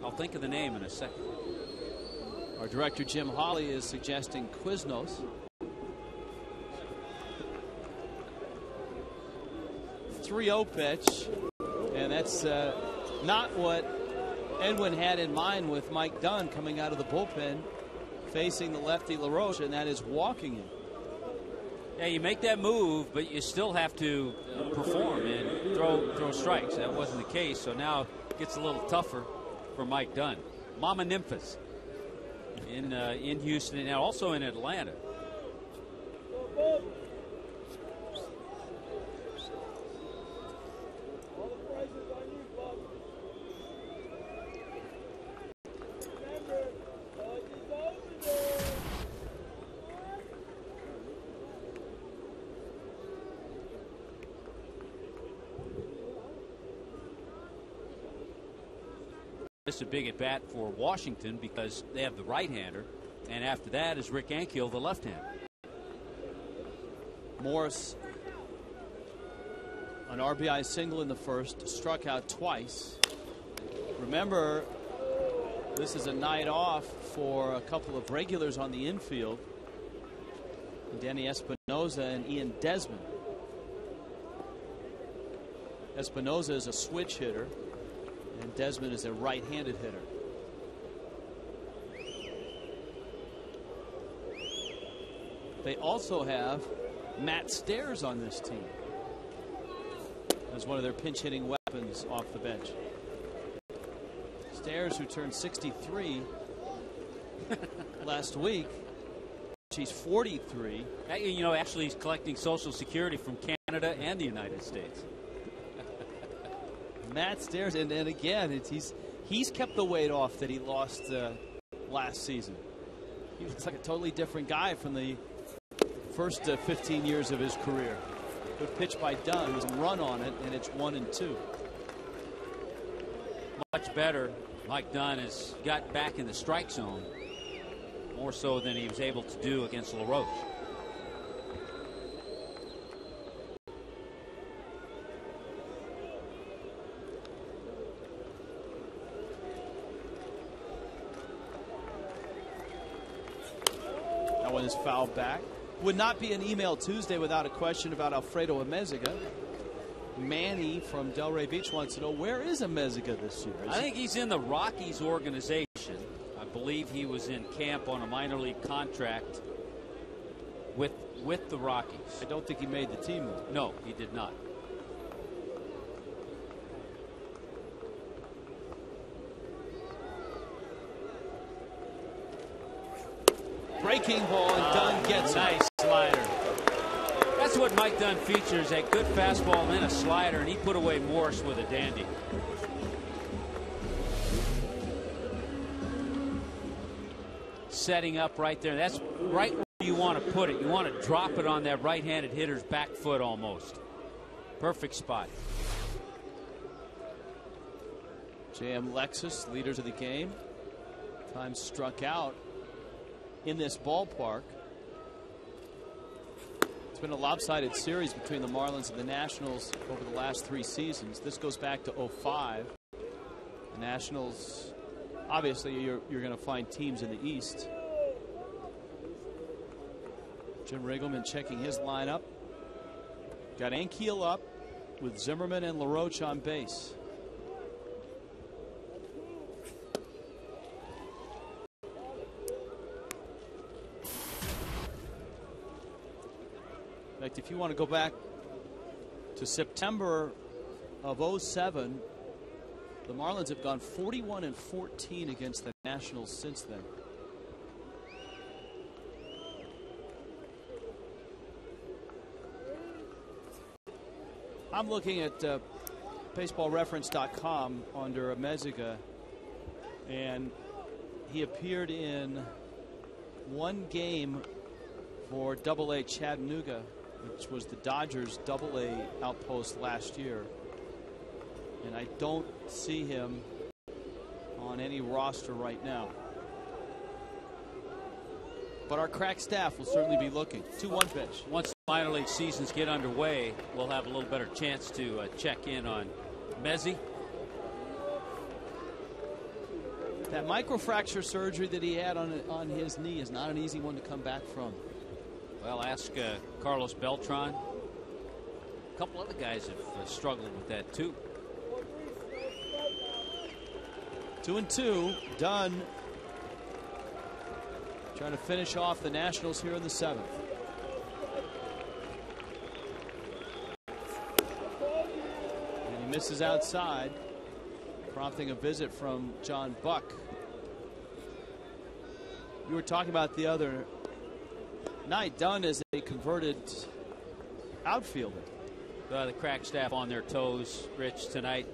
I'll think of the name in a second. Our director, Jim Hawley, is suggesting Quiznos. 3-0 pitch, and that's not what Edwin had in mind with Mike Dunn coming out of the bullpen facing the lefty LaRoche, and that is walking him. Yeah, you make that move, but you still have to perform and throw strikes. That wasn't the case, so now it gets a little tougher for Mike Dunn. Mama Nymphas in Houston and now also in Atlanta. This is a big at bat for Washington because they have the right-hander, and after that is Rick Ankiel, the left-hander. Morris, an RBI single in the first, struck out twice. Remember, this is a night off for a couple of regulars on the infield, Danny Espinosa and Ian Desmond. Espinosa is a switch hitter, and Desmond is a right-handed hitter. They also have Matt Stairs on this team as one of their pinch hitting weapons off the bench. Stairs, who turned 63 last week. She's 43. You know, actually he's collecting Social Security from Canada and the United States. Matt Stairs, and again, he's kept the weight off that he lost last season. He looks like a totally different guy from the first 15 years of his career. Good pitch by Dunn, who's run on it, and it's 1-2. Much better. Mike Dunn has got back in the strike zone more so than he was able to do against LaRoche. That one is fouled back. Would not be an email Tuesday without a question about Alfredo Amezaga. Manny from Delray Beach wants to know, where is Amezaga this year? I think he's in the Rockies organization. I believe he was in camp on a minor league contract with the Rockies. I don't think he made the team. No, he did not. Breaking ball, and Dunn gets nice slider. That's what Mike Dunn features, a good fastball and a slider, and he put away Morse with a dandy. Setting up right there. That's right where you want to put it. You want to drop it on that right-handed hitter's back foot almost. Perfect spot. J.M. Lexus, leader to the game. Time struck out in this ballpark. It's been a lopsided series between the Marlins and the Nationals over the last 3 seasons. This goes back to 2005. The Nationals, obviously, you're going to find teams in the East. Jim Riggleman checking his lineup. Got Ankiel up with Zimmerman and LaRoche on base. In fact, if you want to go back to September of 2007, the Marlins have gone 41-14 against the Nationals since then. I'm looking at baseballreference.com under Meziga, and he appeared in one game for Double-A Chattanooga, which was the Dodgers' Double-A outpost last year. And I don't see him on any roster right now. But our crack staff will certainly be looking. 2-1 pitch. Once the minor league seasons get underway, we'll have a little better chance to check in on Mezzi. That microfracture surgery that he had on his knee is not an easy one to come back from. Well, ask Carlos Beltran. A couple other guys have struggled with that too. 2-2. Dunn trying to finish off the Nationals here in the 7th. And he misses outside, prompting a visit from John Buck. You were talking about the other night. Dunn is a converted outfielder. The crack staff on their toes, Rich, tonight.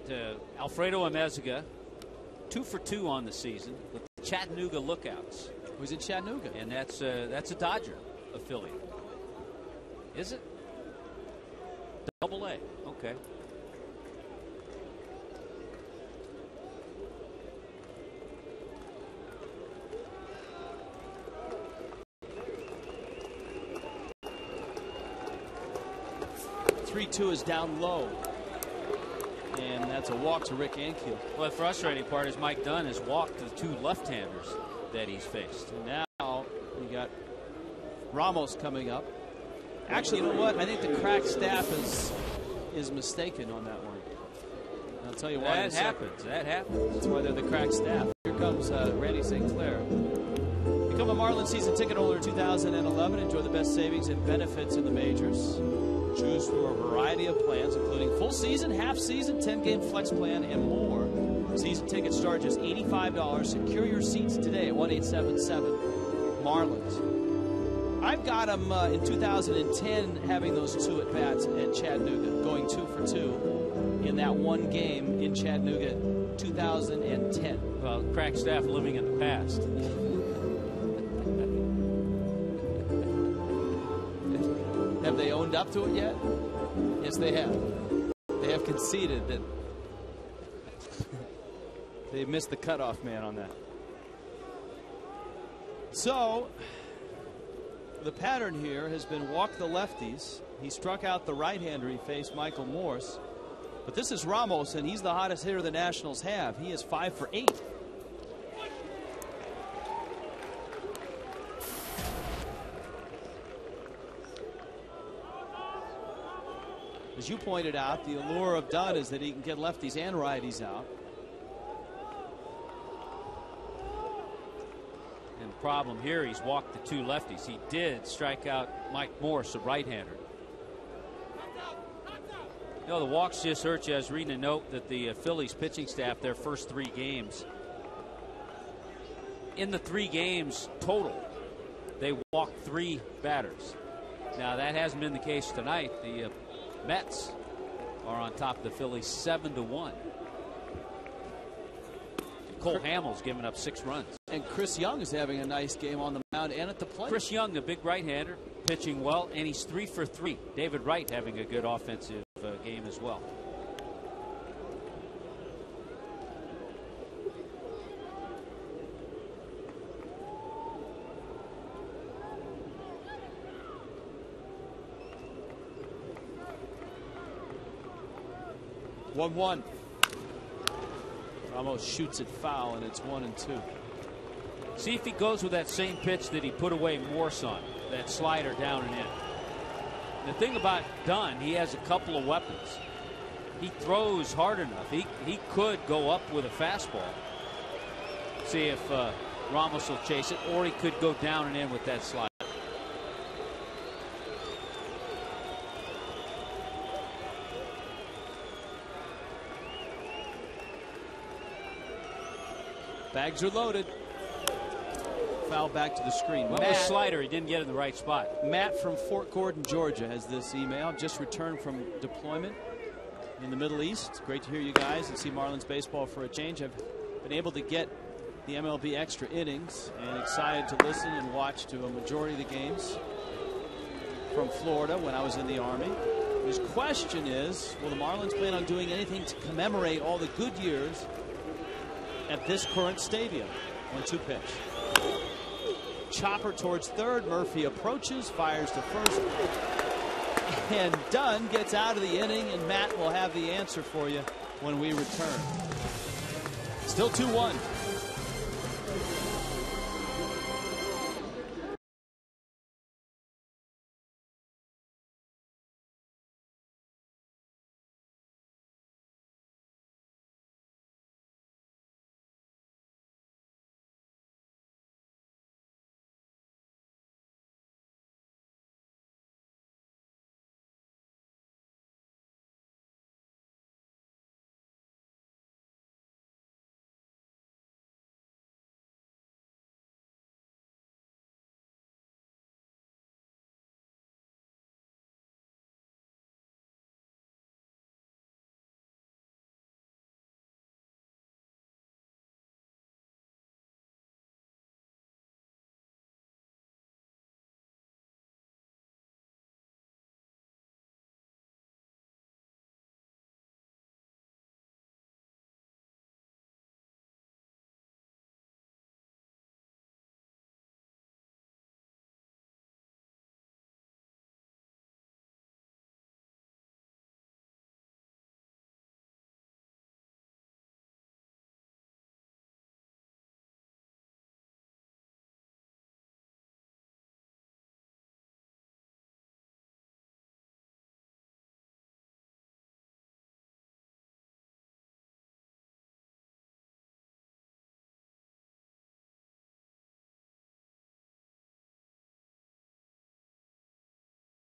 Alfredo Amezaga, 2 for 2 on the season with the Chattanooga Lookouts. Who's in Chattanooga? And that's a Dodger affiliate. Is it? Double-A. Okay. Two is down low, and that's a walk to Rick Ankiel. Well, the frustrating part is Mike Dunn has walked the 2 left-handers that he's faced. And now you got Ramos coming up. Actually, you know what? I think the crack staff is mistaken on that one. I'll tell you why. That happens. That happens. That's why they're the crack staff. Here comes Randy St. Clair. Become a Marlins season ticket holder in 2011. Enjoy the best savings and benefits in the majors. Choose from a variety of plans, including full season, half season, 10-game flex plan, and more. Season tickets start just $85. Secure your seats today at 1-877-Marlins. I've got them in 2010 having those 2 at-bats at Chattanooga, going 2 for 2 in that one game in Chattanooga 2010. Well, crack staff living in the past. Have they owned up to it yet? Yes, they have. They have conceded that they missed the cutoff man on that. So the pattern here has been walk the lefties. He struck out the right-hander. He faced Michael Morse. But this is Ramos, and he's the hottest hitter the Nationals have. He is 5 for 8. As you pointed out, the allure of Dunn is that he can get lefties and righties out. problem here. He's walked the 2 lefties. He did strike out Mike Morse, a right-hander. You know, the walks just hurt you. I was reading a note that the Phillies pitching staff, their first 3 games, in the 3 games total, they walked 3 batters. Now, that hasn't been the case tonight. The Mets are on top of the Phillies 7-1. Cole Hamels giving up 6 runs. And Chris Young is having a nice game on the mound and at the plate. Chris Young, the big right-hander, pitching well, and he's 3 for 3. David Wright having a good offensive game as well. One. Ramos shoots it foul, and it's 1-2. See if he goes with that same pitch that he put away Morse on, that slider down and in. The thing about Dunn, he has a couple of weapons. He throws hard enough. He could go up with a fastball. See if Ramos will chase it, or he could go down and in with that slider. Bags are loaded. Foul back to the screen. Well, the slider, he didn't get in the right spot. Matt from Fort Gordon, Georgia has this email. Just returned from deployment in the Middle East. Great to hear you guys and see Marlins baseball for a change. I've been able to get the MLB extra innings and excited to listen and watch to a majority of the games from Florida when I was in the Army. His question is, will the Marlins plan on doing anything to commemorate all the good years at this current stadium? 1-2 pitch. Chopper towards third. Murphy approaches, fires to first. And Dunn gets out of the inning, and Matt will have the answer for you when we return. Still 2-1.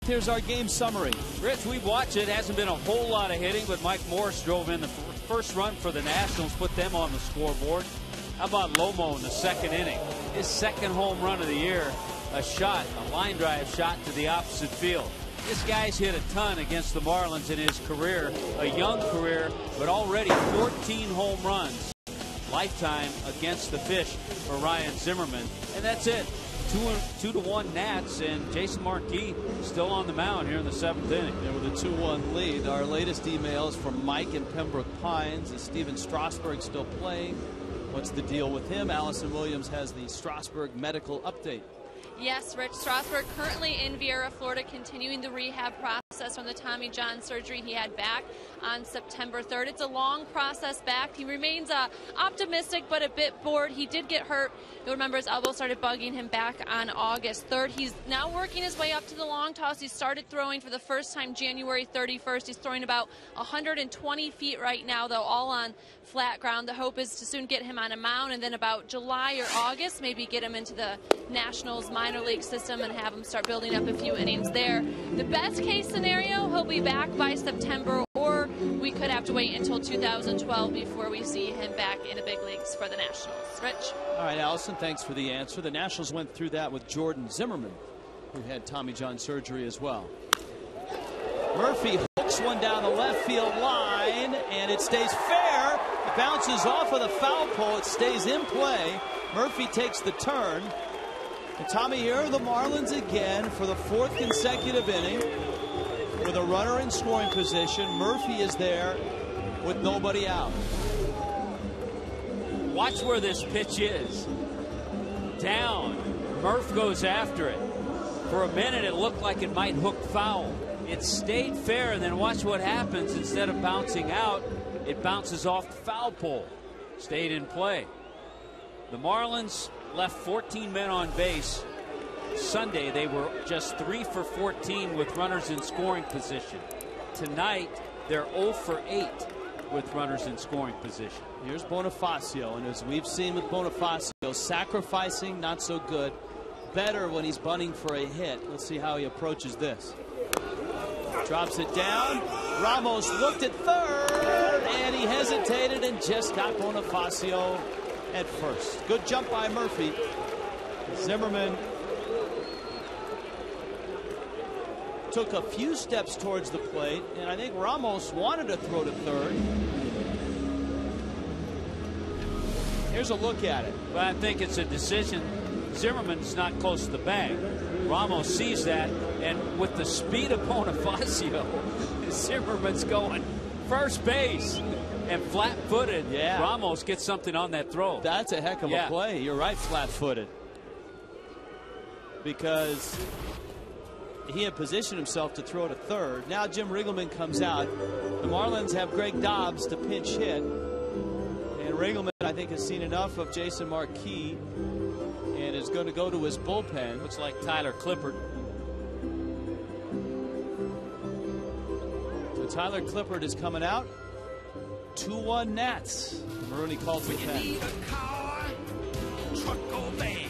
Here's our game summary. Rich, we've watched it. Hasn't been a whole lot of hitting, but Mike Morse drove in the first run for the Nationals, put them on the scoreboard. How about Lomo in the second inning? His second home run of the year, a line drive shot to the opposite field. This guy's hit a ton against the Marlins in his career, a young career, but already 14 home runs lifetime against the Fish for Ryan Zimmerman. And that's it. 2-1 Nats, and Jason Marquis still on the mound here in the 7th inning. And with a 2-1 lead, our latest emails from Mike in Pembroke Pines. Is Steven Strasburg still playing? What's the deal with him? Allison Williams has the Strasburg medical update. Yes, Rich. Strasburg currently in Viera, Florida, continuing the rehab process from the Tommy John surgery he had back. on September 3rd. It's a long process back. He remains optimistic but a bit bored. He did get hurt. You'll remember his elbow started bugging him back on August 3rd. He's now working his way up to the long toss. He started throwing for the first time January 31st. He's throwing about 120 feet right now, though, all on flat ground. The hope is to soon get him on a mound, and then about July or August, maybe get him into the Nationals minor league system and have him start building up a few innings there. The best case scenario, he'll be back by September, or we could have to wait until 2012 before we see him back in the big leagues for the Nationals. Rich? All right, Allison, thanks for the answer. The Nationals went through that with Jordan Zimmerman, who had Tommy John surgery as well. Murphy hooks one down the left field line, and it stays fair. It bounces off of the foul pole. It stays in play. Murphy takes the turn. And Tommy, here are the Marlins again for the 4th consecutive inning with a runner in scoring position. Murphy is there with nobody out. Watch where this pitch is. Down. Murph goes after it. For a minute, it looked like it might hook foul. It stayed fair, and then watch what happens. Instead of bouncing out, it bounces off the foul pole. Stayed in play. The Marlins left 14 men on base. Sunday, they were just 3 for 14 with runners in scoring position. Tonight, they're 0 for 8 with runners in scoring position. Here's Bonifacio, and as we've seen with Bonifacio, sacrificing, not so good. Better when he's bunting for a hit. Let's see how he approaches this. Drops it down. Ramos looked at third, and he hesitated and just got Bonifacio at first. Good jump by Murphy. Zimmerman took a few steps towards the plate, and I think Ramos wanted to throw to third. Here's a look at it. But I think it's a decision. Zimmerman's not close to the bag. Ramos sees that, and with the speed of Bonifacio, Zimmerman's going first base and flat-footed. Yeah. Ramos gets something on that throw. That's a heck of a play. You're right, flat-footed. Because he had positioned himself to throw to third. Now Jim Riggleman comes out. The Marlins have Greg Dobbs to pinch hit. And Riggleman, I think, has seen enough of Jason Marquis and is going to go to his bullpen. Looks like Tyler Clippard. So Tyler Clippard is coming out. 2-1 Nats. Maroney calls the pen. Need a car, truck or van.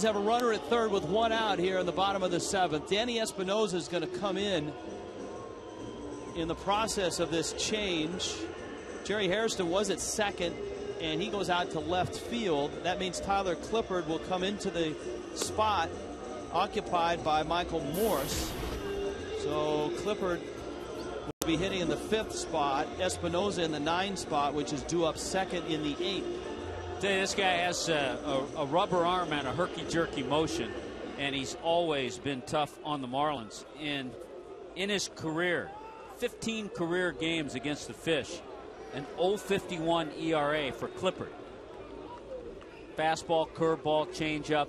Have a runner at third with one out here in the bottom of the 7th. Danny Espinosa is going to come in the process of this change. Jerry Hairston was at second, and he goes out to left field. That means Tyler Clippard will come into the spot occupied by Michael Morse. So Clippard will be hitting in the 5th spot. Espinosa in the 9 spot, which is due up second in the 8th. tell you, this guy has a rubber arm and a herky-jerky motion, and he's always been tough on the Marlins. In his career, 15 career games against the Fish, an 0.51 ERA for Clippard. Fastball, curveball, changeup.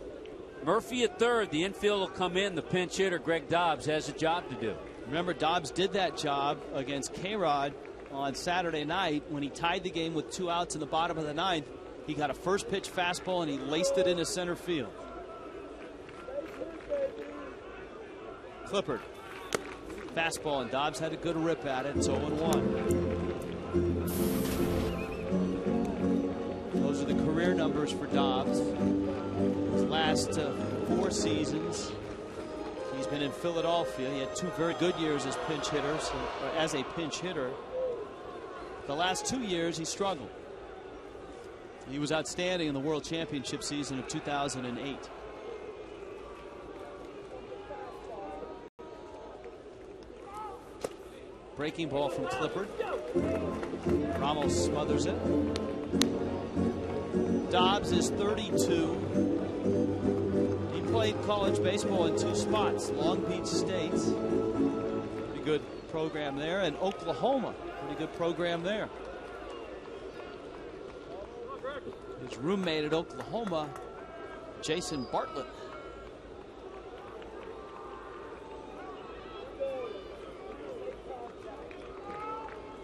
Murphy at third. The infield will come in. The pinch hitter, Greg Dobbs, has a job to do. Remember, Dobbs did that job against K-Rod on Saturday night when he tied the game with 2 outs in the bottom of the ninth. He got a first pitch fastball and he laced it into center field. Clippard. Fastball, and Dobbs had a good rip at it. It's 0-1. Those are the career numbers for Dobbs. His last 4 seasons, he's been in Philadelphia. He had 2 very good years as pinch hitters, or as a pinch hitter. The last 2 years, he struggled. He was outstanding in the World Championship season of 2008. Breaking ball from Clippard. Ramos smothers it. Dobbs is 32. He played college baseball in 2 spots. Long Beach State, pretty good program there, and Oklahoma, pretty good program there. His roommate at Oklahoma, Jason Bartlett.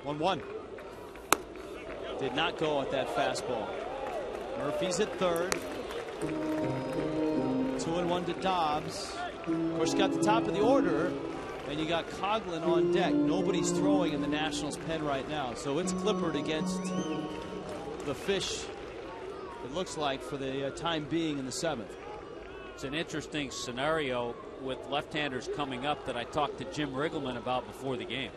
One. Did not go at that fastball. Murphy's at third. 2-1 to Dobbs. Of course, you got the top of the order, and you got Coghlan on deck. Nobody's throwing in the Nationals pen right now, so it's Clippard against the Fish, it looks like, for the time being in the 7th. It's an interesting scenario with left-handers coming up that I talked to Jim Riggleman about before the game.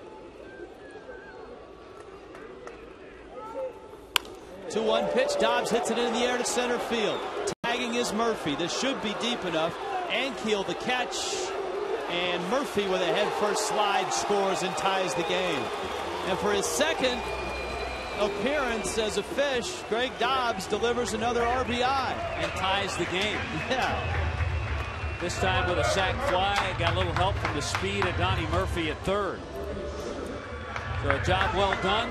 2-1 pitch. Dobbs hits it in the air to center field. Tagging is Murphy. This should be deep enough. Ankiel the catch. And Murphy with a head-first slide scores and ties the game. And for his second appearance as a Fish, Greg Dobbs delivers another RBI. And ties the game. Yeah. This time with a sac fly. Got a little help from the speed of Donnie Murphy at third. So a job well done.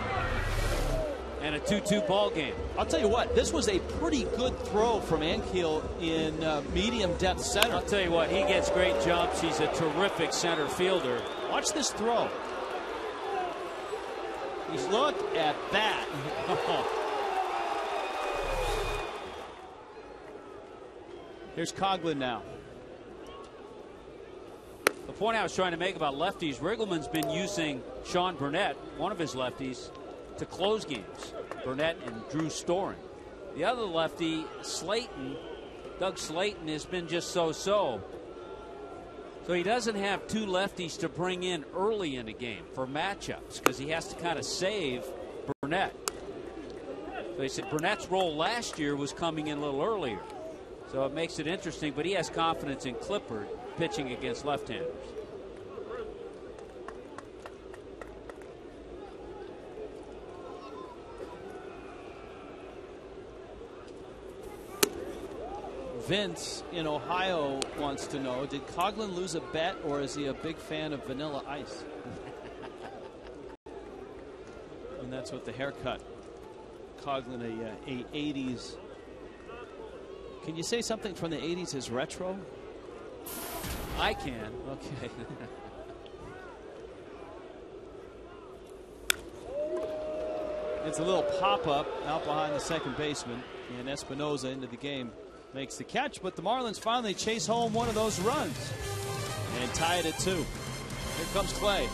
And a 2-2 ball game. I'll tell you what, this was a pretty good throw from Ankiel in medium depth center. I'll tell you what, he gets great jumps. He's a terrific center fielder. Watch this throw. He's looked at that. Here's Coghlan now. The point I was trying to make about lefties, Riggleman's been using Sean Burnett, one of his lefties, to close games. Burnett and Drew Storen. The other lefty, Slayton, Doug Slayton, has been just so-so. So he doesn't have 2 lefties to bring in early in a game for matchups because he has to kind of save Burnett. So he said Burnett's role last year was coming in a little earlier. So it makes it interesting, but he has confidence in Clippard pitching against left-handers. Vince in Ohio wants to know, did Coghlan lose a bet, or is he a big fan of Vanilla Ice? And that's with the haircut. Coghlan, a 80s. Can you say something from the 80s is retro? I can. Okay. It's a little pop-up out behind the second baseman, and Espinoza into the game. Makes the catch, but the Marlins finally chase home one of those runs and tie it at 2. Here comes Clay.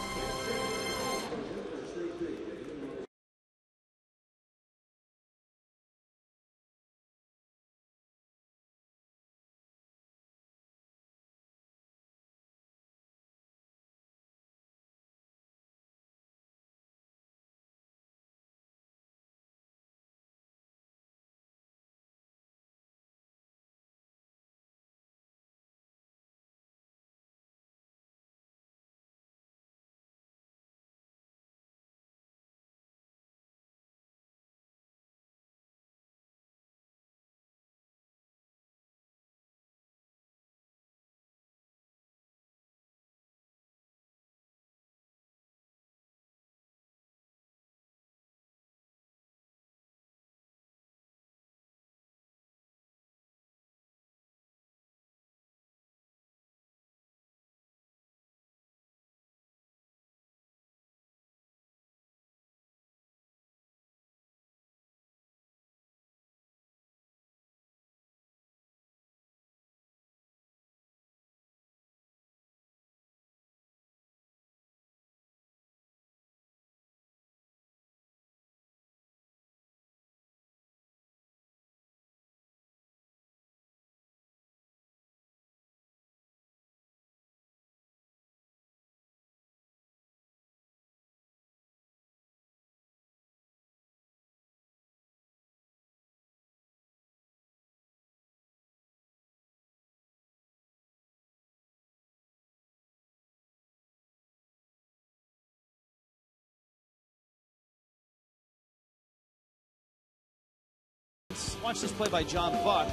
Watch this play by John Buck.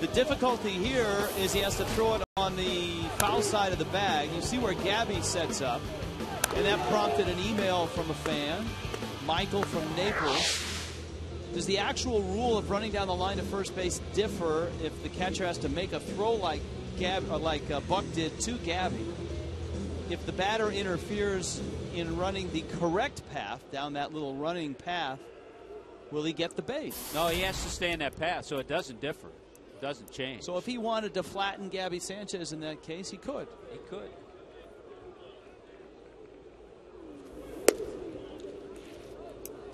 The difficulty here is he has to throw it on the foul side of the bag. You see where Gabby sets up, and that prompted an email from a fan, Michael from Naples. Does the actual rule of running down the line to first base differ if the catcher has to make a throw like Buck did to Gabby? If the batter interferes in running the correct path down that little running path, will he get the base? No, he has to stay in that path, so it doesn't differ. It doesn't change. So if he wanted to flatten Gabby Sanchez in that case, he could. He could.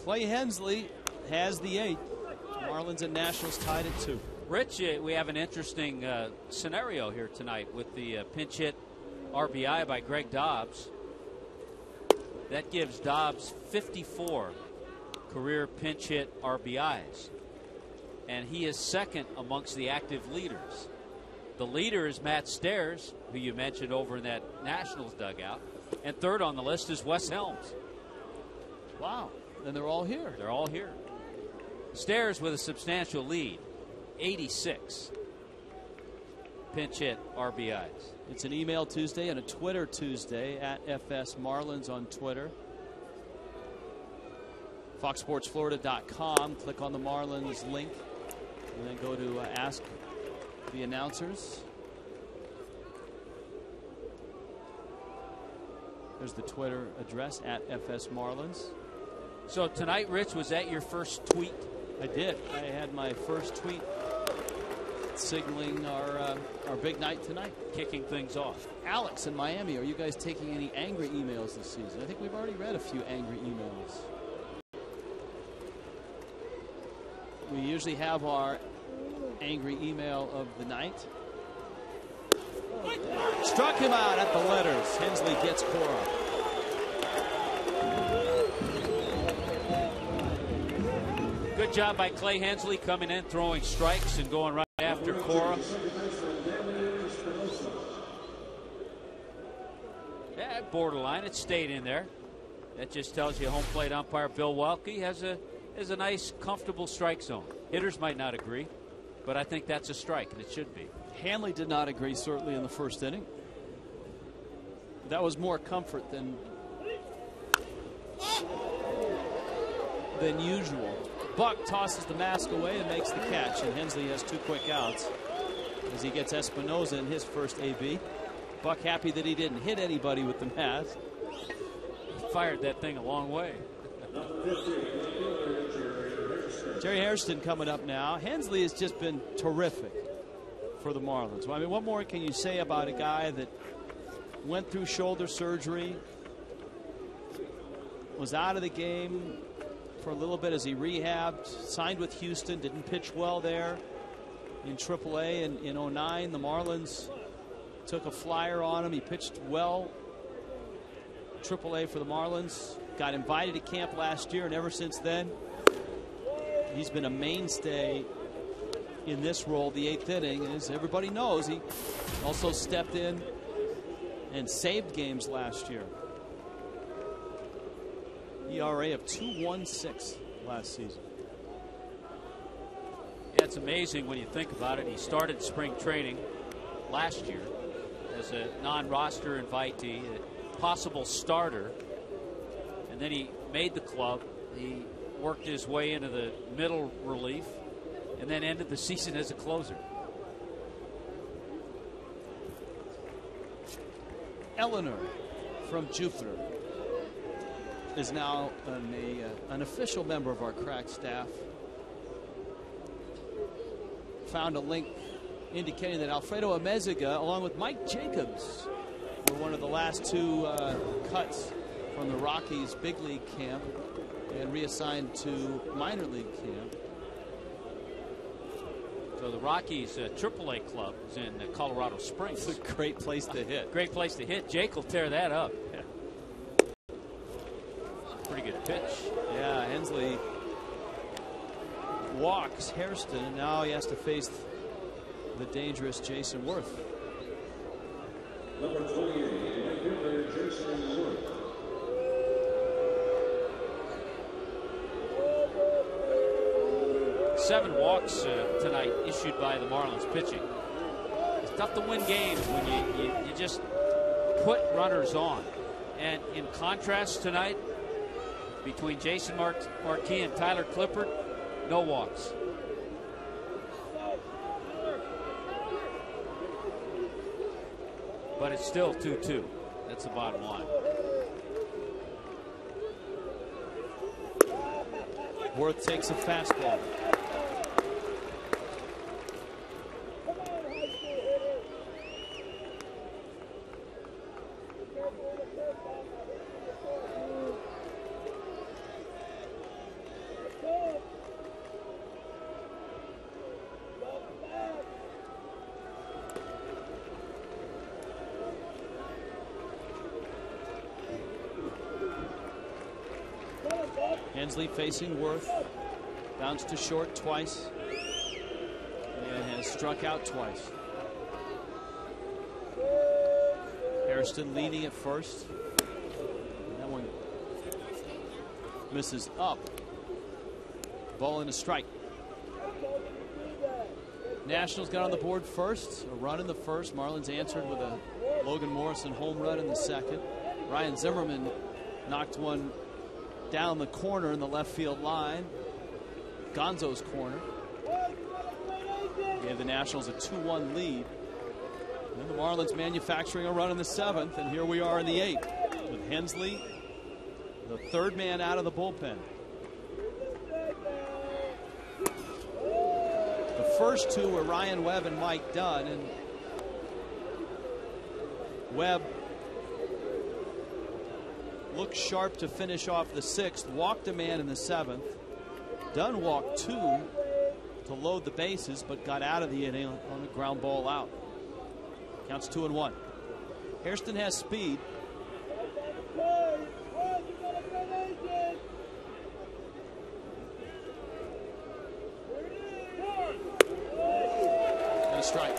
Clay Hensley has the 8. Marlins and Nationals tied at 2. Rich, we have an interesting scenario here tonight with the pinch hit RBI by Greg Dobbs. That gives Dobbs 54 career pinch hit RBIs. And he is second amongst the active leaders. The leader is Matt Stairs, who you mentioned over in that Nationals dugout. And third on the list is Wes Helms. Wow. And they're all here. They're all here. Stairs with a substantial lead, 86 pinch hit RBIs. It's an email Tuesday and a Twitter Tuesday at FS Marlins on Twitter. FoxSportsFlorida.com. Click on the Marlins link and then go to Ask the Announcers. There's the Twitter address at FS Marlins. So tonight, Rich, was that your first tweet? I did. I had my first tweet signaling our big night tonight. Kicking things off. Alex in Miami, are you guys taking any angry emails this season? I think we've already read a few angry emails. We usually have our angry email of the night. Struck him out at the letters. Hensley gets Cora. Good job by Clay Hensley coming in, throwing strikes, and going right after Cora. Yeah, borderline. It stayed in there. That just tells you home plate umpire Bill Welke has a nice, comfortable strike zone. Hitters might not agree, but I think that's a strike, and it should be. Hanley did not agree, certainly, in the first inning. That was more comfort than usual. Buck tosses the mask away and makes the catch, and Hensley has 2 quick outs as he gets Espinoza in his first AB. Buck happy that he didn't hit anybody with the mask. He fired that thing a long way. Jerry Hairston coming up now. Hensley has just been terrific for the Marlins. I mean, what more can you say about a guy that went through shoulder surgery, was out of the game for a little bit as he rehabbed, signed with Houston, didn't pitch well there in AAA in 2009. The Marlins took a flyer on him. He pitched well AAA for the Marlins, got invited to camp last year, and ever since then he's been a mainstay in this role, the 8th inning. And as everybody knows, he also stepped in and saved games last year. ERA of 2.16 last season. Yeah, it's amazing when you think about it. He started spring training last year as a non-roster invitee, a possible starter, and then he made the club. He worked his way into the middle relief and then ended the season as a closer. Eleanor from Jupiter is now an official member of our crack staff. Found a link indicating that Alfredo Amezaga, along with Mike Jacobs, were one of the last 2 cuts from the Rockies big league camp and reassigned to minor league camp. So the Rockies AAA club is in Colorado Springs. It's a great place to hit. Great place to hit. Jake will tear that up. Yeah. Pretty good pitch. Yeah, Hensley walks Hairston, and now he has to face the dangerous Jason Worth. Number 28, Jason Worth. 7 walks tonight issued by the Marlins pitching. It's tough to win games when you just put runners on. And in contrast tonight, between Jason Marquis and Tyler Clippard, no walks. But it's still 2-2. That's the bottom line. Worth takes a fastball. Hensley facing Worth. Bounced to short twice. And has struck out twice. Hairston leading at first. And that one misses up. Ball and a strike. Nationals got on the board first. A run in the first. Marlins answered with a Logan Morrison home run in the second. Ryan Zimmerman knocked one down the corner in the left field line. Gonzo's corner. Gave the Nationals a 2-1 lead. And the Marlins manufacturing a run in the 7th, and here we are in the 8th with Hensley, the third man out of the bullpen. The first two were Ryan Webb and Mike Dunn, and Webb looked sharp to finish off the 6th, walked a man in the 7th. Dunn walked 2 to load the bases, but got out of the inning on the ground ball out. Counts 2-1. Hairston has speed. And a strike.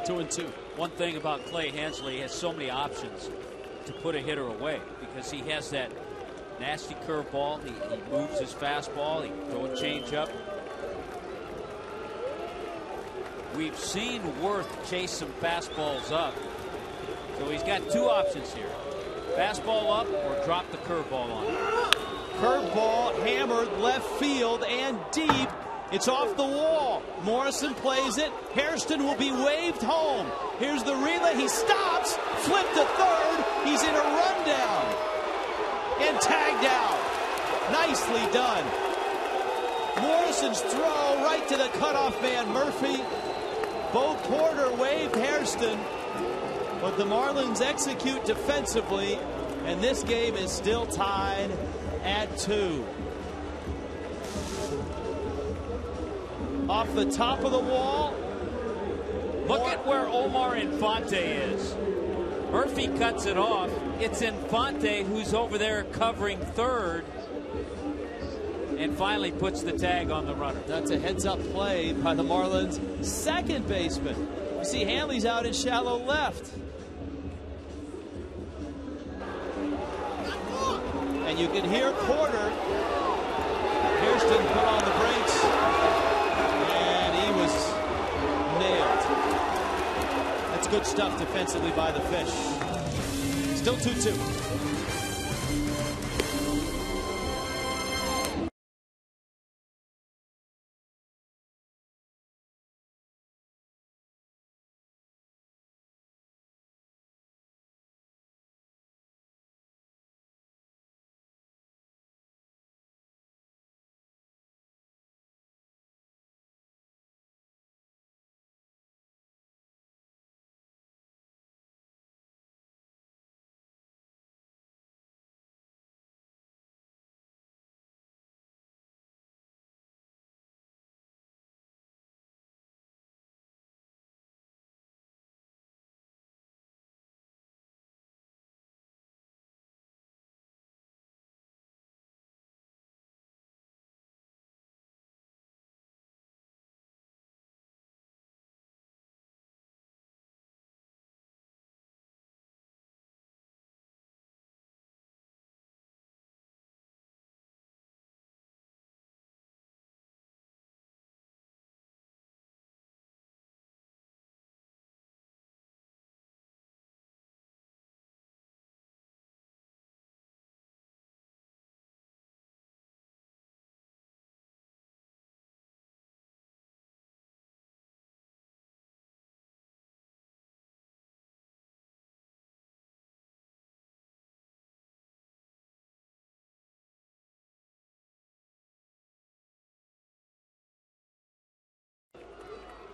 2-2. One thing about Clay Hensley, he has so many options to put a hitter away because he has that nasty curveball. He moves his fastball. He can throw a changeup. We've seen Worth chase some fastballs up. So he's got 2 options here. Fastball up or drop the curveball on him. Curveball hammered left field and deep. It's off the wall. Morrison plays it. Hairston will be waved home. Here's the relay. He stops. Flipped to third. He's in a rundown. And tagged out. Nicely done. Morrison's throw right to the cutoff man, Murphy. Bo Porter waved Hairston. But the Marlins execute defensively. And this game is still tied at 2. Off the top of the wall. Look at where Omar Infante is. Murphy cuts it off. It's Infante who's over there covering third and finally puts the tag on the runner. That's a heads-up play by the Marlins' second baseman. You see Hanley's out in shallow left. And you can hear Porter. Hairston put on the brakes. And he was nailed. That's good stuff defensively by the Fish. Still 2-2.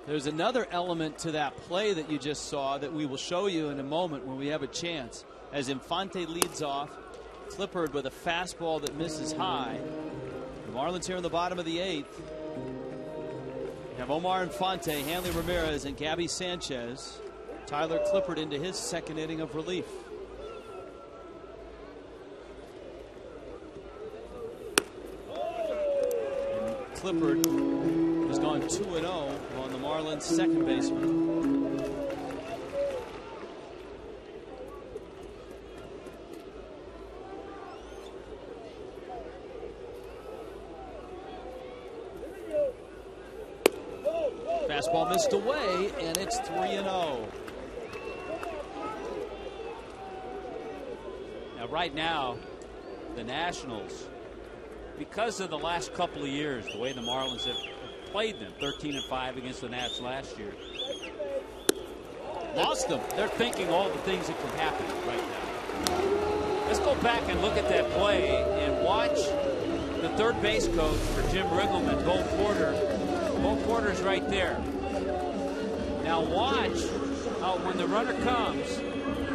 There's another element to that play that you just saw that we will show you in a moment when we have a chance. As Infante leads off, Clippard with a fastball that misses high. The Marlins here in the bottom of the 8th have Omar Infante, Hanley Ramirez, and Gabby Sanchez. Tyler Clippard into his second inning of relief. And Clippard has gone 2-0 on the Marlins second baseman. Fastball missed away, and it's 3-0. Now, right now, the Nationals, because of the last couple of years, the way the Marlins have played them, 13-5 against the Nats last year, lost them. They're thinking all the things that can happen right now. Let's go back and look at that play and watch the third base coach for Jim Riggleman, Bo Porter. Bo Porter's right there. Now watch how when the runner comes,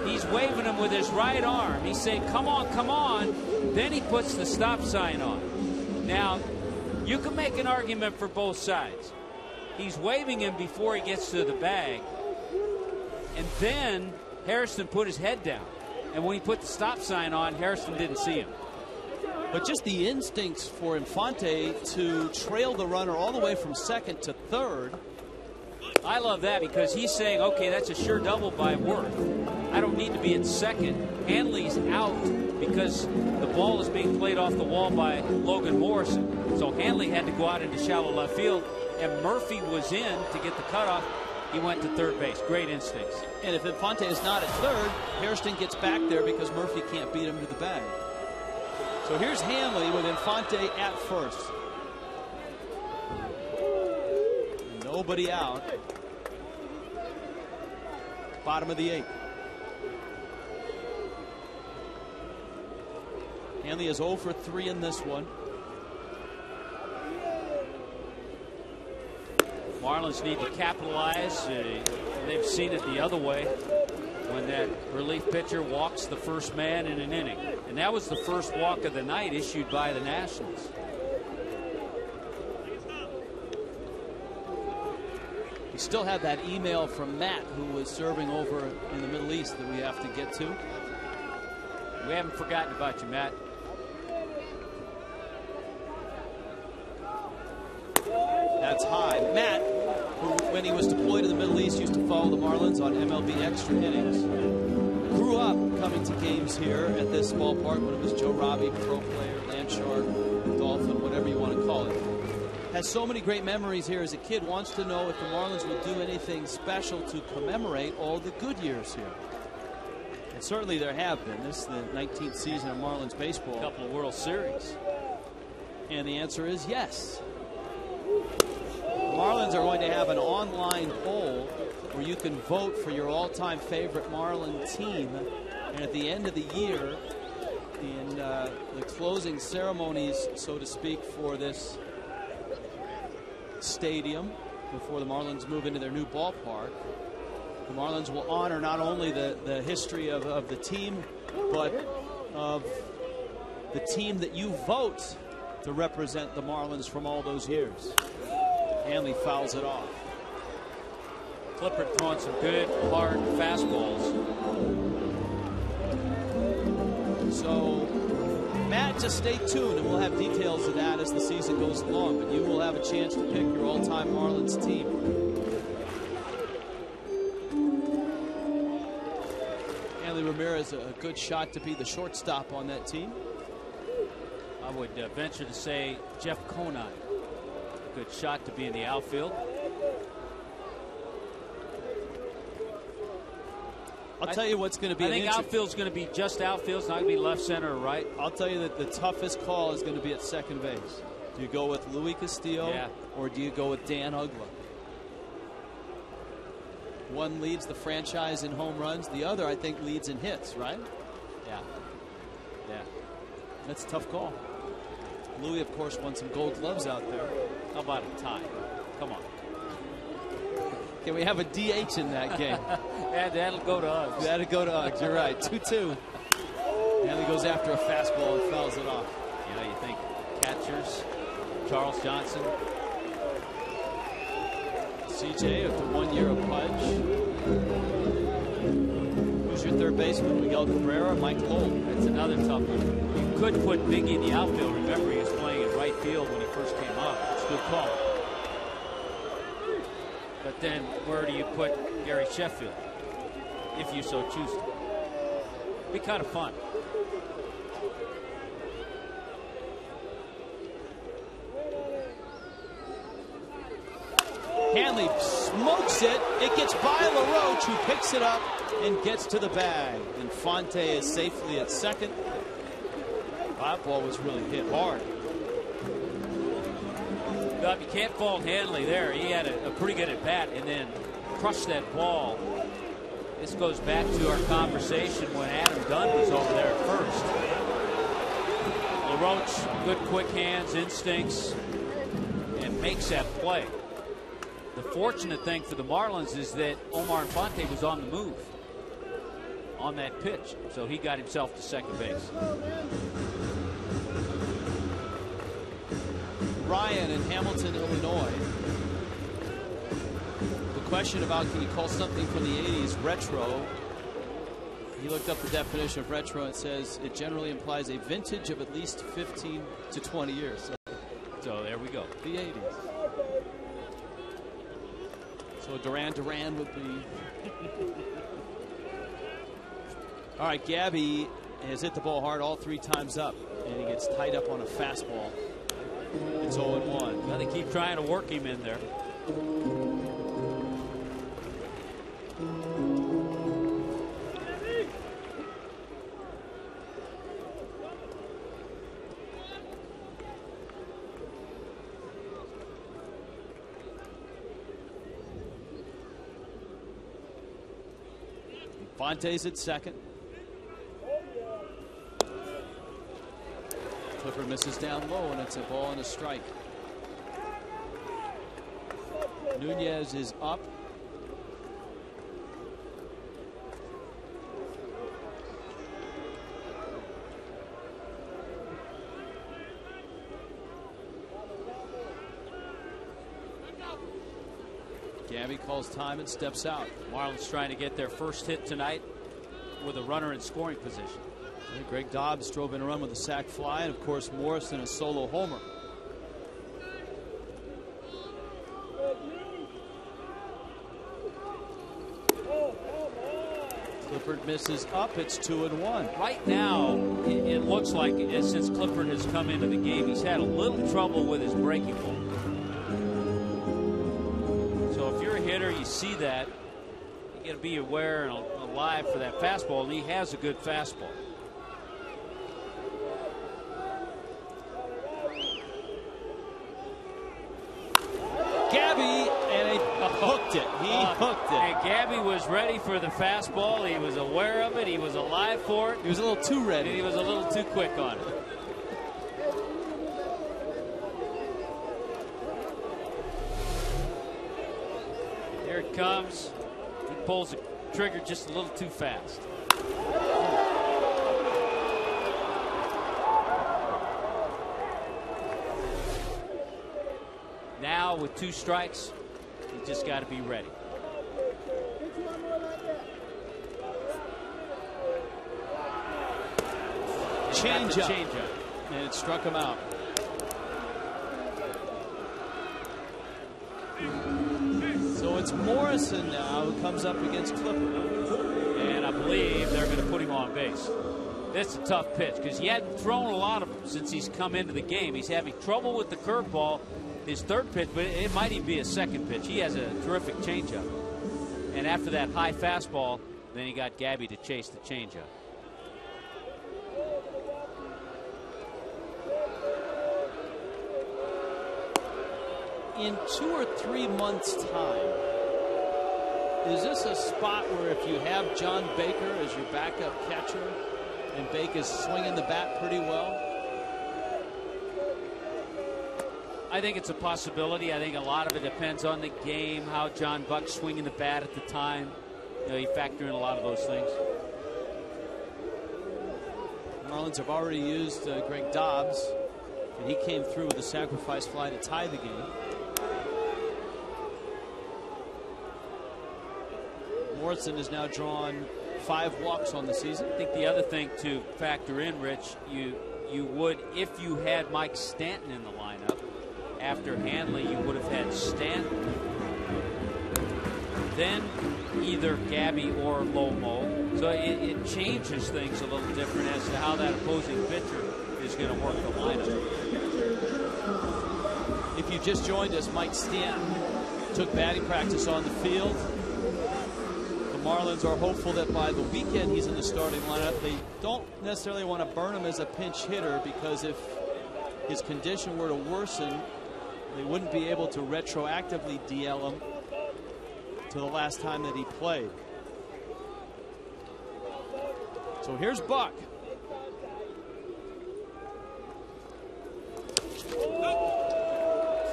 he's waving him with his right arm. He's saying, come on, come on. Then he puts the stop sign on. Now, you can make an argument for both sides. He's waving him before he gets to the bag. And then Harrison put his head down. And when he put the stop sign on, Harrison didn't see him. But just the instincts for Infante to trail the runner all the way from second to third. I love that because he's saying, okay, that's a sure double by Worth. I don't need to be in second. Hanley's out because the ball is being played off the wall by Logan Morrison. So Hanley had to go out into shallow left field, and Murphy was in to get the cutoff. He went to third base. Great instincts. And if Infante is not at third, Hairston gets back there because Murphy can't beat him to the bag. So here's Hanley with Infante at first. Nobody out. Bottom of the 8th. Hanley is 0 for 3 in this one. Marlins need to capitalize. They've seen it the other way when that relief pitcher walks the first man in an inning. And that was the first walk of the night issued by the Nationals. We still have that email from Matt, who was serving over in the Middle East, that we have to get to. We haven't forgotten about you, Matt. That's high. Matt, who, when he was deployed in the Middle East, used to follow the Marlins on MLB Extra Innings. Grew up coming to games here at this ballpark when it was Joe Robbie, pro player, Landshark, Dolphin, whatever you want to call it. Has so many great memories here as a kid. Wants to know if the Marlins will do anything special to commemorate all the good years here. And certainly there have been. This is the 19th season of Marlins baseball. A couple of World Series. And the answer is yes. The Marlins are going to have an online poll where you can vote for your all-time favorite Marlin team. And at the end of the year, in the closing ceremonies, so to speak, for this stadium before the Marlins move into their new ballpark, the Marlins will honor not only the history of the team, but of the team that you vote to represent the Marlins from all those years. Hanley fouls it off. Clippard throwing some good, hard fastballs. So, Matt, just stay tuned, and we'll have details of that as the season goes along. But you will have a chance to pick your all-time Marlins team. Hanley Ramirez, a good shot to be the shortstop on that team. I would venture to say Jeff Conine. A good shot to be in the outfield. I'll tell you what's going to be. I think outfield's going to be just outfield. It's not going to be left, center, or right. I'll tell you that the toughest call is going to be at second base. Do you go with Louis Castillo or do you go with Dan Uggla? One leads the franchise in home runs. The other, I think, leads in hits, right? Yeah. Yeah. That's a tough call. Louis, of course, won some gold gloves out there. How about a tie? Come on. Can we have a DH in that game? Yeah, that'll go to Uggs. That'll go to Uggs. You're right. 2-2. Hanley goes after a fastball and fouls it off. Yeah, you think catchers, Charles Johnson. CJ after 1 year of Pudge. Who's your third baseman? Miguel Cabrera or Mike Lowell? That's another tough one. You could put Biggie in the outfield. Remember, he was playing in right field when he first came up. It's a good call. But then where do you put Gary Sheffield, if you so choose to? Be kind of fun. Hanley smokes it. It gets by LaRoche, who picks it up and gets to the bag. Infante is safely at second. That ball was really hit hard. You can't fault Hanley there. He had a pretty good at bat and then crushed that ball. This goes back to our conversation when Adam Dunn was over there at first. LaRoche, good quick hands, instincts, and makes that play. The fortunate thing for the Marlins is that Omar Infante was on the move on that pitch, so he got himself to second base. Ryan in Hamilton, Illinois. The question about can you call something from the 80s retro? He looked up the definition of retro and says it generally implies a vintage of at least 15 to 20 years. So there we go. The 80s. So Duran would be. All right, Gabby has hit the ball hard all 3 times up, and he gets tied up on a fastball. It's 0-1. Well, they keep trying to work him in there. Fonte's at second. Clipper misses down low, and it's a ball and a strike. Nunez is up. Gabby calls time and steps out. Marlins trying to get their first hit tonight with a runner in scoring position. Greg Dobbs drove in a run with a sac fly, and of course Morrison a solo homer. Clippard misses up. It's 2-1. Right now, it looks like since Clippard has come into the game, he's had a little trouble with his breaking ball. So if you're a hitter, you see that, you got to be aware and alive for that fastball, and he has a good fastball. Gabby, and he hooked it. He hooked it. And Gabby was ready for the fastball. He was aware of it. He was alive for it. He was a little too ready. And he was a little too quick on it. Here it comes. He pulls the trigger just a little too fast. Now with 2 strikes, you just got to be ready. Change up. And it struck him out. So it's Morrison now who comes up against Clipper. And I believe they're going to put him on base. This is a tough pitch because he hadn't thrown a lot of them since he's come into the game. He's having trouble with the curveball. His third pitch, but it might even be a second pitch. He has a terrific changeup. And after that high fastball, then he got Gabby to chase the changeup. In 2 or 3 months' time, is this a spot where if you have John Baker as your backup catcher and Baker's swinging the bat pretty well? I think it's a possibility. I think a lot of it depends on the game, how John Buck's swinging the bat at the time. You know, you factor in a lot of those things. Marlins have already used Greg Dobbs, and he came through with a sacrifice fly to tie the game. Morrison has now drawn 5 walks on the season. I think the other thing to factor in, Rich, you would, if you had Mike Stanton in the lineup, after Hanley, you would have had Stanton, then either Gabby or Lomo. So it changes things a little different as to how that opposing pitcher is going to work the lineup. If you just joined us, Mike Stanton took batting practice on the field. The Marlins are hopeful that by the weekend he's in the starting lineup. They don't necessarily want to burn him as a pinch hitter, because if his condition were to worsen, they wouldn't be able to retroactively DL him to the last time that he played. So here's Buck.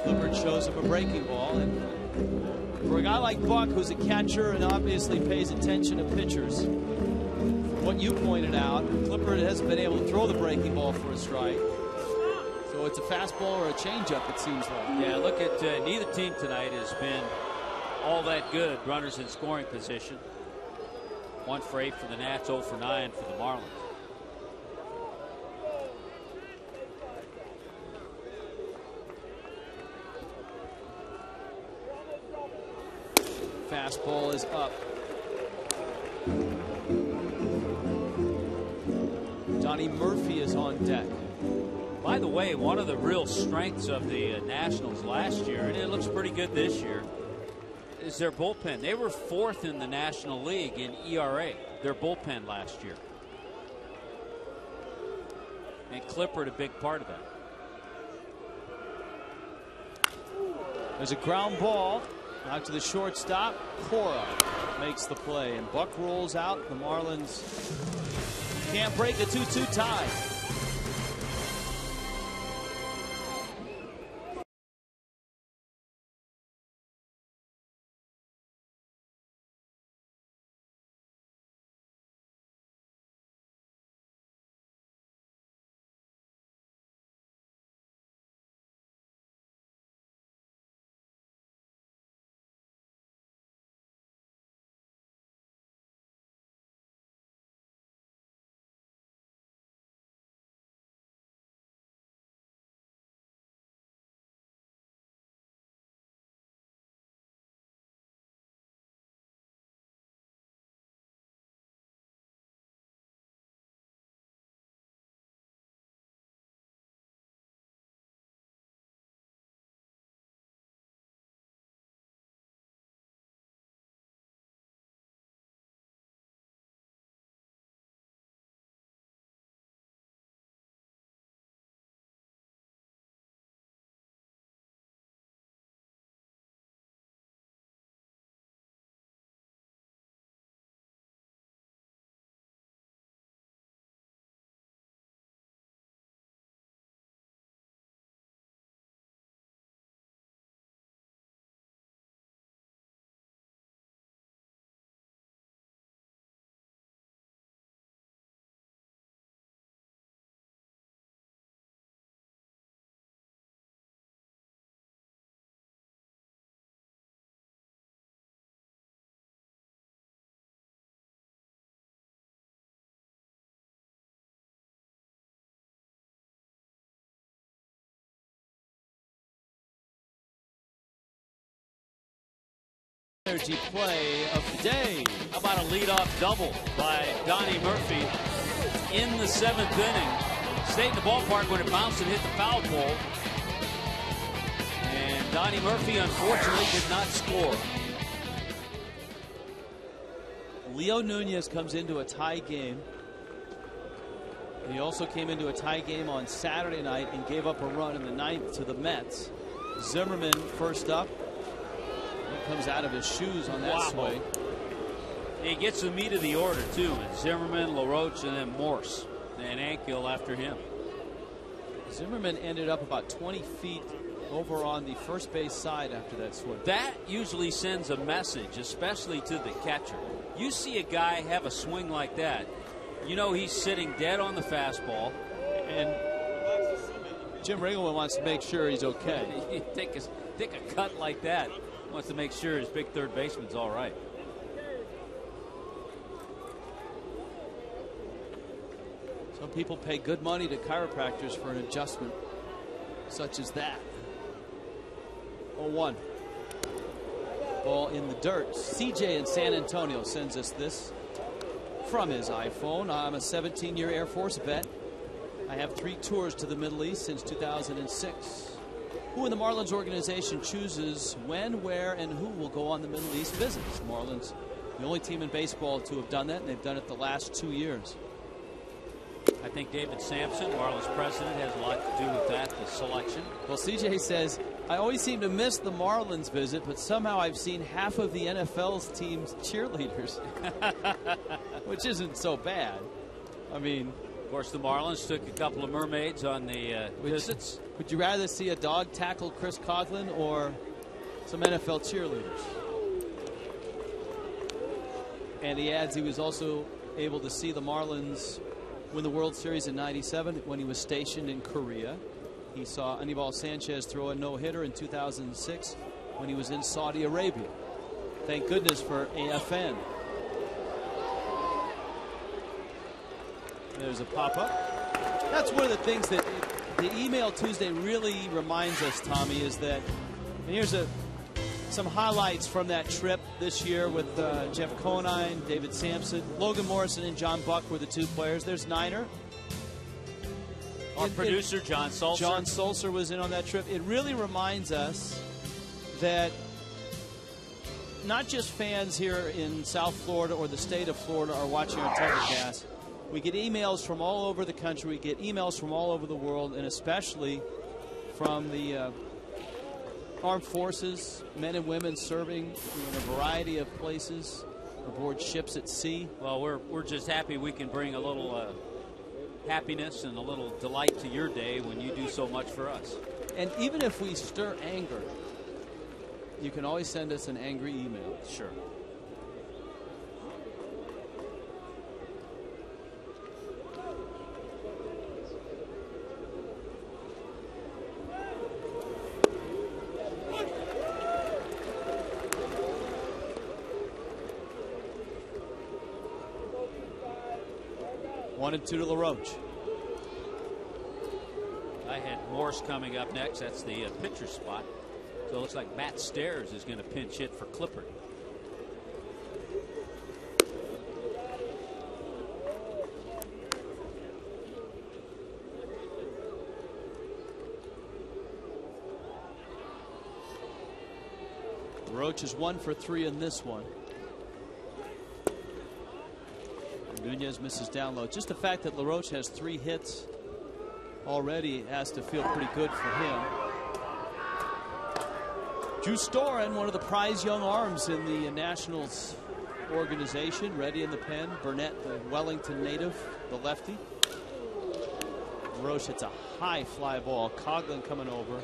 Clippard shows him a breaking ball, and for a guy like Buck, who's a catcher and obviously pays attention to pitchers, from what you pointed out, Clippard hasn't been able to throw the breaking ball for a strike. So it's a fastball or a changeup, it seems like. Yeah, look at neither team tonight has been all that good. Runners in scoring position. 1 for 8 for the Nats, 0 for 9 for the Marlins. Fastball is up. Donnie Murphy is on deck. By the way, one of the real strengths of the Nationals last year, and it looks pretty good this year, is their bullpen. They were 4th in the National League in ERA, their bullpen last year. And Clippard a big part of that. There's a ground ball out to the shortstop. Cora makes the play, and Buck rolls out. The Marlins can't break a 2-2 tie. Energy play of the day. How about a leadoff double by Donnie Murphy in the 7th inning? Stayed in the ballpark when it bounced and hit the foul pole. And Donnie Murphy, unfortunately, did not score. Leo Nunez comes into a tie game. He also came into a tie game on Saturday night and gave up a run in the 9th to the Mets. Zimmerman first up. He comes out of his shoes on that swing. He gets the meat of the order, too. And Zimmerman, LaRoche, and then Morse. And Ankiel after him. Zimmerman ended up about 20 feet over on the first base side after that swing. That usually sends a message, especially to the catcher. You see a guy have a swing like that, you know he's sitting dead on the fastball. And Jim Ringleman wants to make sure he's okay. You take a cut like that, wants to make sure his big third baseman's all right. Some people pay good money to chiropractors for an adjustment such as that. 0-1. Ball in the dirt. CJ in San Antonio sends us this from his iPhone. I'm a 17-year Air Force vet. I have 3 tours to the Middle East since 2006. Who in the Marlins organization chooses when, where, and who will go on the Middle East visits? The Marlins, the only team in baseball to have done that, and they've done it the last 2 years. I think David Sampson, Marlins president, has a lot to do with that, the selection. Well, CJ says, I always seem to miss the Marlins visit, but somehow I've seen half of the NFL's team's cheerleaders, which isn't so bad. I mean, of course, the Marlins took a couple of mermaids on the visits. Would you rather see a dog tackle Chris Coughlin or some NFL cheerleaders? And he adds he was also able to see the Marlins win the World Series in '97 when he was stationed in Korea. He saw Anibal Sanchez throw a no-hitter in 2006 when he was in Saudi Arabia. Thank goodness for AFN. There's a pop-up. That's one of the things that the Email Tuesday really reminds us, Tommy, is that, and here's some highlights from that trip this year with Jeff Conine, David Sampson, Logan Morrison, and John Buck were the 2 players. There's Niner. Our producer, John Sulzer. John Sulzer was in on that trip. It really reminds us that not just fans here in South Florida or the state of Florida are watching our telecast. We get emails from all over the country. We get emails from all over the world, and especially from the armed forces, men and women serving in a variety of places aboard ships at sea. Well, we're just happy we can bring a little happiness and a little delight to your day when you do so much for us. And even if we stir anger, you can always send us an angry email. Sure. One and 2 to LaRoche. I had Morse coming up next. That's the pitcher spot. So it looks like Matt Stairs is going to pinch hit for Clippard. LaRoche is 1 for 3 in this one. Nunez misses down low. Just the fact that LaRoche has 3 hits already has to feel pretty good for him. Drew Storen, one of the prize young arms in the Nationals organization, ready in the pen. Burnett, the Wellington native, the lefty. LaRoche hits a high fly ball. Coughlin coming over.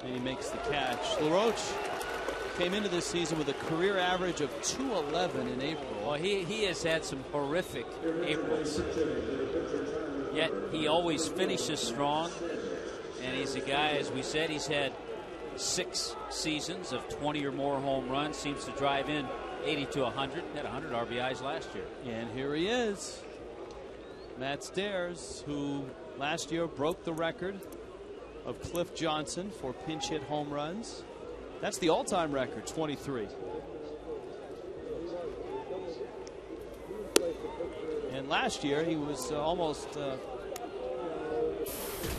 And he makes the catch. LaRoche came into this season with a career average of .211 in April. Well, he has had some horrific Aprils. Yet he always finishes strong. And he's a guy, as we said, he's had 6 seasons of 20 or more home runs. Seems to drive in 80 to 100. Had 100 RBIs last year. And here he is. Matt Stairs, who last year broke the record of Cliff Johnson for pinch hit home runs. That's the all-time record, 23. And last year he was almost it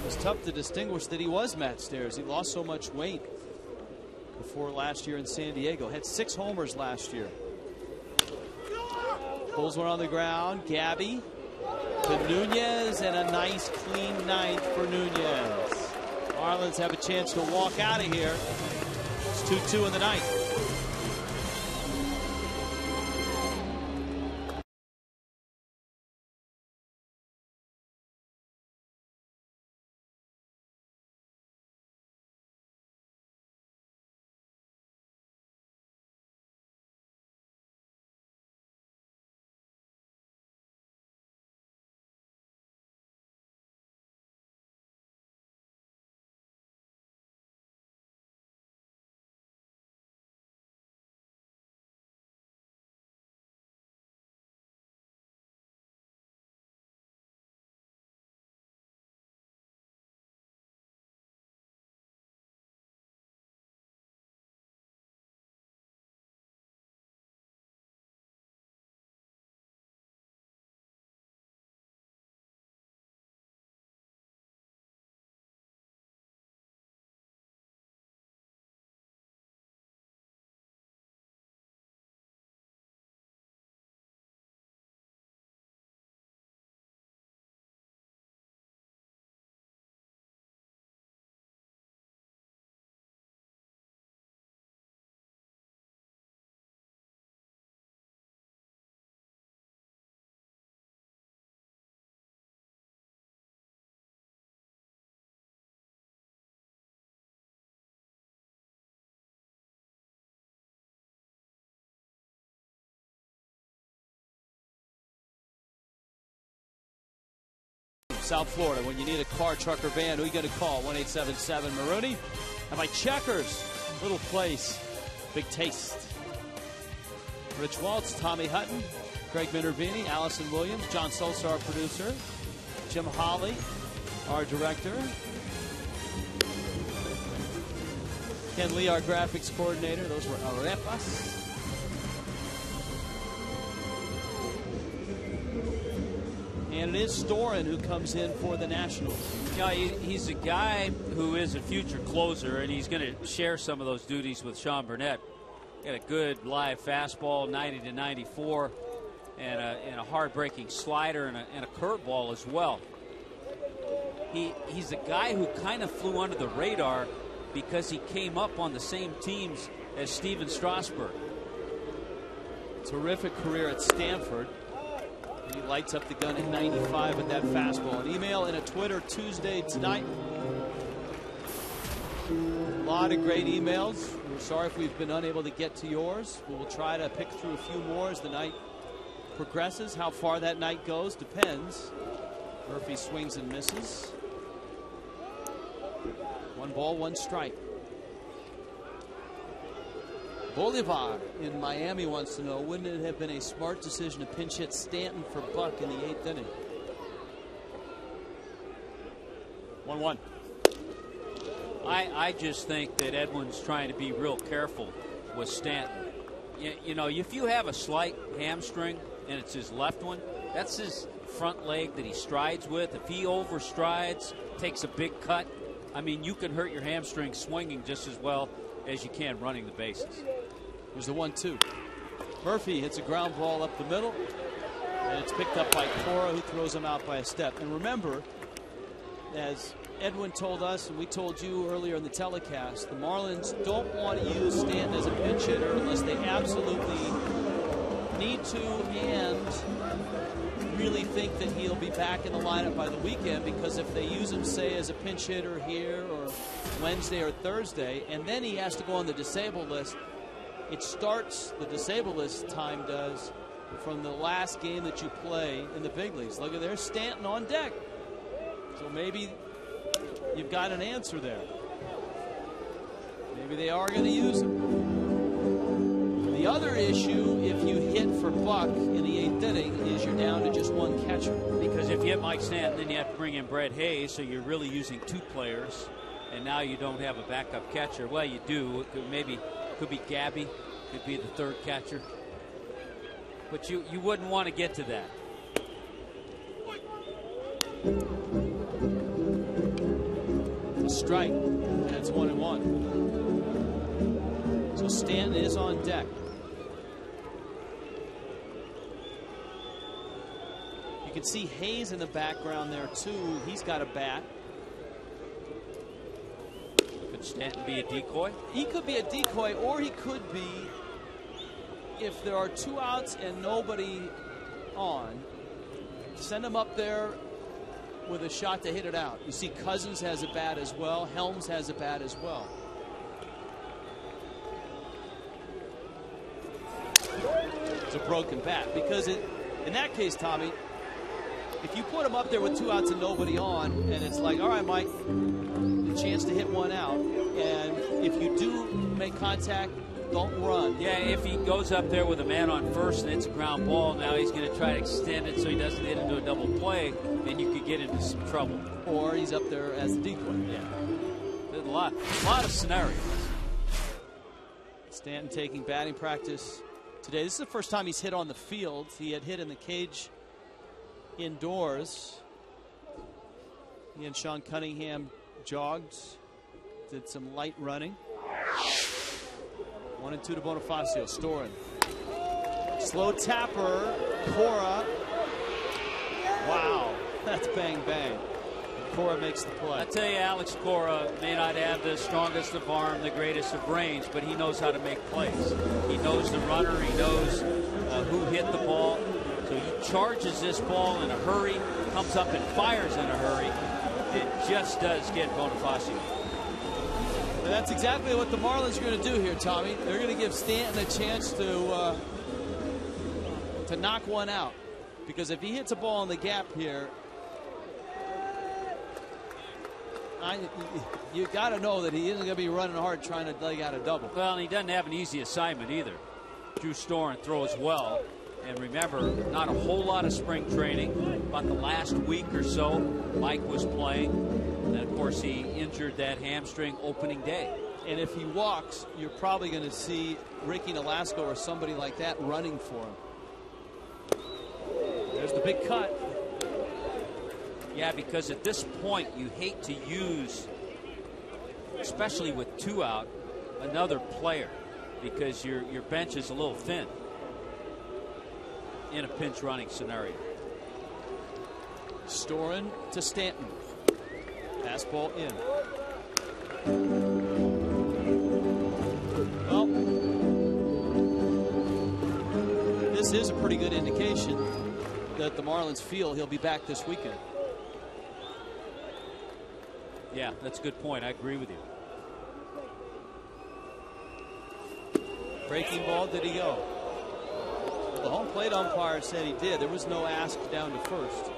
was tough to distinguish that he was Matt Stairs. He lost so much weight before last year in San Diego. Had 6 homers last year. Pulls one on the ground. Gabby to Nunez, and a nice clean ninth for Nunez. Marlins have a chance to walk out of here. It's 2-2 in the ninth. South Florida. When you need a car, truck, or van, who are you going to call? 1-877-Marooney. And by Checkers, little place, big taste. Rich Waltz, Tommy Hutton, Greg Minervini, Allison Williams, John Sosa, our producer, Jim Holly, our director, Ken Lee, our graphics coordinator. Those were arepas. And it is Storen who comes in for the Nationals. Yeah, he's a guy who is a future closer, and he's going to share some of those duties with Sean Burnett. Got a good live fastball, 90 to 94, and a hard-breaking slider and a curveball as well. He's a guy who kind of flew under the radar because he came up on the same teams as Steven Strasburg. Terrific career at Stanford. He lights up the gun at 95 with that fastball. An email and a Twitter Tuesday tonight. A lot of great emails. We're sorry if we've been unable to get to yours. We will try to pick through a few more as the night progresses. How far that night goes depends. Murphy swings and misses. 1 ball, 1 strike. Bolivar in Miami wants to know, wouldn't it have been a smart decision to pinch hit Stanton for Buck in the 8th inning? 1-1. I just think that Edwin's trying to be real careful with Stanton. You know, if you have a slight hamstring and it's his left one, that's his front leg that he strides with. If he overstrides, takes a big cut, I mean, you can hurt your hamstring swinging just as well as you can running the bases. Here's the 1-2. Murphy hits a ground ball up the middle, and it's picked up by Cora, who throws him out by a step. And remember, as Edwin told us and we told you earlier in the telecast, the Marlins don't want to use Stanton as a pinch hitter unless they absolutely need to and really think that he'll be back in the lineup by the weekend, because if they use him, say, as a pinch hitter here or Wednesday or Thursday, and then he has to go on the disabled list, it starts, the disabled list time does, from the last game that you play in the big leagues. Look at there, Stanton on deck. So maybe you've got an answer there. Maybe they are going to use him. The other issue, if you hit for Buck in the 8th inning, is you're down to just 1 catcher. Because if you hit Mike Stanton, then you have to bring in Brett Hayes, so you're really using 2 players, and now you don't have a backup catcher. Well, you do. Could be Gabby, could be the 3rd catcher. But you wouldn't want to get to that. A strike. That's 1-1. So Stanton is on deck. You can see Hayes in the background there too. He's got a bat. Could Stanton be a decoy? He could be a decoy, or he could be, if there are 2 outs and nobody on, send him up there with a shot to hit it out. You see Cousins has a bat as well. Helms has a bat as well. It's a broken bat, because in that case, Tommy, if you put him up there with 2 outs and nobody on, and it's like, all right, Mike, the chance to hit 1 out, and if you do make contact, don't run. Yeah, if he goes up there with a man on first and it's a ground ball, now he's going to try to extend it so he doesn't hit into a double play, then you could get into some trouble. Or he's up there as the decoy. Yeah. There's a lot of scenarios. Stanton taking batting practice today. This is the first time he's hit on the field. He had hit in the cage indoors. He and Sean Cunningham jogged, did some light running. 1-2 to Bonifacio. Storen. Slow tapper. Cora. Wow. That's bang bang. Cora makes the play. I tell you, Alex Cora may not have the strongest of arm, the greatest of brains, but he knows how to make plays. He knows the runner. He knows who hit the ball. So he charges this ball in a hurry, comes up and fires in a hurry. It just does get Bonifacio. And that's exactly what the Marlins are going to do here, Tommy. They're going to give Stanton a chance to knock one out. Because if he hits a ball in the gap here, You got to know that he isn't going to be running hard trying to leg out a double. Well, and he doesn't have an easy assignment either. Drew Storen throws well. And remember, not a whole lot of spring training. About the last week or so, Mike was playing. And of course, he injured that hamstring opening day. And if he walks, you're probably going to see Ricky Nolasco or somebody like that running for him. There's the big cut. Yeah, because at this point, you hate to use, especially with 2 out, another player, because your bench is a little thin in a pinch running scenario. Storen to Stanton. Fastball in. Well, this is a pretty good indication that the Marlins feel he'll be back this weekend. Yeah, that's a good point. I agree with you. Breaking ball, did he go? The home plate umpire said he did. There was no ask down to first.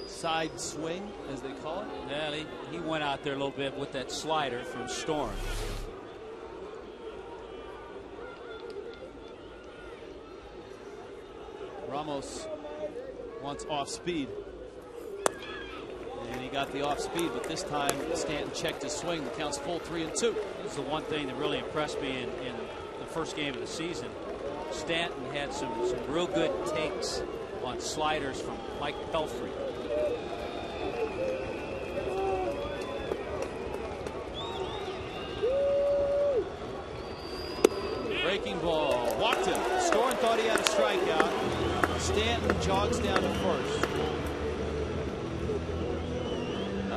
Side swing, as they call it. Yeah, he went out there a little bit with that slider from Storen. Ramos wants off speed. And he got the off speed, but this time Stanton checked his swing. The count's full 3-2. This is the one thing that really impressed me in the first game of the season. Stanton had some real good takes on sliders from Mike Pelfrey. Breaking ball. Walked him. Storen thought he had a strikeout. Stanton jogs down to first.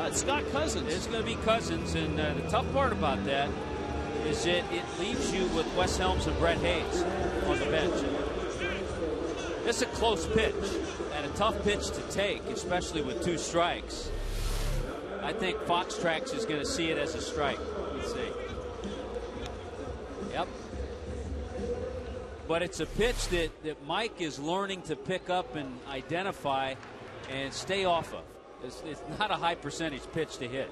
It's Scott Cousins. It's going to be Cousins, and the tough part about that is it leaves you with Wes Helms and Brett Hayes on the bench. It's a close pitch and a tough pitch to take, especially with 2 strikes. I think Fox Tracks is going to see it as a strike. Let's see. Yep. But it's a pitch that Mike is learning to pick up and identify and stay off of. It's not a high percentage pitch to hit.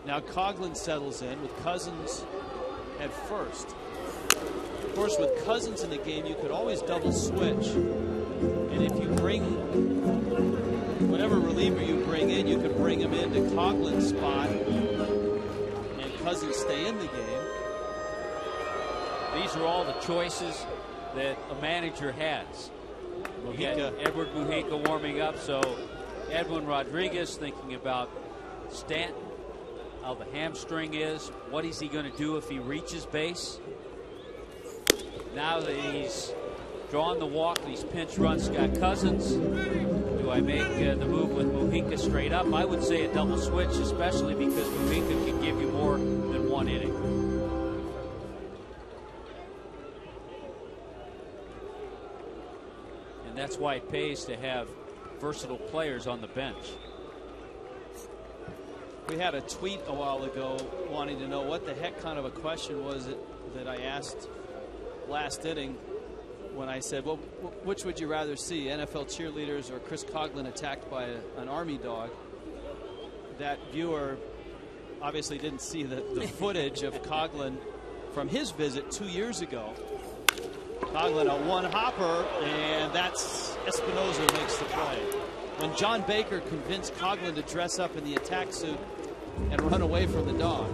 Now Coghlan settles in with Cousins at first. Of course, with Cousins in the game, you could always double switch. And if you bring whatever reliever you bring in, you could bring him into Coghlan's spot and Cousins stay in the game. These are all the choices that a manager has. Edward Mujica warming up, so Edwin Rodriguez thinking about Stanton, how the hamstring is, what is he going to do if he reaches base. Now that he's drawn the walk, these pinch runs got Cousins. Do I make the move with Mujica straight up? I would say a double switch, especially because Mujica can give you more than 1 inning. And that's why it pays to have versatile players on the bench. We had a tweet a while ago wanting to know what the heck kind of a question was it that I asked last inning when I said, well, which would you rather see, NFL cheerleaders or Chris Coghlan attacked by an Army dog? That viewer obviously didn't see the footage of Coghlan from his visit 2 years ago. Coghlan a one-hopper, and that's Espinosa makes the play. When John Baker convinced Coghlan to dress up in the attack suit and run away from the dog.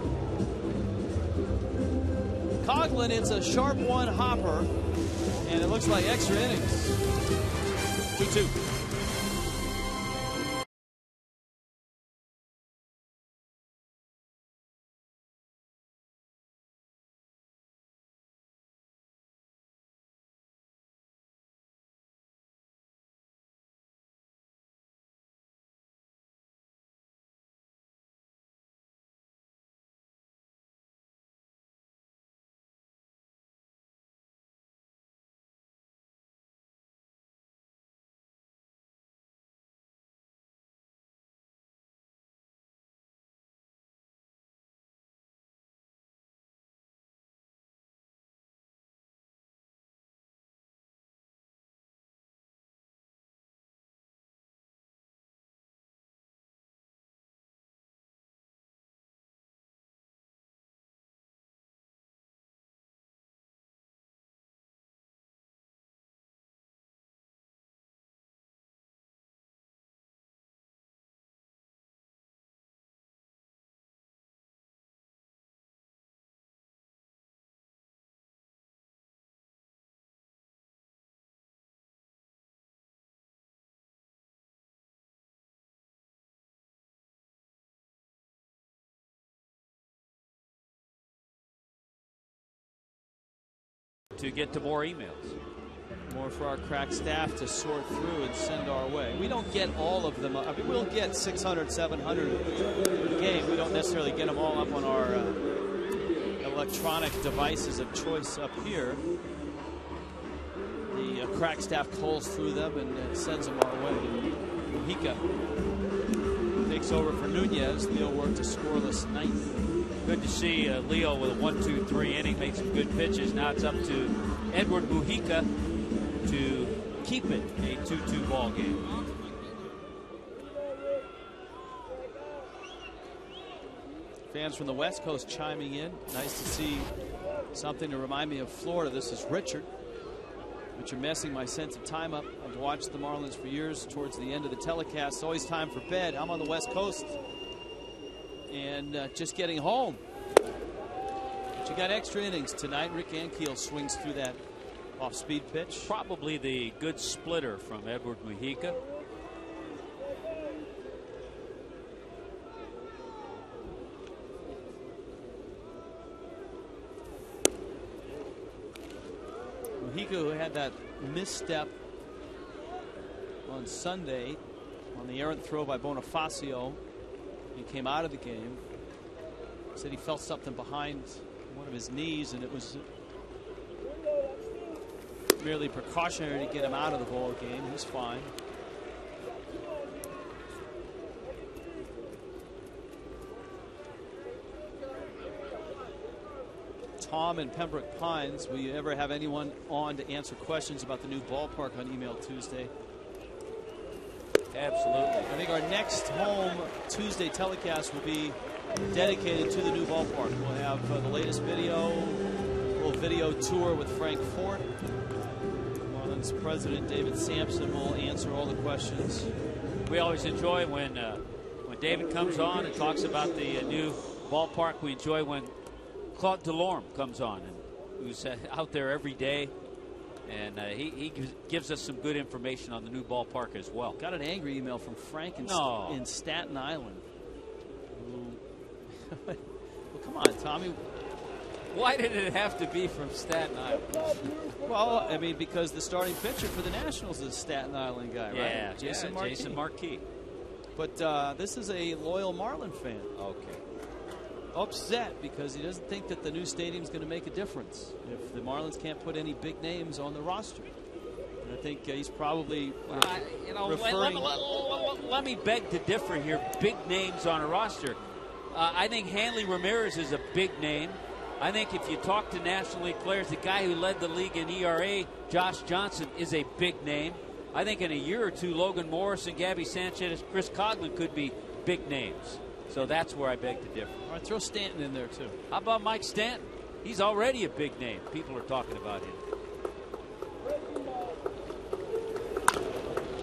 Coghlan, it's a sharp one-hopper, and it looks like extra innings. 2-2. to get to more emails. More for our crack staff to sort through and send our way. We don't get all of them. I mean, we'll get 600, 700 a game. We don't necessarily get them all up on our electronic devices of choice up here. The crack staff culls through them and sends them our way. Mujica takes over for Nunez. Leo worked a scoreless ninth. Good to see Leo with a 1-2-3 inning, made some good pitches. Now it's up to Edward Mujica to keep it a 2-2 ball game. Fans from the West Coast chiming in. Nice to see something to remind me of Florida. This is Richard. But you're messing my sense of time up. I've watched the Marlins for years. Towards the end of the telecast, it's always time for bed. I'm on the West Coast and just getting home. But you got extra innings tonight. Rick Ankiel swings through that off-speed pitch. Probably the good splitter from Edward Mujica. Mujica, who had that misstep on Sunday on the errant throw by Bonifacio, he came out of the game. Said he felt something behind one of his knees, and it was merely precautionary to get him out of the ball game. He's fine. Tom in Pembroke Pines, will you ever have anyone on to answer questions about the new ballpark on Email Tuesday? Absolutely. I think our next home Tuesday telecast will be dedicated to the new ballpark. We'll have the latest video, a little video tour with Frank Fort. Marlins President David Sampson will answer all the questions. We always enjoy when David comes on and talks about the new ballpark. We enjoy when Claude Delorme comes on, and who's out there every day, and he gives us some good information on the new ballpark as well. Got an angry email from Frank in Staten Island. Well, come on, Tommy. Why did it have to be from Staten Island? Well, I mean, because the starting pitcher for the Nationals is a Staten Island guy, yeah, right? Jason Marquis. Jason Marquis. But this is a loyal Marlin fan. Okay. Upset because he doesn't think that the new stadium is going to make a difference if the Marlins can't put any big names on the roster. And I think he's probably referring. Let me beg to differ here. Big names on a roster. I think Hanley Ramirez is a big name. I think if you talk to National League players, the guy who led the league in ERA, Josh Johnson, is a big name. I think in a year or two, Logan Morris and Gabby Sanchez, Chris Coghlan could be big names. So that's where I beg to differ. All right, throw Stanton in there, too. How about Mike Stanton? He's already a big name. People are talking about him.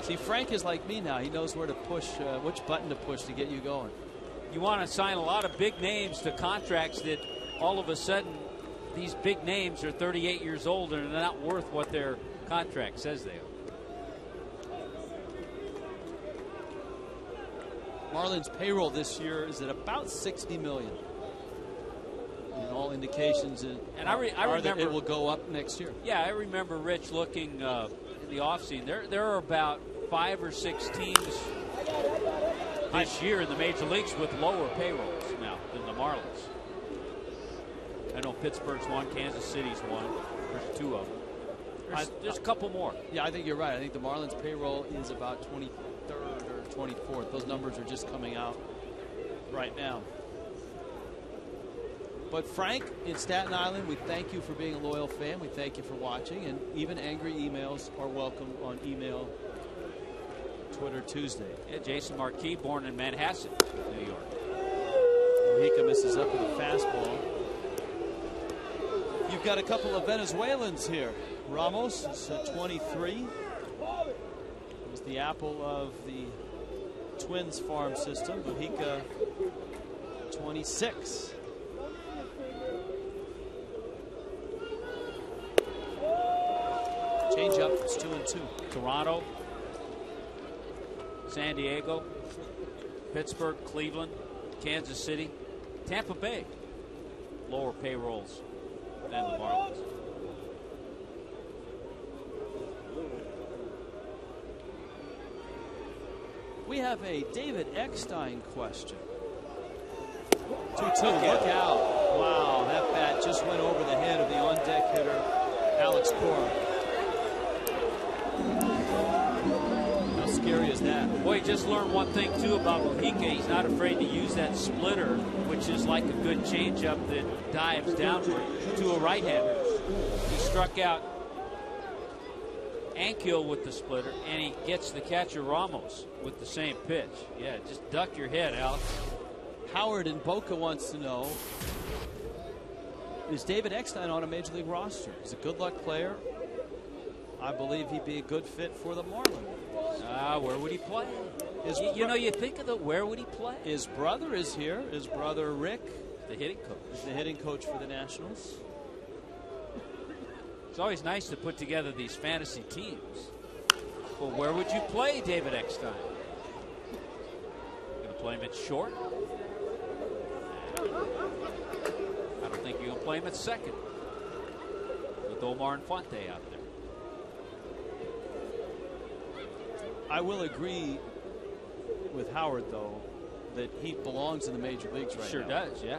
See, Frank is like me now. He knows where to push, which button to push to get you going. You want to sign a lot of big names to contracts that all of a sudden these big names are 38 years old and they're not worth what their contract says they are. Marlins payroll this year is at about $60 million. And all indications I remember that it will go up next year. Yeah, I remember Rich looking in the offseason. There are about 5 or 6 teams this year in the major leagues with lower payrolls now than the Marlins. I know Pittsburgh's one, Kansas City's one. There's 2 of them. There's a couple more. Yeah, I think you're right. I think the Marlins payroll is about 23rd or 24th. Those numbers are just coming out right now. But Frank in Staten Island, we thank you for being a loyal fan. We thank you for watching, and even angry emails are welcome on email Twitter Tuesday. Yeah, Jason Marquis, born in Manhasset, New York. Mujica misses up with a fastball. You've got a couple of Venezuelans here. Ramos is 23. Was the apple of the Twins farm system. Mujica 26. Change up. It's 2-2. Toronto, San Diego, Pittsburgh, Cleveland, Kansas City, Tampa Bay. Lower payrolls than the Marlins. We have a David Eckstein question. 2-2, look out. Wow, that bat just went over the head of the on-deck hitter, Alex Cora. How scary is that? Boy, you just learned one thing, too, about Mojica. He's not afraid to use that splitter, which is like a good changeup that dives downward to a right-hander. He struck out Ankiel with the splitter, and he gets the catcher Ramos with the same pitch. Yeah, just duck your head, Alex. Howard in Boca wants to know, is David Eckstein on a Major League roster? He's a good luck player. I believe he'd be a good fit for the Marlins. Where would he play? You think of where would he play? His brother is here. His brother Rick, the hitting coach, is the hitting coach for the Nationals. It's always nice to put together these fantasy teams. Well, where would you play David Eckstein? Going to play him at short? I don't think you're going to play him at second with Omar Infante out there. I will agree with Howard, though, that he belongs in the major leagues right now. Sure does, yeah.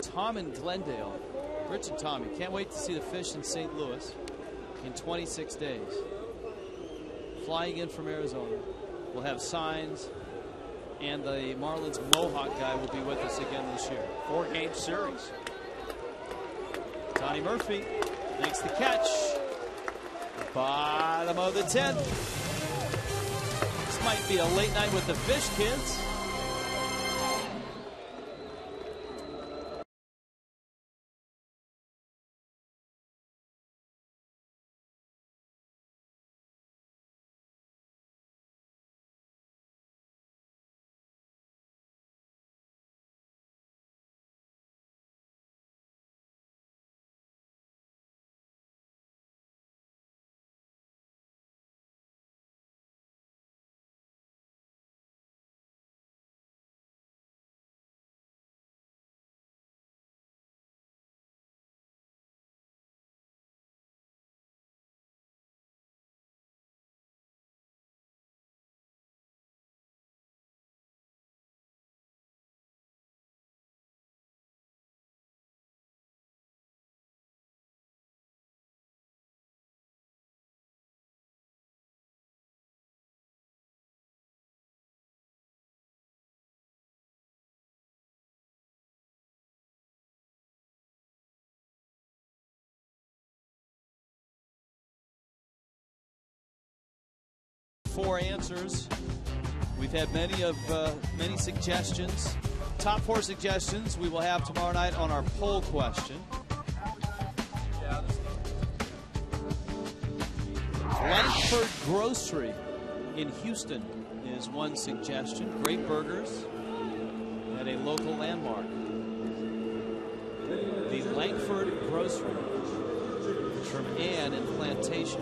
Tom in Glendale. Rich and Tommy, can't wait to see the Fish in St. Louis in 26 days. Flying in from Arizona. We'll have signs, and the Marlins Mohawk guy will be with us again this year. 4-game series. Donnie Murphy makes the catch. Bottom of the 10th. This might be a late night with the Fish kids. Four answers. We've had many suggestions. Top 4 suggestions we will have tomorrow night on our poll question. Langford Grocery in Houston is one suggestion. Great burgers at a local landmark. The Langford Grocery from Ann in Plantation.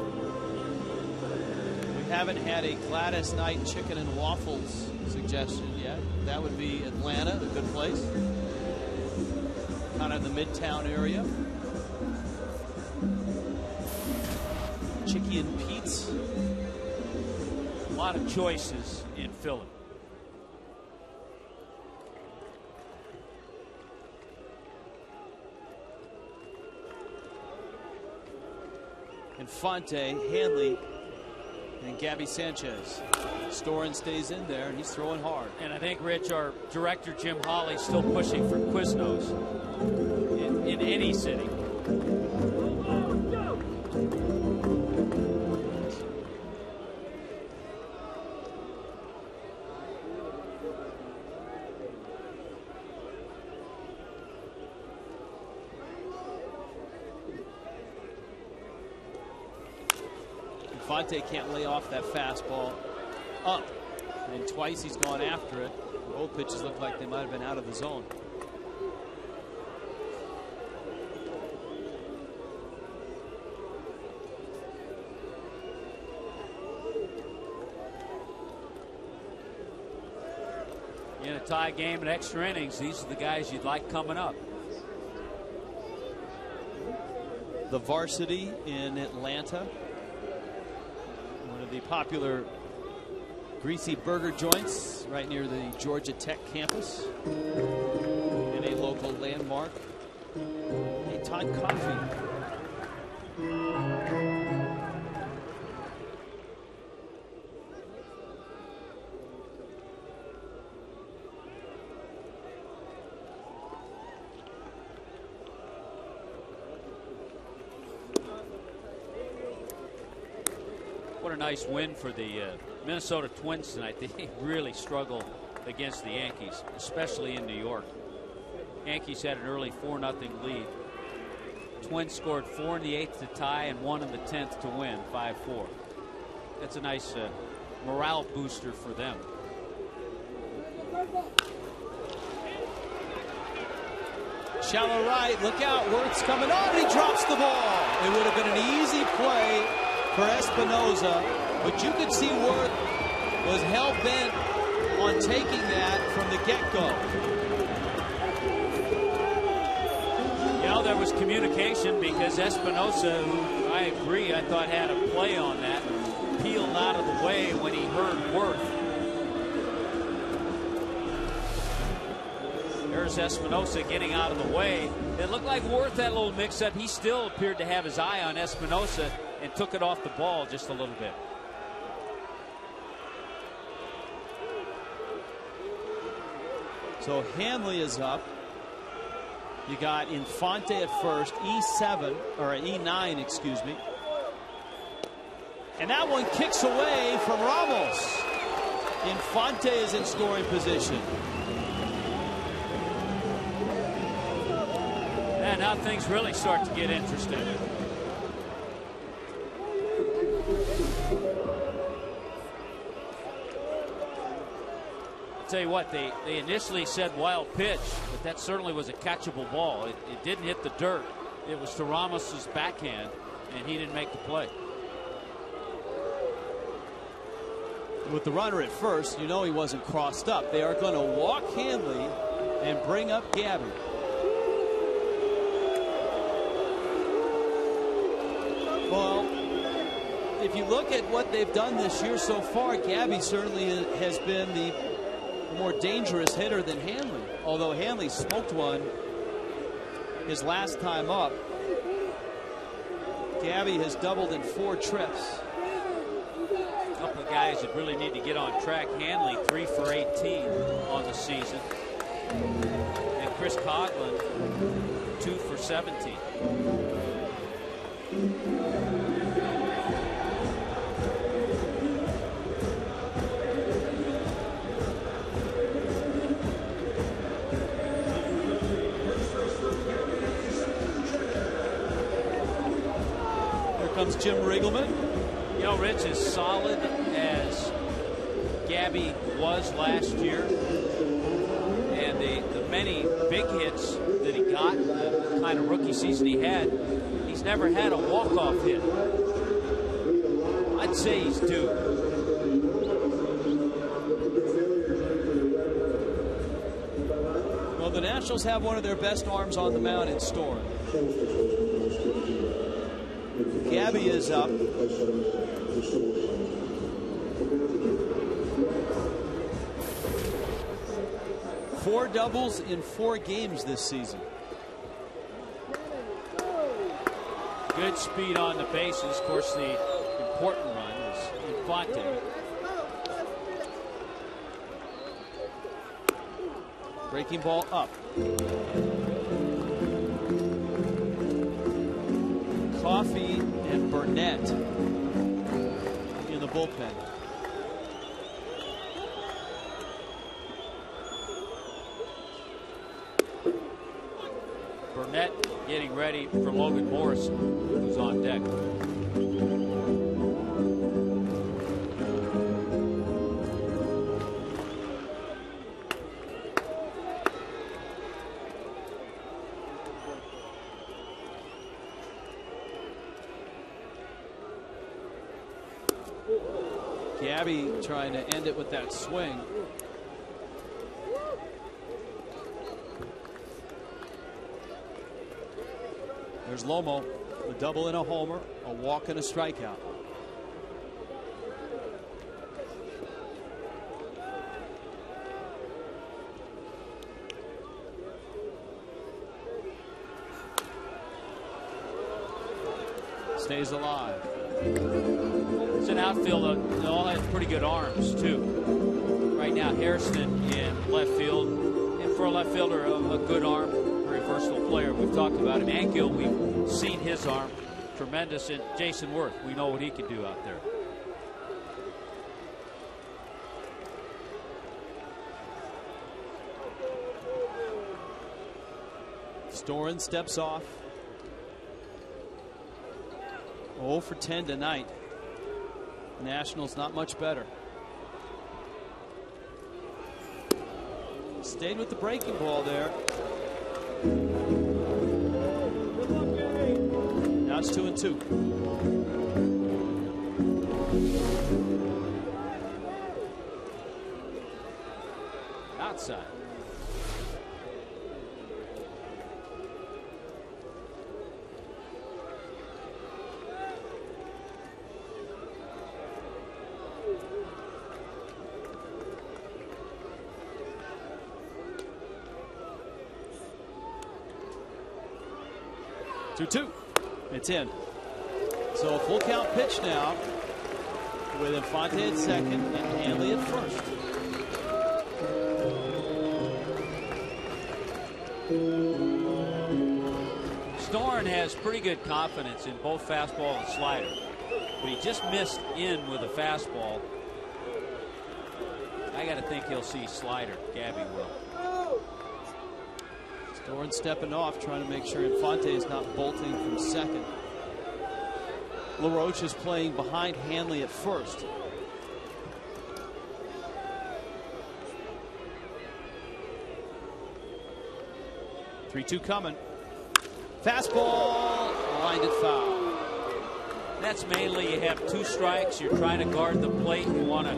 Haven't had a Gladys Knight chicken and waffles suggestion yet. That would be Atlanta, a good place. Kind of the Midtown area. Chicky and Pete's. A lot of choices in Philly. Infante, Hanley, and Gabby Sanchez. Storin stays in there, and he's throwing hard. And I think, Rich, our director, Jim Hawley, still pushing for Quiznos in any city. Infante can't lay off that fastball up, and twice he's gone after it. Both pitches look like they might have been out of the zone. In a tie game in extra innings, these are the guys you'd like coming up. The Varsity in Atlanta, one of the popular greasy burger joints right near the Georgia Tech campus, and a local landmark. Hey, Todd Coffey. What a nice win for the Minnesota Twins tonight. They really struggled against the Yankees, especially in New York. Yankees had an early 4-0 lead. Twins scored 4 in the 8th to tie and 1 in the 10th to win 5-4. That's a nice morale booster for them. Shallow right, look out, Wirth's coming on, he drops the ball. It would have been an easy play for Espinosa, but you could see Wirth was hell-bent on taking that from the get-go. You know, there was communication because Espinosa, who I agree, I thought had a play on that, peeled out of the way when he heard Wirth. There's Espinosa getting out of the way. It looked like Wirth had a little mix-up. He still appeared to have his eye on Espinosa and took it off the ball just a little bit. So Hanley is up. You got Infante at first, E7, or E9, excuse me. And that one kicks away from Ramos. Infante is in scoring position. And now things really start to get interesting. Tell you what, they initially said wild pitch, but that certainly was a catchable ball. It didn't hit the dirt. It was to Ramos's backhand, and he didn't make the play. With the runner at first, you know he wasn't crossed up. They are going to walk Hanley and bring up Gabby. Well, if you look at what they've done this year so far, Gabby certainly has been the more dangerous hitter than Hanley. Although Hanley smoked one his last time up, Gabby has doubled in 4 trips. A couple of guys that really need to get on track. Hanley 3 for 18 on the season, and Chris Coughlin 2 for 17. Comes Jim Riggleman. You know, Rich, as solid as Gabby was last year, and the many big hits that he got, the kind of rookie season he had, he's never had a walk-off hit. I'd say he's due. Well, the Nationals have one of their best arms on the mound in Storen. Gabby is up. Four doubles in 4 games this season. Good speed on the bases. Of course, the important run was Infante. Breaking ball up. Coffey and Burnett in the bullpen. Burnett getting ready for Logan Morrison, who's on deck. Gabby trying to end it with that swing. There's Lomo, a double and a homer, a walk and a strikeout. Stays alive. It's an outfield. They all have pretty good arms, too. Right now, Hairston in left field. And for a left fielder, a good arm, very versatile player. We've talked about him. Angill, we've seen his arm. Tremendous. And Jason Worth, we know what he can do out there. Storen steps off. 0 for 10 tonight. Nationals not much better. Stayed with the breaking ball there. Now it's 2-2. Outside. Two. It's in. So a full count pitch now with Infante at second and Hanley at first. Storen has pretty good confidence in both fastball and slider, but he just missed in with a fastball. I got to think he'll see slider. Gabby will. Storen stepping off, trying to make sure Infante is not bolting from second. LaRoche is playing behind Hanley at first. Three-two coming. Fastball, lined it foul. That's mainly you have 2 strikes. You're trying to guard the plate. You want to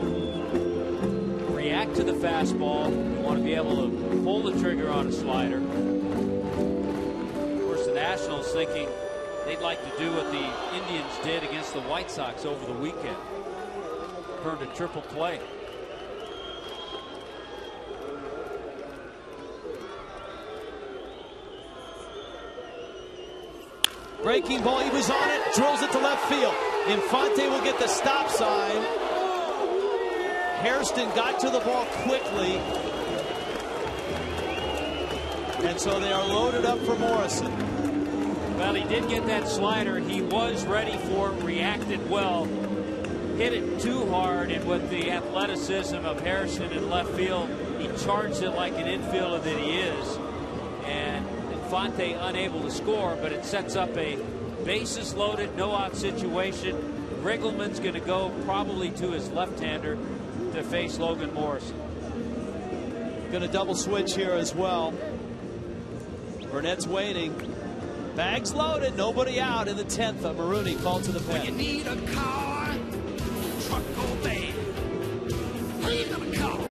react to the fastball. You want to be able to pull the trigger on a slider. Nationals thinking they'd like to do what the Indians did against the White Sox over the weekend. Turned a triple play. Breaking ball, he was on it, drills it to left field. Infante will get the stop sign. Hairston got to the ball quickly. And so they are loaded up for Morrison. Well, he did get that slider. He was ready for it, reacted well. Hit it too hard, and with the athleticism of Hairston in left field, he charged it like an infielder that he is. And Infante unable to score, but it sets up a bases loaded, no out situation. Riggleman's going to go probably to his left-hander to face Logan Morrison. Going to double switch here as well. Burnett's waiting. Bags loaded, nobody out in the 10th. Marooney called to the pen. When you need a car, truck or van, who you gonna call?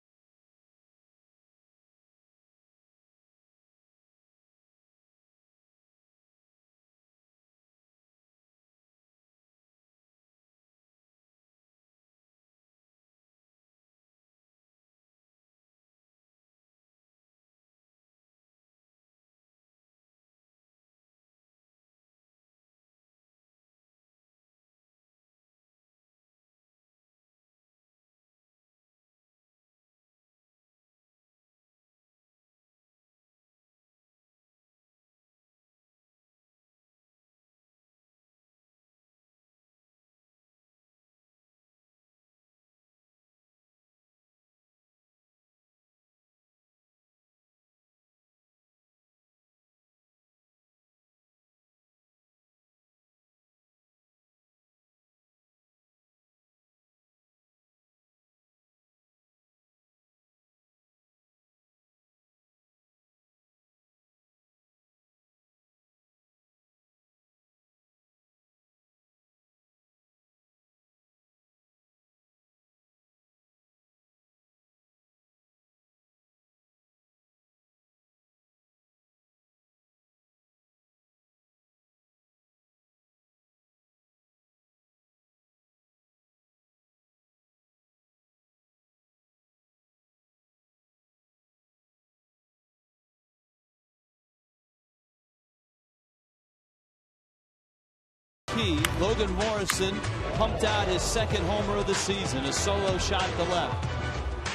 key. Logan Morrison pumped out his second homer of the season, a solo shot at the left.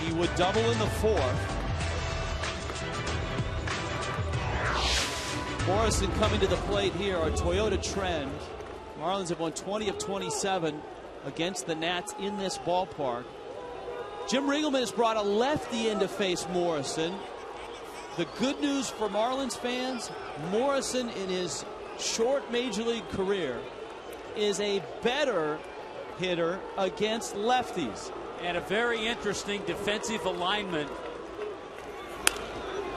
He would double in the fourth. Morrison coming to the plate here, our Toyota trend. Marlins have won 20 of 27 against the Nats in this ballpark. Jim Riggleman has brought a lefty in to face Morrison. The good news for Marlins fans, Morrison in his short major league career is a better hitter against lefties. And a very interesting defensive alignment.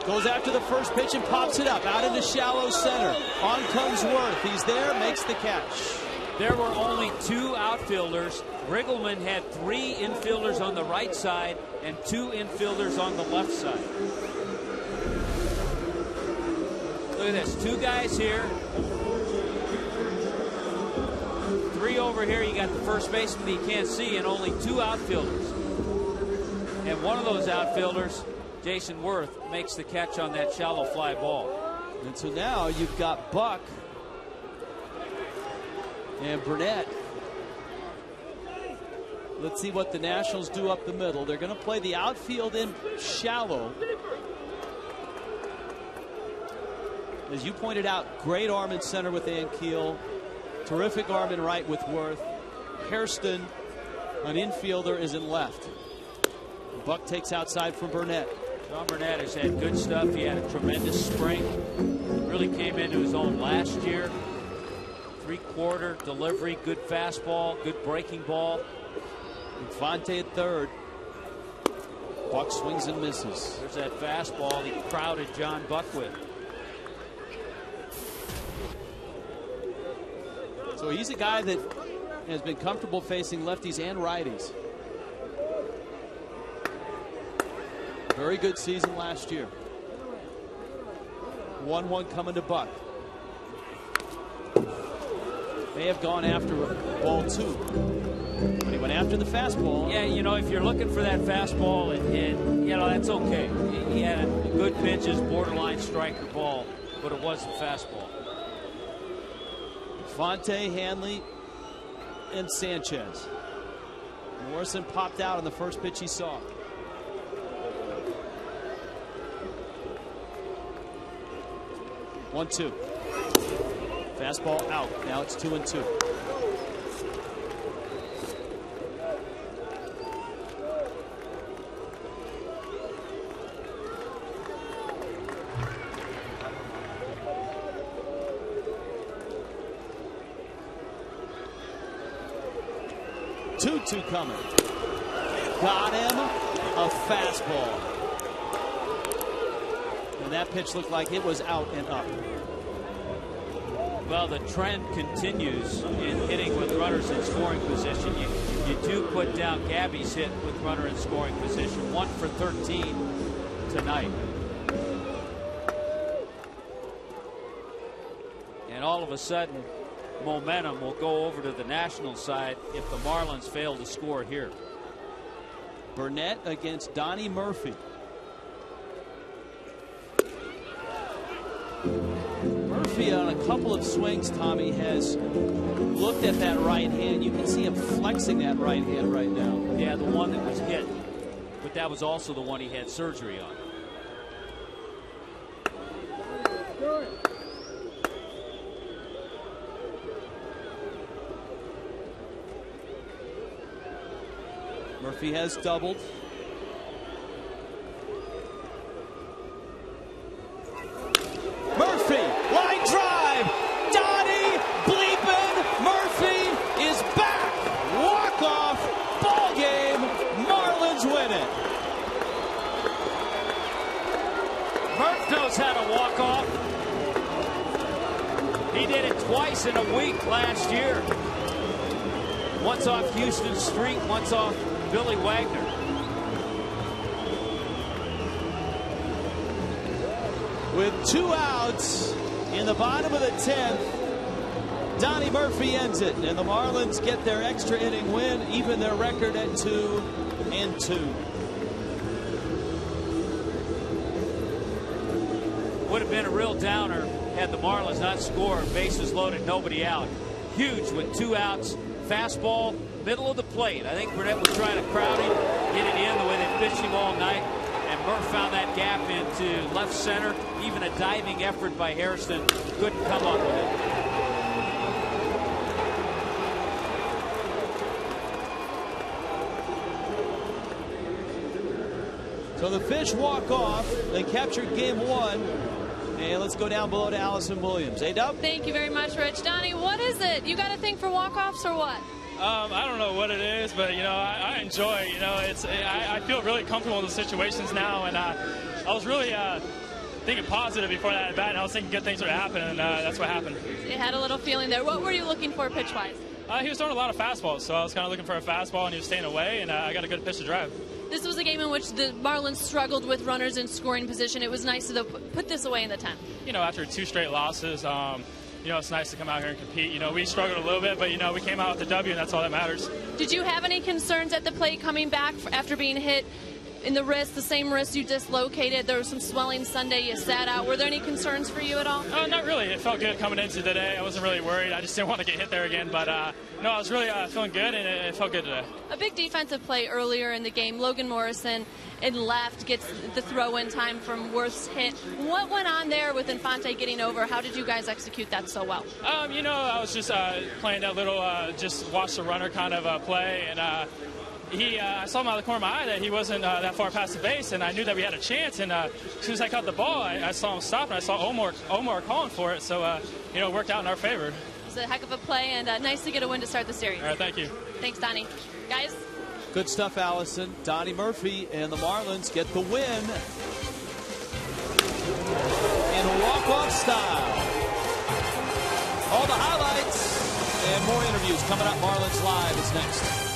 Goes after the first pitch and pops it up out into shallow center. On comes Worth. He's there, makes the catch. There were only 2 outfielders. Riggleman had 3 infielders on the right side and 2 infielders on the left side. Look at this. 2 guys here. 3 over here. You got the first baseman you can't see, and only 2 outfielders. And one of those outfielders, Jason Worth, makes the catch on that shallow fly ball. And so now you've got Buck and Burnett. Let's see what the Nationals do up the middle. They're going to play the outfield in shallow. As you pointed out, great arm in center with Ankiel. Terrific arm in right with Worth. Hairston, an infielder, is in left. Buck takes outside from Burnett. John Burnett has had good stuff. He had a tremendous spring. Really came into his own last year. 3-quarter delivery, good fastball, good breaking ball. Infante at third. Buck swings and misses. There's that fastball he crowded John Buck with. So he's a guy that has been comfortable facing lefties and righties. Very good season last year. 1-1 coming to Buck. May have gone after ball 2. But he went after the fastball. Yeah, you know, if you're looking for that fastball, and you know, that's okay. He had good pitches, borderline striker ball, but it was a fastball. Fonte, Hanley, and Sanchez. Morrison popped out on the first pitch he saw. One, 2. Fastball out. Now it's 2-2. Two coming. Got him a fastball. And that pitch looked like it was out and up. Well, the trend continues in hitting with runners in scoring position. You do put down Gabby's hit with runner in scoring position. 1 for 13 tonight. And all of a sudden, momentum will go over to the National side if the Marlins fail to score here. Burnett against Donnie Murphy. Murphy on a couple of swings, Tommy, has looked at that right hand. You can see him flexing that right hand right now. Yeah, the one that was hit, but that was also the one he had surgery on. Murphy has doubled. Murphy, line drive. Donnie bleepin' Murphy is back. Walk off, ball game. Marlins win it. Murph knows how to walk off. He did it twice in a week last year. Once off Houston Street, once off Billy Wagner. With 2 outs in the bottom of the 10th, Donnie Murphy ends it, and the Marlins get their extra inning win, even their record at 2-2. Would have been a real downer had the Marlins not scored, bases loaded, nobody out. huge with 2 outs. Fastball, middle of the plate. I think Burnett was trying to crowd him, get it in the way they pitched him all night. And Murph found that gap into left center. Even a diving effort by Hairston couldn't come up with it. So the Fish walk off. They captured game 1. And let's go down below to Allison Williams. A-Dub? Thank you very much, Rich. Donnie, what is it? You got a thing for walk-offs or what? I don't know what it is, but, you know, I enjoy it. You know, I feel really comfortable in the situations now, and I was really thinking positive before that at bat, and I was thinking good things would happen, and that's what happened. You had a little feeling there. What were you looking for pitch-wise? He was throwing a lot of fastballs, so I was kind of looking for a fastball, and he was staying away, and I got a good pitch to drive. This was a game in which the Marlins struggled with runners in scoring position. It was nice to put this away in the 10th. You know, after 2 straight losses, you know, it's nice to come out here and compete. You know, we struggled a little bit, but, you know, we came out with the W, and that's all that matters. Did you have any concerns at the plate coming back after being hit in the wrist, the same wrist you dislocated? There was some swelling Sunday. You sat out. Were there any concerns for you at all? Not really. It felt good coming into today. I wasn't really worried. I just didn't want to get hit there again. But, no, I was really feeling good, and it felt good today. A big defensive play earlier in the game. Logan Morrison in left gets the throw-in time from Worth's hit. What went on there with Infante getting over? How did you guys execute that so well? You know, I was just playing that little just watch the runner kind of play, and I saw him out of the corner of my eye that he wasn't that far past the base, and I knew that we had a chance. And as soon as I caught the ball, I saw him stop, and I saw Omar calling for it. So, you know, it worked out in our favor. It was a heck of a play, and nice to get a win to start the series. All right, thank you. Thanks, Donnie. Guys? Good stuff, Allison. Donnie Murphy and the Marlins get the win in walk-off style. All the highlights and more interviews coming up. Marlins Live is next.